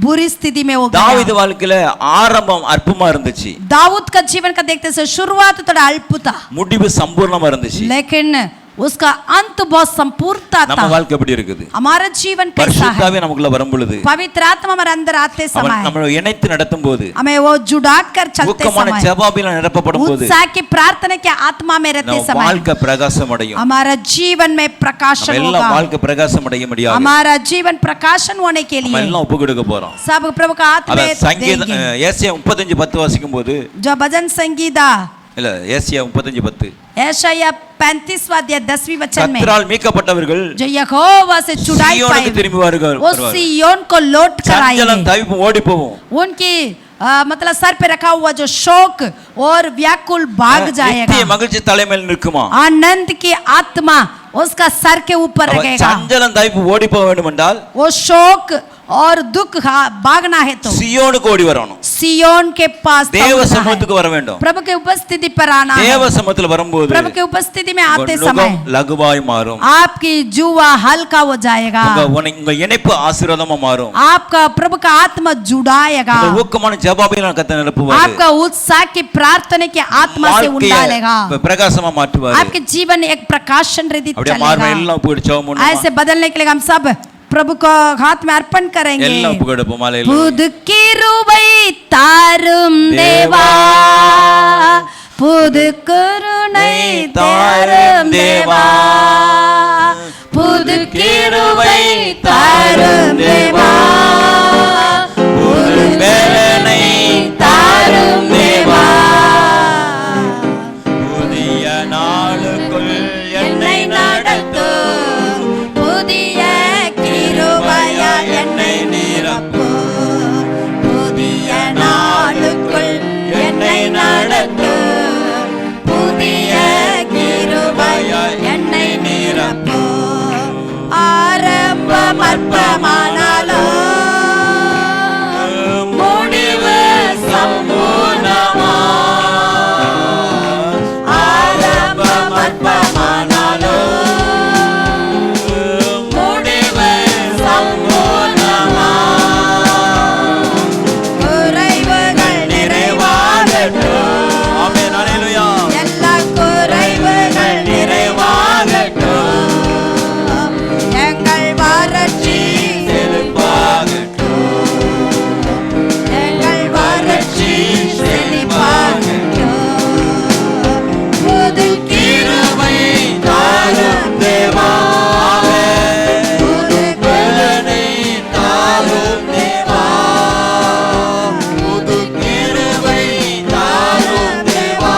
बुरी स्थिति में हो गया. தாவீது வாழ்க்கையில ஆரம்பம் அற்பமா இருந்துச்சு. दाऊद का जीवन का देखते से शुरुआत थोड़ा अल्प था, முடிவு சம்பூர்ணமா இருந்துச்சு. लेकिन उसका अंत बहुत संपूर्णता था. நம்ம வாழ்க்கை எப்படி இருக்குது? हमारा जीवन कैसा है? பரிசுத்தாவே நமக்குள்ள வரும் பொழுது, पवित्र आत्मा हमारे अंदर आते समय, நம்மளை இணைத்து நடத்தும் போது, हमें वो जुड़ाकर चलते ஊக்கமான समय, ஜெபத்தில நிரப்பப்படும் போது, उत्साह की प्रार्थना के आत्मा में रहते समय, வாழ்க்கை பிரகாசம் அடையும். हमारा जीवन में प्रकाशन நம்ம होगा. எல்லாம் வாழ்க்கை பிரகாசம் அடைய முடியாது. हमारा जीवन प्रकाशन होने के நம்ம लिए எல்லாம் ஒப்பு கொடுக்க போறோம். सब प्रभु का हाथ में சங்கீதம் देंगे. ஏசாயா 35:10 வாசிக்கும் போது, जो भजन संगीता இல்ல ஏசாயா 35:10, ஏசாயா 35वां अध्याय 10वीं वचन में கர்த்தரால் மீட்கப்பட்டவர்கள் जो यहोवा से छुड़ाई सिय्योनुக்கு पाए திரும்பி வருவார்கள் वो सिय्योन को लौट कर சஞ்சலம் आएंगे தவிப்பு ஓடி போகும் उनकी मतलब सर पे रखा हुआ जो शोक और व्याकुल भाग जाएगा நித்திய மகிழ்ச்சி தலைமையில் நிற்குமா आनंद की आत्मा उसका सर के ऊपर रहेगा சஞ்சலம் தவிப்பு ஓடி போக வேண்டும் என்றால் वो शोक और दुख भागना है तो सिय्योனுக்கு ஓடி வரணும் सिय्योन के पास தேவ சமூகத்துக்கு வர வேண்டும் प्रभु के उपस्थिति पर आना है தேவ சமூகத்தில் வரும்போது प्रभु के उपस्थिति में आते समय லகுவாய் மாறும் आपकी जुआ हल्का हो जाएगा உங்க இணைப்பு ஆசீர்வாதமா மாறும் आपका प्रभु का आत्मा जुड़ाएगा ஊக்கமான ஜெபமால கர்த்தர் நிரப்புவார் आपका उत्साह की प्रार्थना की आत्मा से उंडालेगा பிரகாசமா மாற்றுவார் आपके जीवन एक प्रकाशन रीति அப்படியே மார்மை எல்லாம் போய் ஜெபம் ऐसे बदलने के लिए हम सब प्रभु को हाथ में अर्पण करेंगे எல்லாம் புகழப்போம் ஹalleluya புது கிருபை தாரும் தேவா புது கருணை தாரும் தேவா புது கிருபை தாரும் தேவா புது பலனை தாரும் தேவா புதிய நாளுக்குள் என்னை நடத்தும் புதிய கிருபையா என்னை நிரப்பும் புதிய நாளுக்குள் என்னை நடத்தும் புதிய கிருபையா என்னை நிரப்பும் ஆரம்பம் அற்பமானாலும் முடிவு சம்பூர்ணமா ஆரம்பம் அற்பமானாலும் முடிவு சம்பூர்ணமா குறைவுகள் நிறைவாகட்டும் ஆமென் ஹalleluya எல்லா குறைவுகள் நிறைவாகட்டும் எங்கள் வறட்சி செழிப்பாகட்டும் எங்கள் வறட்சி செழிப்பாகட்டும் புது கிருபை தாரும் தேவா புது பலனை தாரும் தேவா புது கிருபை தாரும் தேவா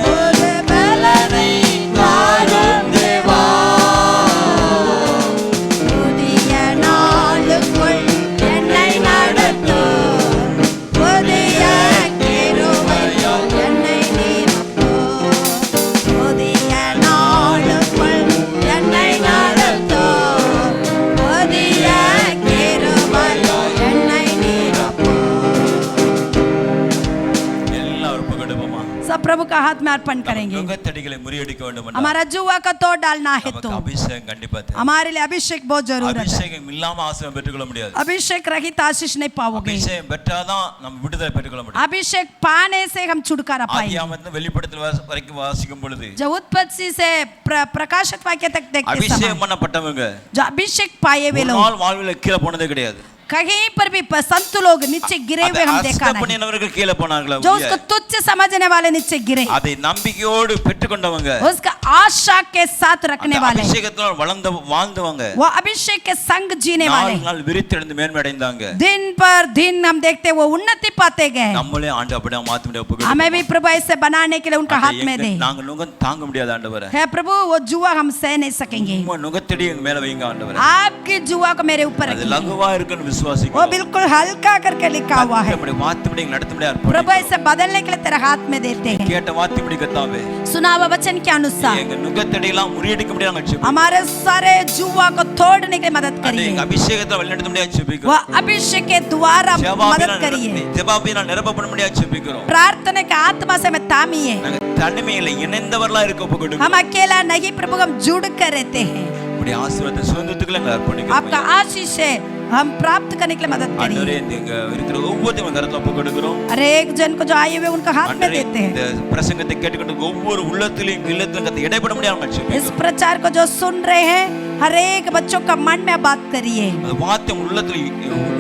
புது பலனை தாரும் தேவா புதிய நாளுக்குள் என்னை நடத்தும் புதிய கிருபையோ என்னை நிரப்பும் புதிய நாளுக்குள் என்னை நடத்தும் புதிய கிருபையோ என்னை நிரப்பும் எல்லாரும் புகழப்போமா सब प्रभु का हाथ में अर्पण करेंगे நுகத்தடிகளை முறியடிக்க வேண்டும் என்றால் हमारा जुआ का तोड़ डालना है तो நமக்கு அபிஷேகம் கண்டிப்பா தேவை हमारे लिए अभिषेक बहुत जरूरत है அபிஷேகம் இல்லாம ஆசீர்வாதம் பெற்றுக்கொள்ள முடியாது अभिषेक रहित आशीष नहीं पाओगे அபிஷேகம் பெற்றாதான் நம்ம விடுதலை பெற்றுக்கொள்ள முடியும் अभिषेक पाने से हम छुटकारा पाएंगे ஆதியாகமத்தின் வெளிப்படுத்தல் வரைக்கும் வாசிக்கும் பொழுது जब उत्पत्ति से प्रकाशित वाक्य तक देखते அபிஷேகம் समय பண்ணப்பட்டவங்க जो अभिषेक पाए हुए ஒரு लोग நாள் வாழ்வில் கீழே போனதே கிடையாது कहीं पर भी संत लोग नीचे गिरे हुए हम देखा नहीं பண்ணினவர்கள் கீழே போனார்களா जो उसको तुच्छ समझने वाले नीचे गिरे அதை நம்பிக்கையோடு பெற்றுக்கொண்டவங்க उसका आशा के साथ रखने वाले அபிஷேகத்தால் வாழ்ந்தவங்க वो अभिषेक के संग जीने वाले நாள் விருத்தெழுந்து மேன்மையடைந்தாங்க दिन पर दिन हम देखते वो उन्नति पाते गए நம்மளே ஆண்டு அப்படியே மாத்த முடியாது हमें भी प्रभु ऐसे बनाने के लिए उनका हाथ में दे நாங்க நுகம் தாங்க முடியாது ஆண்டவரே है प्रभु वो जुआ हम सह नहीं सकेंगे உம்மை நுகத்தடி எங்க மேல வைங்க ஆண்டவரே आपकी जुआ को मेरे ऊपर அது रखिए லகுவா இருக்குன்னு விசுவாசிக்கிறோம் वो बिल्कुल हल्का करके लिखा हुआ है நம்முடைய வார்த்தைப்படி நடத்த முடியாது प्रभु ऐसे बदलने के लिए तेरे हाथ में देते हैं கேட்ட வார்த்தைப்படி கர்த்தாவே सुना हुआ वचन के अनुसार எங்க நுகத்தடி எல்லாம் முறியடிக்க முடியாது நாங்க ஜெபிக்கிறோம் हमारे सारे जुआ को तोड़ने के लिए मदद அது करिए எங்க அபிஷேகத்தை வழிநடத்த முடியாது वो ஜெபிக்கிறோம் अभिषेक के द्वारा मदद करिए ஜெபாபினால் நிரப்பப்பட முடியாது ஜெபிக்கிறோம் प्रार्थना के आत्मा से मैं तामिए நாங்க தனிமையில இணைந்தவர்களா இருக்க ஒப்புக்கொடுக்கிறோம் हम अकेला नहीं प्रभु हम जुड़ कर रहते हैं உம்முடைய ஆசீர்வாதத்தை சுதந்திரத்துக்குள்ள நாங்க அர்ப்பணிக்கிறோம் आपका आशीष है हम प्राप्त करने के लिए मदद ஆண்டவரே करिए இங்க இருக்கிற ஒவ்வொருத்தரும் கரத்துல ஒப்புக்கொடுக்கிறோம் हर एक जन को जो आए हुए उनका हाथ में ஆண்டவரே देते இந்த हैं பிரசங்கத்தை கேட்டுக்கொண்டு ஒவ்வொரு உள்ளத்திலும் இல்லத்திலும் கத்த இடைப்பட முடியாது நாங்க इस ஜெபிக்கிறோம் प्रचार को जो सुन रहे हैं हर एक बच्चों का मन में बात करिए। அந்த வார்த்தை உள்ளத்துல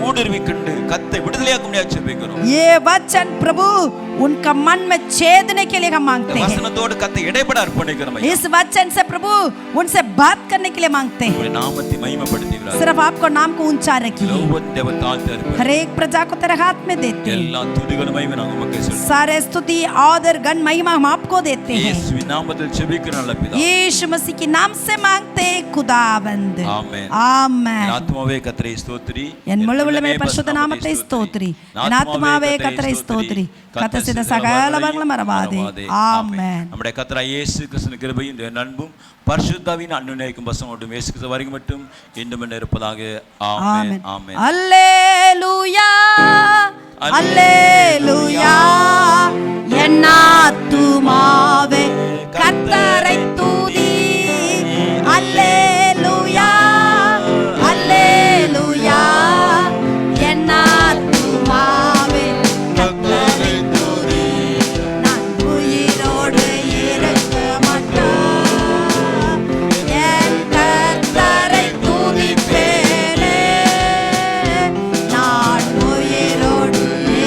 ஊடுருவி கண்டு கத்தை விடுதலையாக்க முடியாது ஜெபிக்கிறோம்। ये वचन प्रभु उनका मन में छेदने के लिए हम मांगते हैं। वचनத்தோடு கத்தை இடைப்பட அர்ப்பணிக்கிறோம்। इस वचन से प्रभु उनसे बात करने के लिए मांगते हैं। உம்முடைய நாமத்தை மகிமைப்படுத்துவீராக। सिर्फ आपको नाम को ऊंचा रखिए। हर एक प्रजा को तेरे हाथ में देते हैं। எல்லா துதிகளும் மகிமை நாங்க உமக்கே செலுத்துகிறோம்। सारे स्तुति आदर गण महिमा हम आपको देते हैं। இயேசுவின் நாமத்தில் ஜெபிக்கிறோம் நல்ல பிதாவே। यीशु मसीह के नाम से मांगते हैं खुदावंद। ஆமென்। ஆமென்। ஆத்மாவே கர்த்தரை ஸ்தோத்திரி। என் முழுவதுமே பரிசுத்த நாமத்தை ஸ்தோத்திரி। என் ஆத்மாவே கர்த்தரை ஸ்தோத்திரி। கர்த்தர் செய்த சகல வரங்களும் மறவாதே। ஆமென்। நம்முடைய கர்த்தராகிய இயேசு கிறிஸ்துவின் கிருபையும் அன்பும் பரிசுத்தாவின் அன்னுநேக்கும் வசமோடும் இயேசு கிறிஸ்து வரைக்கும் மட்டும் இன்னும் இருப்பதாக ஆமென் ஆமென் அல்லேலூயா அல்லேலூயா என் ஆத்துமாவே கர்த்தரை துதி அல்லேலூயா அல்லேலூயா என் ஆத்துமாவே கர்த்தரை துதி நான் உயிரோடு இருக்க மாட்டேன் என் கர்த்தரை துதிப்பேனே நான் உயிரோடு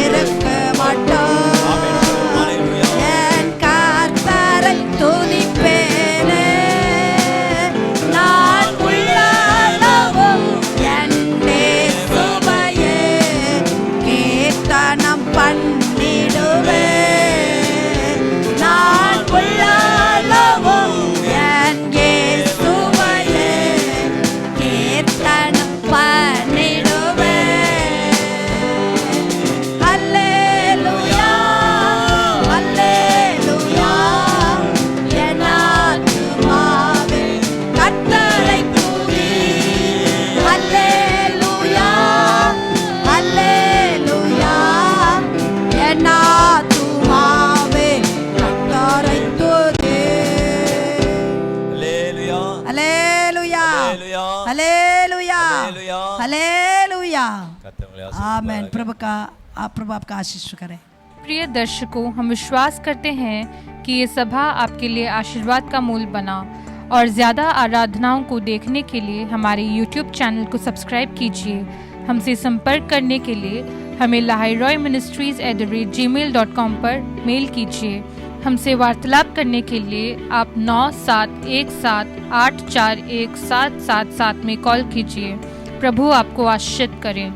இருக்க மாட்டேன் என் கர்த்தரை துதிப்பேனே நான் உள்ளளவும் என் இயேசுவையே கீர்த்தனம் பண்ணிடுவேன் நான் உள்ளளவும் என் இயேசுவையே கீர்த்தனம் பண்ணிடுவேன் அல்லேலூயா அல்லேலூயா என் ஆத்துமாவே கர்த்தரை துதி அல்லேலூயா அல்லேலூயா என் ஆத்துமாவே கர்த்தரை துதி அல்லேலூயா அல்லேலூயா அல்லேலூயா அல்லேலूया கர்த்தர் உங்களை आमेन। प्रभु आपका आशीष करें। प्रिय दर्शकों, हम विश्वास करते हैं कि ये सभा आपके लिए आशीर्वाद का मूल बना और ज़्यादा आराधनाओं को देखने के लिए हमारे YouTube चैनल को सब्सक्राइब कीजिए। हमसे संपर्क करने के लिए हमें lahairoyministries@gmail.com पर मेल कीजिए। हमसे वार्तालाप करने के लिए आप 9717841777 में कॉल कीजिए। प्रभु आपको आशीषित करें।